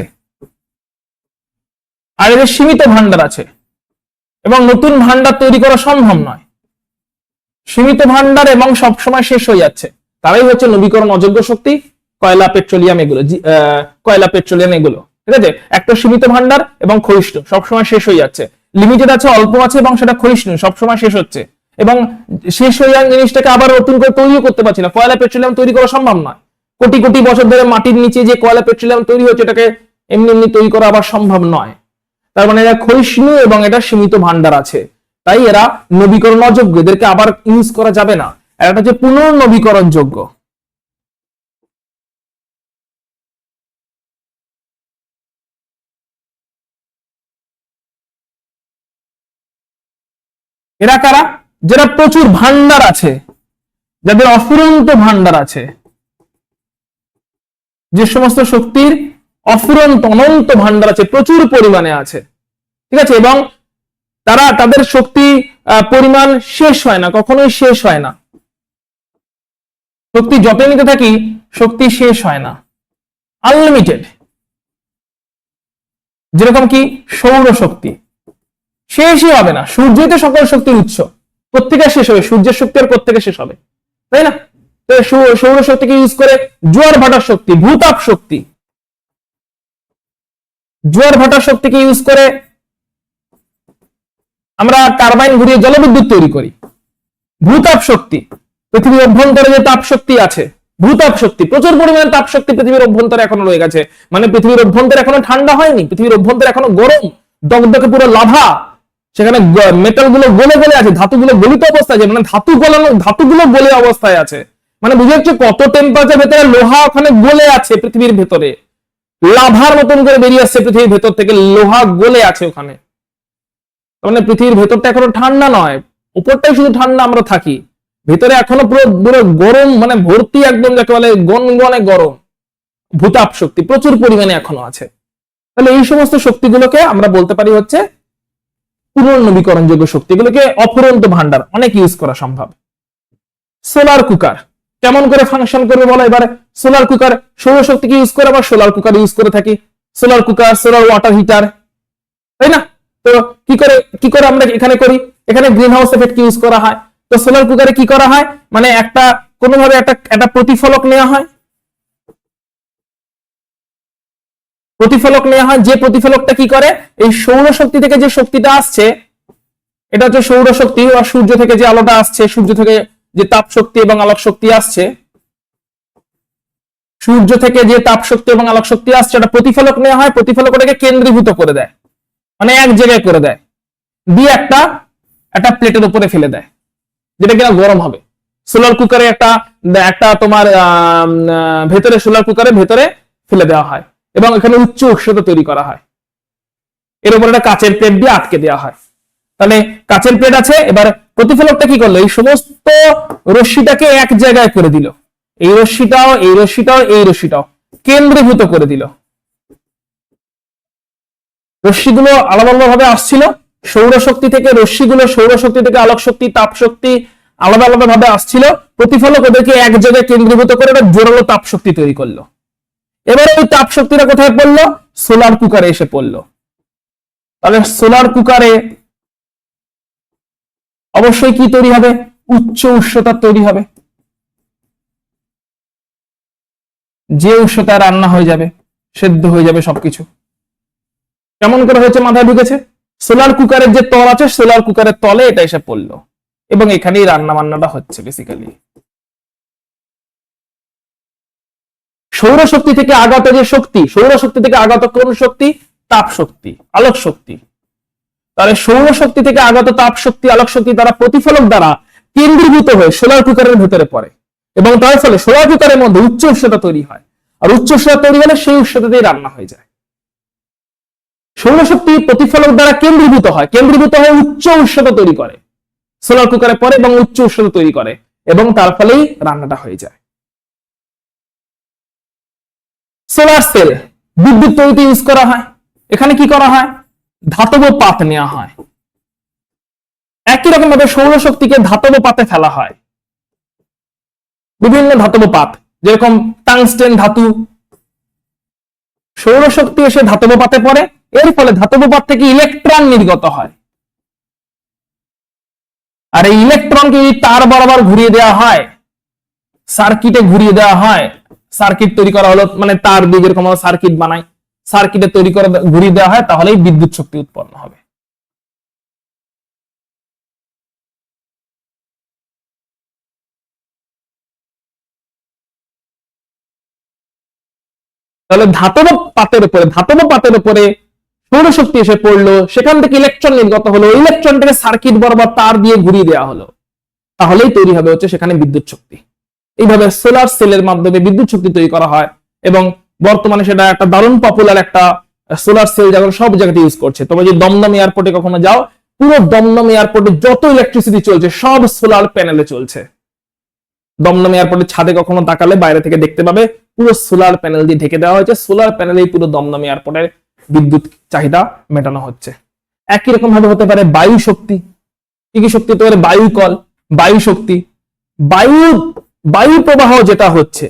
আর এদের সীমিত ভান্ডার আছে এবং নতুন ভান্ডার তৈরি করা সম্ভব নয়। সীমিত ভান্ডার এবং সবসময় শেষ হয়ে যাচ্ছে, তারাই হচ্ছে নবীকরণ অযোগ্য শক্তি। কয়লা, পেট্রোলিয়াম এগুলো, কয়লা, পেট্রোলিয়াম এগুলো, ঠিক আছে। একটা সীমিত ভান্ডার এবং ক্ষয়িষ্ণু, সবসময় শেষ হয়ে যাচ্ছে। লিমিটেড আছে, অল্প আছে এবং সেটা ক্ষয়িষ্ণু, সবসময় শেষ হচ্ছে এবং শেষ হয়ে যাওয়া জিনিসটাকে আবার নতুন করে তৈরিও করতে পারছি না। কয়লা, পেট্রোলিয়াম তৈরি করা সম্ভব নয়। কোটি কোটি বছর ধরে মাটির নিচে যে কয়লা, পেট্রোলিয়াম তৈরি হচ্ছে, এটাকে এমনি এমনি তৈরি করা আবার সম্ভব নয়। তার মানে এরা ক্ষয়িষ্ণু এবং এটা সীমিত ভান্ডার আছে, তাই এরা নবীকরণ অযোগ্য, এদেরকে আবার ইউজ করা যাবে না। এটা হচ্ছে পুনর্নবীকরণ যোগ্য। এরা কারা? যারা প্রচুর ভান্ডার আছে, যাদের অফুরন্ত ভান্ডার আছে, যে সমস্ত শক্তির অফুরন্ত অনন্ত ভান্ডার আছে, প্রচুর পরিমাণে আছে, ঠিক আছে, এবং তাদের শক্তি পরিমাণ শেষ হয় না, কখনোই শেষ হয় না। শক্তি যত নিতে থাকি শক্তি শেষ হয় না, আনলিমিটেড। যেরকম কি সৌর শক্তি, শেষই হবে না। সূর্যই তো সকল শক্তির উৎস, প্রত্যেকে শেষ হবে, সূর্যের শক্তি আর প্রত্যেকে শেষ হবে, তাই না? সৌর শক্তিকে ইউজ করে জোয়ার ভাটার শক্তি, ভূতাপ শক্তি, জোয়ার ভাটার শক্তিকে ইউজ করে আমরা টারবাইন ঘুরিয়ে জলবিদ্যুৎ তৈরি করি। ভূতাপ শক্তি, পৃথিবীর অভ্যন্তরে যে তাপ শক্তি আছে, ভূতাপ শক্তি, প্রচুর পরিমাণে তাপ শক্তি পৃথিবীর অভ্যন্তরে এখনো রয়ে গেছে। মানে পৃথিবীর অভ্যন্তরে এখনো ঠান্ডা হয়নি, পৃথিবীর অভ্যন্তরে এখনো গরম, দগদগে পুরো লাভা, সেখানে মেটাল গুলো গলে গলে আছে, ধাতুগুলো গলিত অবস্থায় আছে, মানে ধাতুগুলো গলে অবস্থায় আছে। মানে বুঝে যাচ্ছে কত টেম্পারেচার ভেতরে লোহা ওখানে গলে আছে পৃথিবীর ভেতরে, লাভার মতন করে বেরিয়ে আসছে পৃথিবীর ভেতর থেকে, লোহা গলে আছে ওখানে। মানে পৃথিবীর ভেতরটা এখনো ঠান্ডা নয়, উপরটাই শুধু ঠান্ডা আমরা থাকি, ভেতরে এখনো পুরো গরম, মানে ভর্তি একদম, যাকে বলে গনগনে গরম। ভূতাপ শক্তি প্রচুর পরিমাণে এখনো আছে। তাহলে এই সমস্ত শক্তিগুলোকে আমরা বলতে পারি হচ্ছে পুনর্নবীকরণযোগ্য শক্তি, এগুলোকে অফুরন্ত ভান্ডার, অনেক ইউজ করা সম্ভব। সোলার কুকার কেমন করে ফাংশন করবে বলো এবারে। সোলার কুকার সৌরশক্তিকে ইউজ করে, আবার সোলার কুকার ইউজ করে থাকি। Solar cooker, solar water heater, তাই না? তো কি করে আমরা এখানে করি, এখানে গ্রিন হাউস এফেক্ট ইউজ করা হয়। তো সোলার কুকারে কি করা হয়, মানে কোনোভাবে একটা প্রতিফলক নেওয়া হয়, প্রতিফলক নেওয়া হয়। যে প্রতিফলকটা কি করে, এই সৌরশক্তি থেকে যে শক্তিটা আসছে, এটা হচ্ছে সৌরশক্তি, আর সূর্য থেকে যে আলোটা আসছে, সূর্য থেকে যে তাপ শক্তি এবং আলোক শক্তি আসছে, সূর্য থেকে যে তাপ শক্তি এবং আলোক শক্তি আসছে, এটা প্রতিফলক নেওয়া হয়। প্রতিফলক ওটাকে কেন্দ্রীভূত করে দেয়, মানে এক জায়গায় করে দেয়, দিয়ে একটা প্লেটের উপরে ফেলে দেয়, যেটা কিনা গরম হবে। সোলার কুকারে একটা তোমার ভেতরে, সোলার কুকারে ভেতরে ফেলে দেওয়া হয় এবং এখানে উচ্চ উষ্ণতা তৈরি করা হয়। এর উপর একটা কাচের প্লেট দিয়ে আটকে দেওয়া হয়। তাহলে কাচের প্লেট আছে, এবার প্রতিফলকটা কি করলো, এই সমস্ত রশ্মিটাকে এক জায়গায় করে দিল, এই রশ্মিটাও, এই রশ্মিটাও, এই রশ্মিটাও কেন্দ্রীভূত করে দিল। রশ্মিগুলো আলাদা আলাদা ভাবে আসছিল সৌরশক্তি থেকে, রশ্মিগুলো সৌরশক্তি থেকে আলোক শক্তি, তাপ শক্তি আলাদা আলাদা ভাবে আসছিল। প্রতিফলক ওদেরকে এক জায়গায় কেন্দ্রীভূত করে একটা জোরালো তাপ শক্তি তৈরি করলো। এবারে ওই তাপ শক্তিটা কোথায় পড়লো, সোলার কুকারে এসে পড়লো। তাহলে সোলার কুকারে অবশ্যই কি তৈরি হবে, উচ্চ উষ্ণতা তৈরি হবে, যে উষ্ণতায় রান্না হয়ে যাবে, সেদ্ধ হয়ে যাবে সবকিছু। কেমন করে হয়েছে, মাথায় ঢুকেছে। সোলার কুকারের যে তল আছে, সোলার কুকারের তলে এটা এসে পড়লো এবং এখানেই রান্না বান্নাটা হচ্ছে বেসিক্যালি। সৌরশক্তি থেকে আগত যে শক্তি, সৌরশক্তি থেকে আগত কোন শক্তি, তাপ শক্তি, আলোক শক্তি। তাহলে সৌর শক্তি থেকে আগত তাপ শক্তি, আলোক শক্তি দ্বারা প্রতিফলক দ্বারা কেন্দ্রীভূত হয়ে সোলার কুকারের ভেতরে পড়ে এবং তার ফলে সোলার কুকারের মধ্যে উচ্চ উষ্ণতা তৈরি হয়। আর উচ্চ উষ্ণতা তৈরি হলে সেই উষ্ণতাতেই রান্না হয়ে যায়। সৌরশক্তি প্রতিফলক দ্বারা কেন্দ্রীভূত হয়, কেন্দ্রীভূত হয়ে উচ্চ উষ্ণতা তৈরি করে, সোলার কুকারে পড়ে এবং উচ্চ উষ্ণতা তৈরি করে এবং তার ফলেই রান্নাটা হয়ে যায়। সোলার সেল বিদ্যুৎ তৈরিতে ইউজ করা হয়। এখানে কি করা হয়? ধাতব পাত নেওয়া হয়। একই রকম ভাবে সৌরশক্তিকে ধাতব পাতে ফেলা হয়। বিভিন্ন ধাতব পাত, যেরকম টাংস্টেন ধাতু, সৌরশক্তি এসে ধাতব পাতে পড়ে, এর ফলে ধাতব পাত থেকে ইলেকট্রন নির্গত হয়। আর এই ইলেকট্রনকে যদি তার বরাবর ঘুরিয়ে দেওয়া হয়, সার্কিটে ঘুরিয়ে দেওয়া হয়, সার্কিট তৈরি করা হলো, মানে তার দিয়ে যেরকম সার্কিট বানায়, সার্কিটে তৈরি করে ঘুরিয়ে দেওয়া হয়, তাহলেই বিদ্যুৎ শক্তি উৎপন্ন হবে। তাহলে ধাতব পাতের উপরে সৌরশক্তি এসে পড়লো, সেখান থেকে ইলেকট্রন নির্গত হলো, ইলেকট্রনটাকে সার্কিট বরাবর তার দিয়ে ঘুরিয়ে দেওয়া হলো, তাহলেই তৈরি হবে হচ্ছে সেখানে বিদ্যুৎ শক্তি। এইভাবে সোলার সেলের মাধ্যমে বিদ্যুৎ শক্তি তৈরি করা হয় এবং বর্তমানে সেটা একটা দারুণ পপুলার একটা সোলার সেল, যখন সব জায়গাতে ইউজ করছে। তোমরা যদি দমদম এয়ারপোর্টে কখনো যাও, পুরো দমদম এয়ারপোর্টে যত ইলেকট্রিসিটি চলছে সব সোলার প্যানেলে চলছে। দমদম এয়ারপোর্টের ছাদে কখনো তাকালে বাইরে থেকে দেখতে পাবে পুরো সোলার প্যানেল দিয়ে ঢেকে দেওয়া হয়েছে। সোলার প্যানেলেই পুরো দমদম এয়ারপোর্টের বিদ্যুৎ চাহিদা মেটানো হচ্ছে। একই রকম ভাবে হতে পারে বায়ু শক্তি। কি কি শক্তি হতে পারে? বায়ু কল, বায়ু শক্তি। বায়ু প্রবাহ যেটা হচ্ছে,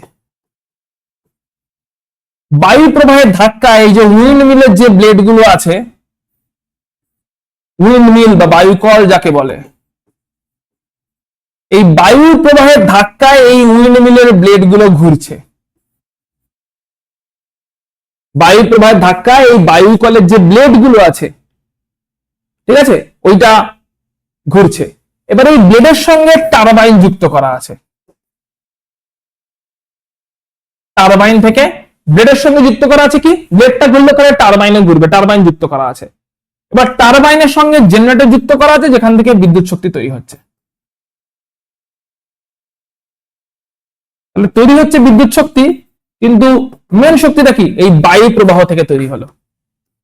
বায়ু প্রবাহের ধাক্কা, এই যে উইন্ড মিলের যে ব্লেড গুলো আছে, উইন্ড মিল বা বায়ু কল যাকে বলে, এই বায়ু প্রবাহের ধাক্কায় এই উইন্ড মিলের ব্লেড গুলো ঘুরছে। বায়ু প্রবাহের ধাক্কায় এই বায়ু কলের যে ব্লেড গুলো আছে, ঠিক আছে, ওইটা ঘুরছে। এবার এই ব্লেডের সঙ্গে টারবাইন যুক্ত করা আছে। টারবাইন থেকে ব্লেডের সঙ্গে যুক্ত করা আছে কি? ব্লেডটা ঘুরলে করে টারবাইনে ঘুরবে, টারবাইন যুক্ত করা আছে। এবার টারবাইনের সঙ্গে জেনারেটর যুক্ত করা আছে, যেখান থেকে বিদ্যুৎ শক্তি তৈরি হচ্ছে। তাহলে তৈরি হচ্ছে বিদ্যুৎ শক্তি, কিন্তু মেন শক্তিটা কি? এই বায়ু প্রবাহ থেকে তৈরি হলো।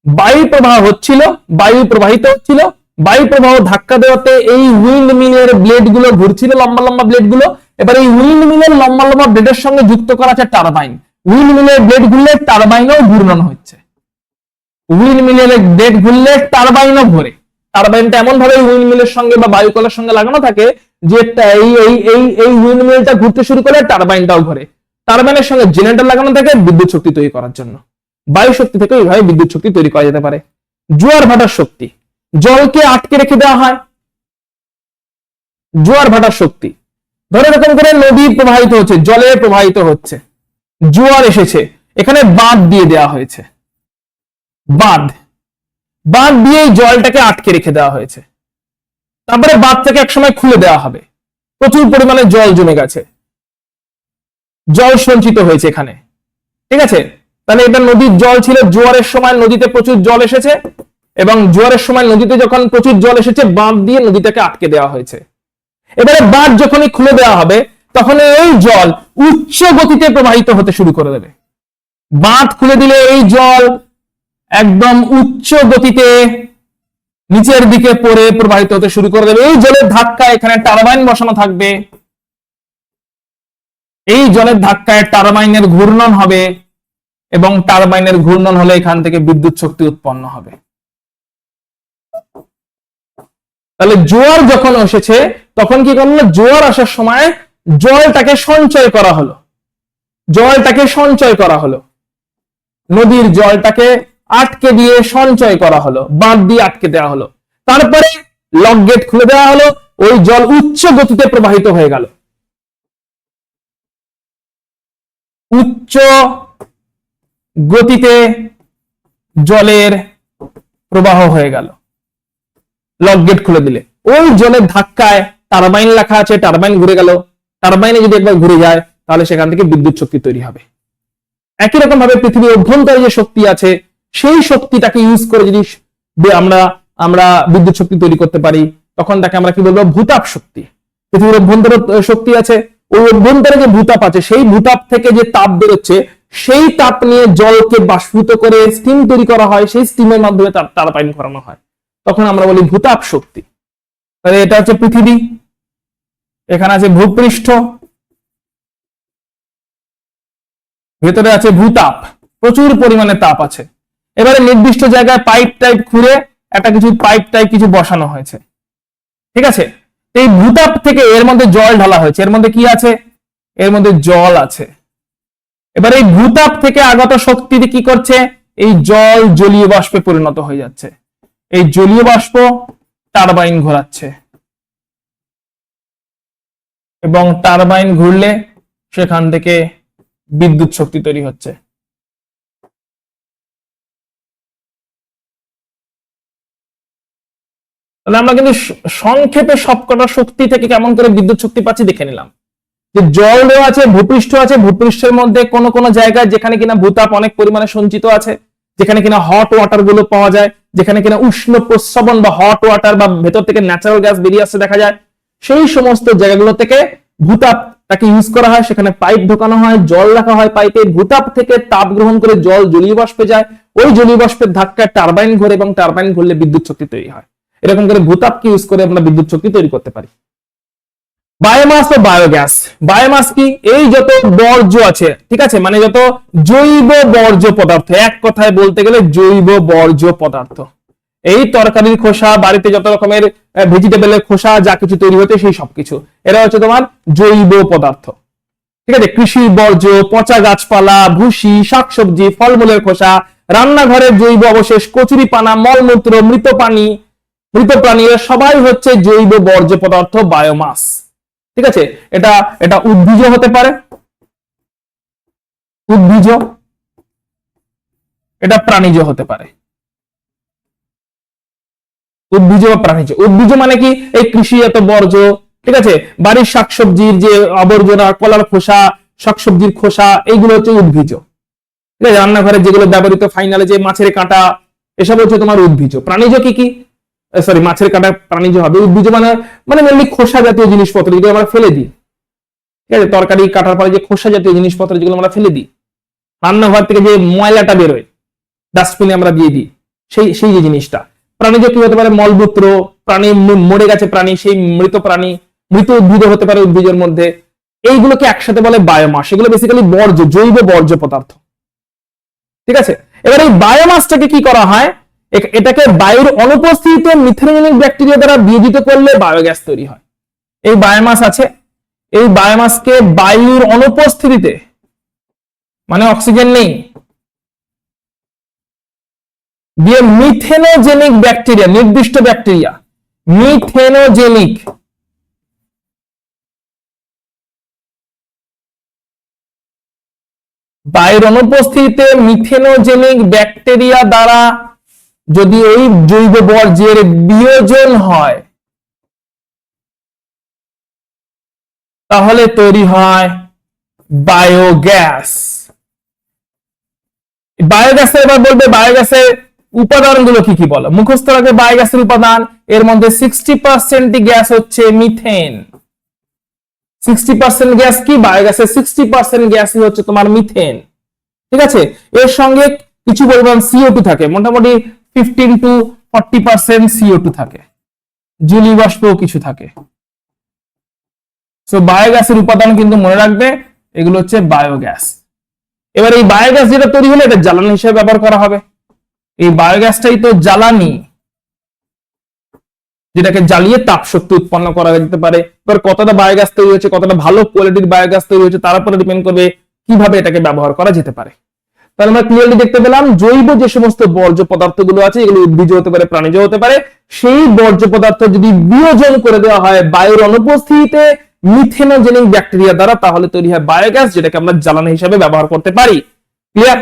বায়ু প্রবাহ হচ্ছিল, বায়ু প্রবাহিত হচ্ছিল, বায়ু প্রবাহ ধাক্কা দেওয়াতে এই উইন্ড মিলের ব্লেড গুলো ঘুরছিল, লম্বা লম্বা ব্লেড গুলো। এবার এই উইন্ড মিলের লম্বা লম্বা ব্লেডের সঙ্গে যুক্ত করা আছে টারবাইন। উইন্ড মিলের ব্লেড ঘুরলে টারবাইনও ঘূর্ণন হচ্ছে। উইন্ড মিলের ব্লেড ঘুরলে টারবাইনও ঘোরে। টারবাইনটা এমন ভাবে উইন্ড মিলের সঙ্গে বা বায়ু কলের সঙ্গে লাগানো থাকে যে এই উইন্ড মিলটা ঘুরতে শুরু করে টারবাইনটাও ঘোরে। টারবাইনের সঙ্গে জেনারেটর লাগানো থাকে বিদ্যুৎ শক্তি তৈরি করার জন্য। বায়ু শক্তি থেকে এইভাবে বিদ্যুৎ শক্তি তৈরি করা যেতে পারে। জোয়ার ভাটার শক্তি, জলকে আটকে রেখে দেওয়া হয়। জোয়ার ভাটার শক্তি, ধরে এরকম করে নদী প্রবাহিত হচ্ছে, জলে প্রবাহিত হচ্ছে, জোয়ার এসেছে, এখানে বাঁধ দিয়ে দেওয়া হয়েছে। বাঁধ দিয়ে জলটাকে আটকে রেখে দেওয়া হয়েছে। তারপরে বাঁধটাকে একসময় খুলে দেওয়া হবে। প্রচুর পরিমাণে জল জমে গেছে, জল সঞ্চিত হয়েছে এখানে, ঠিক আছে। তাহলে এটা নদীর জল ছিল, জোয়ারের সময় নদীতে প্রচুর জল এসেছে এবং জোয়ারের সময় নদীতে যখন প্রচুর জল এসেছে, বাঁধ দিয়ে নদীটাকে আটকে দেওয়া হয়েছে। এবারে বাঁধ যখনই খুলে দেওয়া হবে, তখন এই জল উচ্চ গতিতে প্রবাহিত হতে শুরু করে দেবে। বাঁধ খুলে দিলে এই জল একদম উচ্চ গতিতে নিচের দিকে পড়ে প্রবাহিত হতে শুরু করে দেবে। এই জলের ধাক্কা এখানে টারবাইন বসানো থাকবে, এই জলের ধাক্কায় টারবাইনের ঘূর্ণন হবে এবং টারবাইনের ঘূর্ণন হলে এখান থেকে বিদ্যুৎ শক্তি উৎপন্ন হবে। তাহলে জোয়ার যখন এসেছে, তখন কি করলো? জোয়ার আসার সময় জলটাকে সঞ্চয় করা হলো, জলটাকে সঞ্চয় করা হলো, নদীর জলটাকে আটকে দিয়ে সঞ্চয় করা হলো, বাঁধ দিয়ে আটকে দেওয়া হলো। তারপরে লক গেট খুলে দেওয়া হলো, ওই জল উচ্চ গতিতে প্রবাহিত হয়ে গেল, উচ্চ গতিতে জলের প্রবাহ হয়ে গেল লক গেট খুলে দিলে। ওই জলের ধাক্কায় টারবাইন লেখা আছে, টারবাইন ঘুরে গেল। টারবাইনে যদি একবার ঘুরে যায়, তাহলে সেখান থেকে বিদ্যুৎ শক্তি তৈরি হবে। একই রকম ভাবে পৃথিবীর অভ্যন্তরে যে শক্তি আছে, সেই শক্তিটাকে ইউজ করে যদি আমরা আমরা বিদ্যুৎ শক্তি তৈরি করতে পারি, তখন তাকে আমরা কি বলবো? ভূতাপ শক্তি। পৃথিবীর অভ্যন্তরে শক্তি আছে, ওই অভ্যন্তরে যে ভূতাপ আছে, সেই ভূতাপ থেকে যে তাপ বেরোচ্ছে, সেই তাপ নিয়ে জলকে বাষ্পীভূত করে স্টিম তৈরি করা হয়, সেই স্টিমের মাধ্যমে টারবাইন ঘোরানো হয়, তখন আমরা বলি ভূতাপ শক্তি। তাহলে এটা হচ্ছে পৃথিবী, এখানে আছে ভূপৃষ্ঠ, ভেতরে আছে ভূতাপ, প্রচুর পরিমাণে তাপ আছে। এবারে নির্দিষ্ট জায়গায় পাইপ টাইপ খুঁড়ে একটা কিছু পাইপ টাইপ কিছু বসানো হয়েছে, ঠিক আছে? এই ভূতাপ থেকে এর মধ্যে জল ঢালা হয়েছে, এর মধ্যে কি আছে? এর মধ্যে জল আছে। এবার এই ভূতাপ থেকে আগত শক্তি কি করছে? এই জল জলীয় বাষ্পে পরিণত হয়ে যাচ্ছে, এই জলীয় বাষ্প টারবাইন ঘোরাচ্ছে, এবং টারবাইন ঘুরলে সেখান থেকে বিদ্যুৎ শক্তি তৈরি হচ্ছে। তাহলে আমরা কিন্তু সংক্ষেপে সবকটা শক্তি থেকে কেমন করে বিদ্যুৎ শক্তি পাচ্ছি দেখে নিলাম। যে জল দেওয়া আছে, ভূপৃষ্ঠ আছে, ভূপৃষ্ঠের মধ্যে কোন কোন জায়গায় যেখানে কিনা ভূতাপ অনেক পরিমাণে সঞ্চিত আছে, যেখানে কিনা হট ওয়াটার গুলো পাওয়া যায়, যেখানে কিনা উষ্ণ প্রস্রবণ বা হট ওয়াটার বা ভেতর থেকে ন্যাচারাল গ্যাস বেরিয়ে আসতে দেখা যায়, সেই সমস্ত জায়গাগুলো থেকে ভূতাপটাকে ইউজ করা হয়। সেখানে পাইপ ঢোকানো হয়, জল রাখা হয় পাইপে, ভূতাপ থেকে তাপ গ্রহণ করে জল জলীয় বাষ্পে যায়, ওই জলীয় বাষ্পের ধাক্কায় টারবাইন ঘোরে, এবং টারবাইন ঘুরলে বিদ্যুৎ শক্তি তৈরি হয়। এরকম করে ভূতাপকে ইউজ করে আমরা বিদ্যুৎ শক্তি তৈরি করতে পারি। বায়োমাস ও বায়োগ্যাস। বায়োমাস কি? এই যত বর্জ্য আছে, ঠিক আছে, মানে যত জৈব বর্জ্য পদার্থ, এক কথায় বলতে গেলে জৈব বর্জ্য পদার্থ, এই তরকারির খোসা, বাড়িতে যত রকমের ভেজিটেবলের খোসা যা কিছু তৈরি হচ্ছে, সেই সবকিছু এরা হচ্ছে তোমার জৈব পদার্থ, ঠিক আছে? কৃষির বর্জ্য, পচা গাছপালা, ভুসি, শাকসবজি, ফলমূলের খোসা, রান্নাঘরের জৈব অবশেষ, কচুরিপানা, মলমূত্র, মৃত প্রাণী, এরা সবাই হচ্ছে জৈব বর্জ্য পদার্থ, বায়োমাস, ঠিক আছে? এটা এটা উদ্ভিজ হতে পারে, উদ্ভিজ, এটা প্রাণীজ হতে পারে, উদ্ভিজ বা প্রাণীজ। উদ্ভিজ মানে কি? এই কৃষিজাত বর্জ্য, ঠিক আছে, বাড়ির শাকসবজির যে আবর্জনা, কলার খোসা, শাকসবজির খোসা, এইগুলো হচ্ছে উদ্ভিজ, ঠিক আছে? রান্নাঘরে যেগুলো ব্যবহৃত ফাইনালে যে মাছের কাঁটা, এসব হচ্ছে তোমার উদ্ভিজ। প্রাণীজ কি কি? সরি, মাছের কাঁটা প্রাণীজ হবে। উদ্ভিজ মানে মানে মেনলি খোসা জাতীয় জিনিসপত্র যেগুলো আমরা ফেলে দিই, ঠিক আছে? তরকারি কাটার পরে যে খোসা জাতীয় জিনিসপত্র যেগুলো আমরা ফেলে দিই, রান্নাঘর থেকে যে ময়লাটা বেরোয় ডাস্টবিনে আমরা দিয়ে দিই, সেই সেই যে জিনিসটা। প্রাণীজ কি হতে পারে? মলমূত্র, প্রাণী মরে গেছে প্রাণী, সেই মৃত প্রাণী, মৃত উদ্ভিদ হতে পারে উদ্ভিদের মধ্যে, এইগুলোকে একসাথে বলে বায়োমাস। এগুলো বেসিক্যালি বর্জ্য, জৈব বর্জ্য পদার্থ, ঠিক আছে? এবার এই বায়োমাসটাকে কি করা হয়? এটাকে বায়ুর অনুপস্থিতিতে মিথেনোজেনিক ব্যাকটেরিয়া দ্বারা বিয়োজিত করলে বায়োগ্যাস তৈরি হয়। এই বায়োমাস আছে, এই বায়োমাসকে বায়ুর অনুপস্থিতিতে, মানে অক্সিজেন নেই, দিয়ে মিথেনোজেনিক ব্যাকটেরিয়া, নির্দিষ্ট ব্যাকটেরিয়া, মিথেনোজেনিক, বায়ুর অনুপস্থিতিতে মিথেনোজেনিক ব্যাকটেরিয়া দ্বারা যদি ওই জৈব বর্জ্যের বিয়োজন হয়, তাহলে তৈরি হয় বায়োগ্যাস। বায়োগ্যাসের, এবার বলবে বায়োগ্যাসের উপাদানগুলো কি কি বলো? মুখস্থ রাখবে বায়োগ্যাসের উপাদান। এর মধ্যে 60% গ্যাস হচ্ছে মিথেন। 60% গ্যাস কি? বায়োগ্যাসের 60% গ্যাসই হচ্ছে তোমার মিথেন, ঠিক আছে? এর সঙ্গে কিছু পরিমাণ CO2 থাকে, মোটামুটি 15 to 40% CO2 থাকে, জলীয় বাষ্পও কিছু থাকে। সো বায়োগ্যাসের উপাদান কিন্তু মনে রাখবে, এগুলো হচ্ছে বায়োগ্যাস। এবার এই বায়োগ্যাস যেটা তৈরি হলে এটা জ্বালানি হিসেবে ব্যবহার করা হবে। এই বায়োগ্যাসটাই তো জ্বালানি, যেটাকে জ্বালিয়ে তাপ শক্তি উৎপন্ন করা যেতে পারে। এবার কতটা বায়োগ্যাস তৈরি হচ্ছে, কতটা ভালো কোয়ালিটির বায়োগ্যাস তৈরি হচ্ছে, তার উপরে ডিপেন্ড করবে কিভাবে এটাকে ব্যবহার করা যেতে পারে। তাহলে আমরা ক্লিয়ারলি দেখতে পেলাম জৈব যে সমস্ত বর্জ্য পদার্থগুলো আছে, এগুলো উদ্ভিজ হতে পারে, প্রাণীজ হতে পারে, সেই বর্জ্য পদার্থ যদি বিয়োজন করে দেওয়া হয় বায়ুর অনুপস্থিতিতে মিথেনোজেনিক ব্যাকটেরিয়া দ্বারা, তাহলে তৈরি হয় বায়োগ্যাস, যেটাকে আমরা জ্বালানি হিসেবে ব্যবহার করতে পারি। ক্লিয়ার?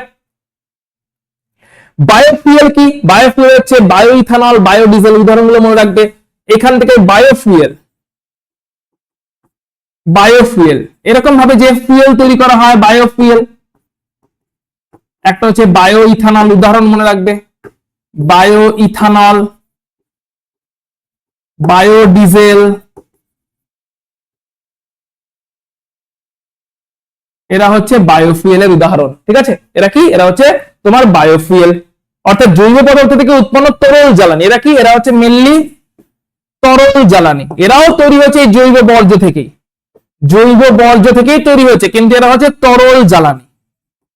বায়োফুয়েল কি? বায়োফুয়েল হচ্ছে বায়ো ইথানল, বায়োডিজেল, উদাহরণগুলো মনে রাখবে। এখান থেকে বায়োফুয়েল, বায়োফুয়েল এরকম ভাবে যে ফুয়েল তৈরি করা হয় বায়োফুয়েল, একটা হচ্ছে বায়ো ইথানল, উদাহরণ মনে রাখবে, বায়ো ইথানল, বায়োডিজেল, এরা হচ্ছে বায়োফুয়েলের উদাহরণ। ঠিক আছে, এরা কি? এরা হচ্ছে তোমার বায়োফুয়েল, অর্থাৎ জৈব পদার্থ থেকে উৎপন্ন তরল জ্বালানি। এরা কি? এরা হচ্ছে মেনলি তরল জ্বালানি। এরাও তৈরি হয়েছে এই জৈব বর্জ্য থেকেই, জৈব বর্জ্য থেকেই তৈরি হয়েছে, কিন্তু এরা হচ্ছে তরল জ্বালানি।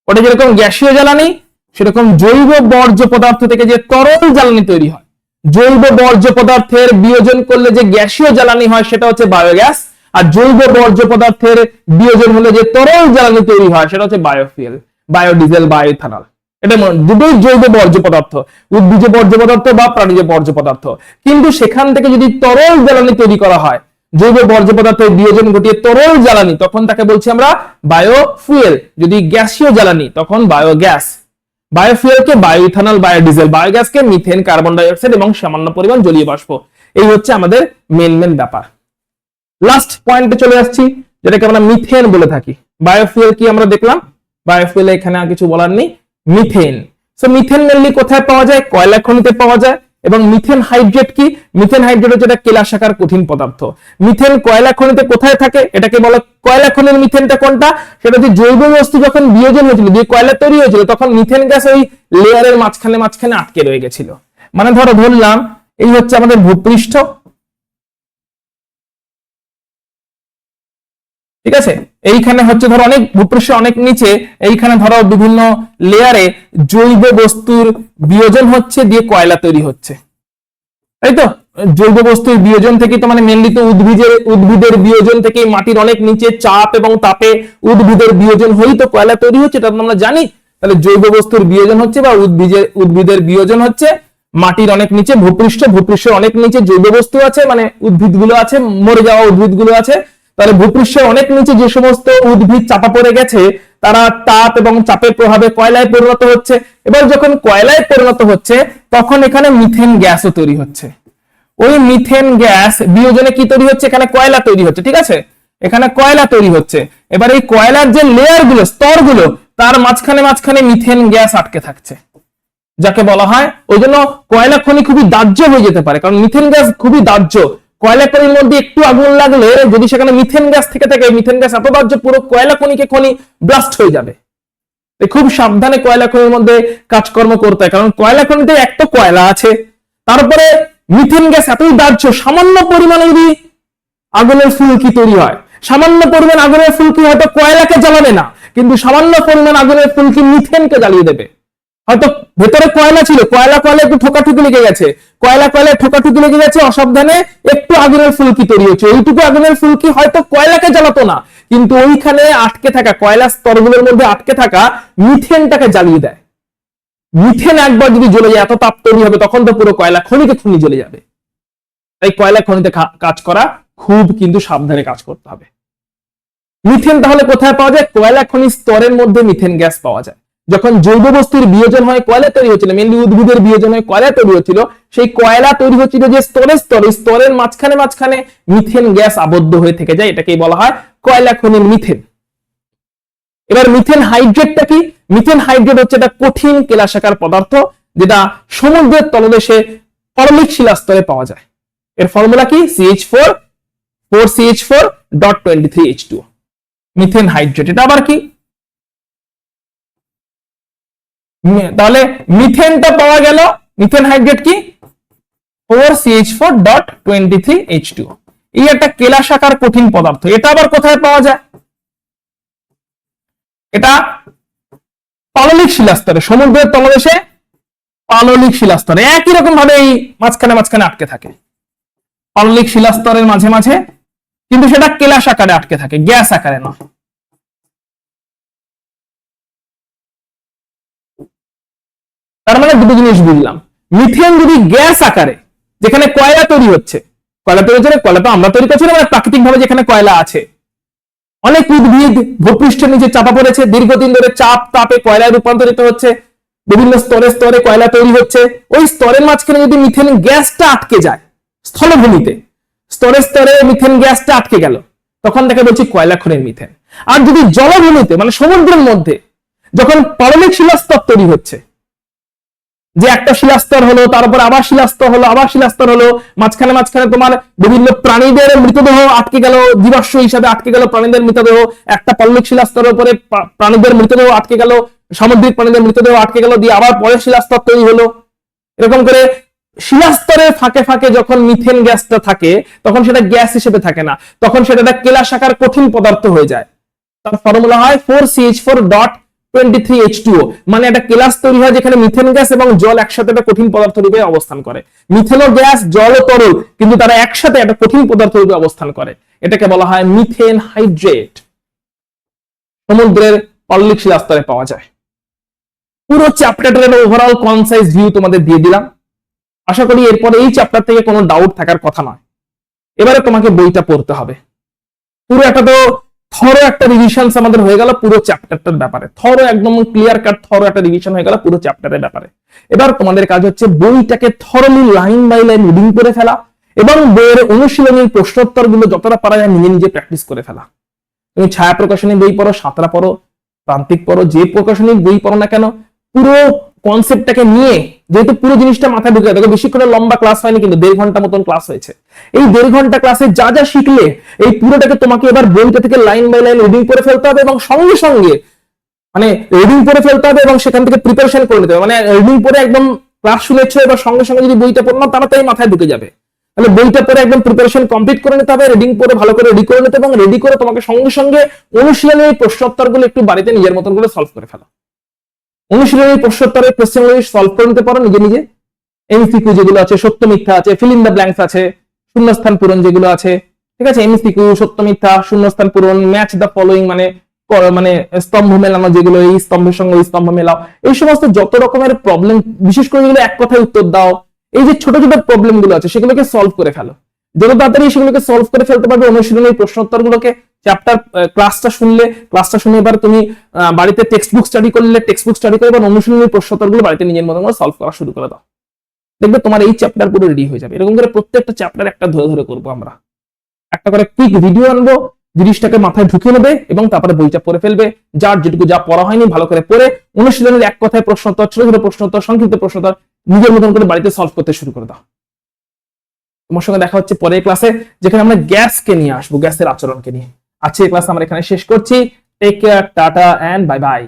ওটা যেরকম গ্যাসীয় জ্বালানি, সেরকম জৈব বর্জ্য পদার্থ থেকে যে তরল জ্বালানি তৈরি হয়, জৈব বর্জ্য পদার্থের বিয়োজন করলে যে গ্যাসীয় জ্বালানি হয় সেটা হচ্ছে বায়োগ্যাস, আর জৈব বর্জ্য পদার্থের বিয়োজন হলে যে তরল জ্বালানি তৈরি হয় সেটা হচ্ছে বায়োফুয়েল, বায়োডিজেল, বায়োইথানল। এটা দুটোই জৈব বর্জ্য পদার্থ, উদ্ভিজ বর্জ্য পদার্থ বা প্রাণীজ বর্জ্য পদার্থ। কিন্তু সেখান থেকে যদি তরল জ্বালানি তৈরি করা হয়, জৈব বর্জ্য পদার্থের বিয়োজন ঘটিয়ে তরল জ্বালানি, তখন তাকে বলছি আমরা বায়োফুয়েল। যদি গ্যাসীয় জ্বালানি তখন biogas. বায়োফুয়েলকে bioethanol, biodiesel, বায়োগ্যাসকে methane, carbon ডাই অক্সাইড এবং সামান্য পরিমাণ জলীয় বাষ্প। এই হচ্ছে আমাদের মেন ব্যাপার। লাস্ট পয়েন্টে চলে আসছি, যেটাকে আমরা মিথেন বলে থাকি। বায়োফুয়েল কি আমরা দেখলাম, বায়োফুয়েল এখানে আর কিছু বলার নেই। মিথেন, সো মিথেন মেনলি কোথায় পাওয়া যায়? কয়লা খনিতে পাওয়া যায়। এবং মিথেন হাইড্রেট কি? মিথেন হাইড্রেট হচ্ছে এটা কেলাসাকার কঠিন পদার্থ। মিথেন কয়লা খনিতে কোথায় থাকে? এটাকে বলে কয়লা খনির মিথেনটা কোনটা? সেটা হচ্ছে জৈব বস্তু যখন বিয়োজন হয়েছিল, দিয়ে কয়লা তৈরি হয়েছিল, তখন মিথেন গ্যাস ওই লেয়ারের মাঝখানে আটকে রয়ে গেছিল। মানে ধরলাম এই হচ্ছে আমাদের ভূপৃষ্ঠ, ঠিক আছে, এইখানে হচ্ছে ধরো অনেক ভূপৃষ্ঠ অনেক নিচে, এইখানে ধরো বিভিন্ন লেয়ারে জৈব বস্তুর বিয়োজন হচ্ছে, দিয়ে কয়লা তৈরি হচ্ছে, তাই তো? জৈব বস্তুর বিয়োজন থেকে তো মানে মেনলি তো উদ্ভিদের বিয়োজন থেকে মাটির অনেক নিচে চাপ এবং তাপে উদ্ভিদের বিয়োজন হয়েই তো কয়লা তৈরি হচ্ছে, এটা আমরা জানি। তাহলে জৈব বস্তুর বিয়োজন হচ্ছে বা উদ্ভিদের বিয়োজন হচ্ছে মাটির অনেক নিচে, ভূপৃষ্ঠের অনেক নিচে জৈব বস্তু আছে, মানে উদ্ভিদগুলো আছে, মরে যাওয়া উদ্ভিদগুলো আছে। তাহলে ভূপৃষ্ঠের অনেক নিচে যে সমস্ত উদ্ভিদ চাপা পড়ে গেছে, তারা তাপ এবং চাপের প্রভাবে কয়লায় পরিণত হচ্ছে। এবার যখন কয়লায় পরিণত হচ্ছে, তখন এখানে মিথেন গ্যাসও তৈরি হচ্ছে। ওই মিথেন গ্যাস বিয়োজনে কি তৈরি হচ্ছে? এখানে কয়লা তৈরি হচ্ছে, ঠিক আছে, এখানে কয়লা তৈরি হচ্ছে। এবার এই কয়লার যে লেয়ার গুলো, স্তরগুলো, তার মাঝখানে মিথেন গ্যাস আটকে থাকছে, যাকে বলা হয়, ওই জন্য কয়লা খনি খুবই দাহ্য হয়ে যেতে পারে, কারণ মিথেন গ্যাস খুবই দাহ্য। কয়লা খনির মধ্যে একটু আগুন লাগলে যদি সেখানে মিথেন গ্যাস থেকে থাকে, মিথেন গ্যাস এত দাহ্য পুরো কয়লা খনি ব্লাস্ট হয়ে যাবে। খুব সাবধানে কয়লা খনির মধ্যে কাজকর্ম করতে হয়, কারণ কয়লা খনিতে এক তো কয়লা আছে, তারপরে মিথেন গ্যাস এতই দাহ্য, সামান্য পরিমাণে যদি আগুনের ফুলকি তৈরি হয়, সামান্য পরিমাণ আগুনের ফুলকি হয়তো কয়লাকে জ্বালাবে না, কিন্তু সামান্য পরিমাণ আগুনের ফুলকি মিথেনকে জ্বালিয়ে দেবে। হয়তো ভেতরে কয়লা ছিল, কয়লা একটু ঠোকাঠুকি লেগে গেছে, কয়লায় ঠোকাঠুকি লেগে গেছে, অসাবধানে একটু আগুনের ফুলকি তৈরি হচ্ছে। এইটুকু আগুনের ফুলকি হয়তো কয়লাকে জ্বালাতো না, কিন্তু ওইখানে আটকে থাকা কয়লা স্তরগুলোর মধ্যে আটকে থাকা মিথেনটাকে জ্বালিয়ে দেয়। মিথেন একবার যদি জ্বলে যায়, এত তাপ তৈরি হবে, তখন তো পুরো কয়লা খনি জ্বলে যাবে। তাই কয়লা খনিতে কাজ করা খুব কিন্তু সাবধানে কাজ করতে হবে। মিথেন তাহলে কোথায় পাওয়া যায়? কয়লা খনি স্তরের মধ্যে মিথেন গ্যাস পাওয়া যায়। যখন জৈব বস্তুর বিয়োজন হয় কয়লা তৈরি হচ্ছিল, মেনলি উদ্ভিদের বিয়োজন হয় কয়লা তৈরি হচ্ছিল, সেই কয়লা তৈরি হচ্ছিল যে স্তরের মাঝখানে মিথেন গ্যাস আবদ্ধ হয়ে থেকে যায়, এটাকেই বলা হয় কয়লা খনির মিথেন। এবার মিথেন হাইড্রেটটা কি? মিথেন হাইড্রেট হচ্ছে একটা কঠিন কেলাসাকার পদার্থ, যেটা সমুদ্রের তলদেশে পাললিক শিলাস্তরে পাওয়া যায়। এর ফর্মুলা কি? CH4 4CH4.23H2, methane hydrate. এটা আবার কি? তাহলে মিথেনটা পাওয়া গেল, মিথেন হাইড্রেট কি? 4CH4.23H2। এই একটা কেলাসাকার কঠিন পদার্থ। এটা আবার কোথায় পাওয়া যায়? এটা পাললিক শিলাস্তরে, সমুদ্রের তলদেশে পাললিক শিলাস্তরে একই রকম ভাবে এই মাঝখানে আটকে থাকে, পাললিক শিলাস্তরের মাঝে, কিন্তু সেটা কেলাস আকারে আটকে থাকে, গ্যাস আকারে নয়। তার মানে দুটো জিনিস বুঝলাম। মিথেন যদি গ্যাস আকারে, যেখানে কয়লা তৈরি হচ্ছে, কয়লা তো আমরা তৈরি করছি না, মানে প্রাকৃতিক ভাবে যেখানে কয়লা আছে, অনেক উদ্ভিদ ভূপৃষ্ঠের নিচে চাপা পড়েছে, দীর্ঘদিন ধরে চাপ তাপে কয়লায় রূপান্তরিত হচ্ছে, বিভিন্ন স্তরে কয়লা তৈরি হচ্ছে। ওই স্তরের মাঝখানে যদি মিথেন গ্যাসটা আটকে যায়, স্থলভূমিতে স্তরে মিথেন গ্যাসটা আটকে গেল, তখন তাকে বলছি কয়লা খনির মিথেন। আর যদি জলভূমিতে মানে সমুদ্রের মধ্যে যখন পাললিক শিলাস্তর তৈরি হচ্ছে, যে একটা শিলাস্তর হলো, তারপর আবার শিলাস্তর হলো, আবার শিলাস্তর হলো, মাঝখানে মাঝখানে তোমার বিভিন্ন প্রাণীদের মৃতদেহ আটকে গেল, জীবাশ্ম হিসাবে আটকে গেল প্রাণীদের মৃতদেহ, একটা পাললিক শিলাস্তরের উপরে প্রাণীদের মৃতদেহ আটকে গেল, সামুদ্রিক প্রাণীদের মৃতদেহ আটকে গেল, দিয়ে আবার পরের শিলাস্তর তৈরি হলো। এরকম করে শিলাস্তরের ফাঁকে ফাঁকে যখন মিথেন গ্যাসটা থাকে, তখন সেটা গ্যাস হিসেবে থাকে না, তখন সেটা একটা কেলাসাকার কঠিন পদার্থ হয়ে যায়। তার ফর্মুলা হয় 4CH4.23H2O, মানে একটা কেলাস তৈরি হয় যেখানে মিথেন গ্যাস এবং জল একসাথে একটা কঠিন পদার্থ রূপে অবস্থান করে। মিথেন গ্যাস, জল ও তরল, কিন্তু তারা একসাথে একটা কঠিন পদার্থ রূপে অবস্থান করে। এটাকে বলা হয় মিথেন হাইড্রেট। সমুদ্রের পাললিক শিলাস্তরে পাওয়া যায়। পুরো চ্যাপ্টারের ওভারঅল কনসাইজ ভিউ তোমাদের দিয়ে দিলাম। আশা করি এরপরে এই চ্যাপ্টার থেকে কোনো ডাউট থাকার কথা নয়। এবারে তোমাকে বইটা পড়তে হবে। পুরো একটা তো থরো একটা রিভিশন আমাদের হয়ে গেল পুরো চ্যাপ্টারটার ব্যাপারে, থরো একদম ক্লিয়ার কাট থরো একটা রিভিশন হয়ে গেল পুরো চ্যাপ্টারের ব্যাপারে। এবার তোমাদের কাজ হচ্ছে বইটাকে thoroughly line by line reading করে ফেলা এবং বইয়ের অনুশীলনীর প্রশ্নোত্তর গুলো যতটা পারা যায় নিজে নিজে প্র্যাকটিস করে ফেলা। তুমি ছায়া প্রকাশনী বই পড়ো, সাঁতরা পড়ো, প্রান্তিক পড়ো, যে প্রকাশনী বই পড়ো না কেন, পুরো কনসেপ্টটাকে নিয়ে, যেহেতু পুরো জিনিসটা মাথায় ঢুকে দেখো, বেশি করে লম্বা ক্লাস হয়নি কিন্তু 1.5 ঘন্টা মতন ক্লাস হয়েছে। এই 1.5 ঘন্টা ক্লাসে যা যা শিখলে এই পুরোটাকে তোমাকে এবার বইটা থেকে লাইন বাই লাইন রিডিং করে ফেলতে হবে এবং সঙ্গে সঙ্গে মানে রিডিং করে ফেলতে হবে এবং সেখান থেকে প্রিপারেশন করে নিতে হবে। মানে রিডিং পরে একদম ক্লাস শুনেছো, এবার সঙ্গে সঙ্গে যদি বইটা পড়ো না তাড়াতাড়ি মাথায় ঢুকে যাবে। তাহলে বইটা পরে একদম প্রিপারেশন কমপ্লিট করে নিতে হবে, রিডিং পরে ভালো করে রেডি করে নিতে হবে এবং রেডি করে তোমাকে সঙ্গে সঙ্গে অনুশীলনের প্রশ্নোত্তরগুলো একটু বাড়িতে নিজের মতন করে সলভ করে ফেলো। অনুশীলনী প্রশ্নোত্তরের কোশ্চেনগুলো সলভ করে নিতে পারো নিজে নিজে। এমসিকিউ যেগুলো আছে, সত্য মিথ্যা আছে, ফিল ইন দ্য ব্ল্যাঙ্কস আছে, শূন্যস্থান পূরণ যেগুলো আছে, ঠিক আছে, এমসিকিউ, সত্য মিথ্যা, শূন্যস্থান পূরণ, ম্যাচ দ্য ফলোইং মানে মানে স্তম্ভ মেলানো, যেগুলো এই স্তম্ভের সঙ্গে ওই স্তম্ভ মেলাও, এই সমস্ত যত রকমের প্রবলেম, বিশেষ করে যেগুলো এক কথায় উত্তর দাও, এই যে ছোট ছোট প্রবলেম গুলো আছে সেগুলোকে সলভ করে ফেলো। যত তাড়াতাড়ি সেগুলোকে সলভ করে ফেলতে পারবে অনুশীলনীর প্রশ্নোত্তরগুলোকে, চ্যাপ্টার ক্লাসটা শুনে এবার তুমি বাড়িতে টেক্সট বুক স্টাডি করে এবার অনুশীলনীর প্রশ্নোত্তরগুলো বাড়িতে নিজের মতো করে সলভ করা শুরু করে দাও। দেখবে তোমার এই চ্যাপ্টার পুরো রেডি হয়ে যাবে। এরকম করে প্রত্যেকটা চ্যাপ্টার একটা ধরে ধরে করবো আমরা, একটা করে কুইক ভিডিও আনবো, জিনিসটাকে মাথায় ঢুকিয়ে নেবে এবং তারপরে বইটা পড়ে ফেলবে। যার যেটুকু যা পড়া হয়নি ভালো করে পড়ে অনুশীলনের এক কথায় প্রশ্নোত্তর, ছোট ছোট প্রশ্নোত্তর, সংক্ষিপ্ত প্রশ্নোত্তর নিজের মতন করে বাড়িতে সলভ করতে শুরু করে দাও। তোমার সঙ্গে দেখা হচ্ছে পরের ক্লাসে, যেখানে আমরা গ্যাসকে নিয়ে আসবো, গ্যাসের আচরণকে নিয়ে। আজকে এই ক্লাস আমরা এখানে শেষ করছি। Take care, ta-ta and bye by.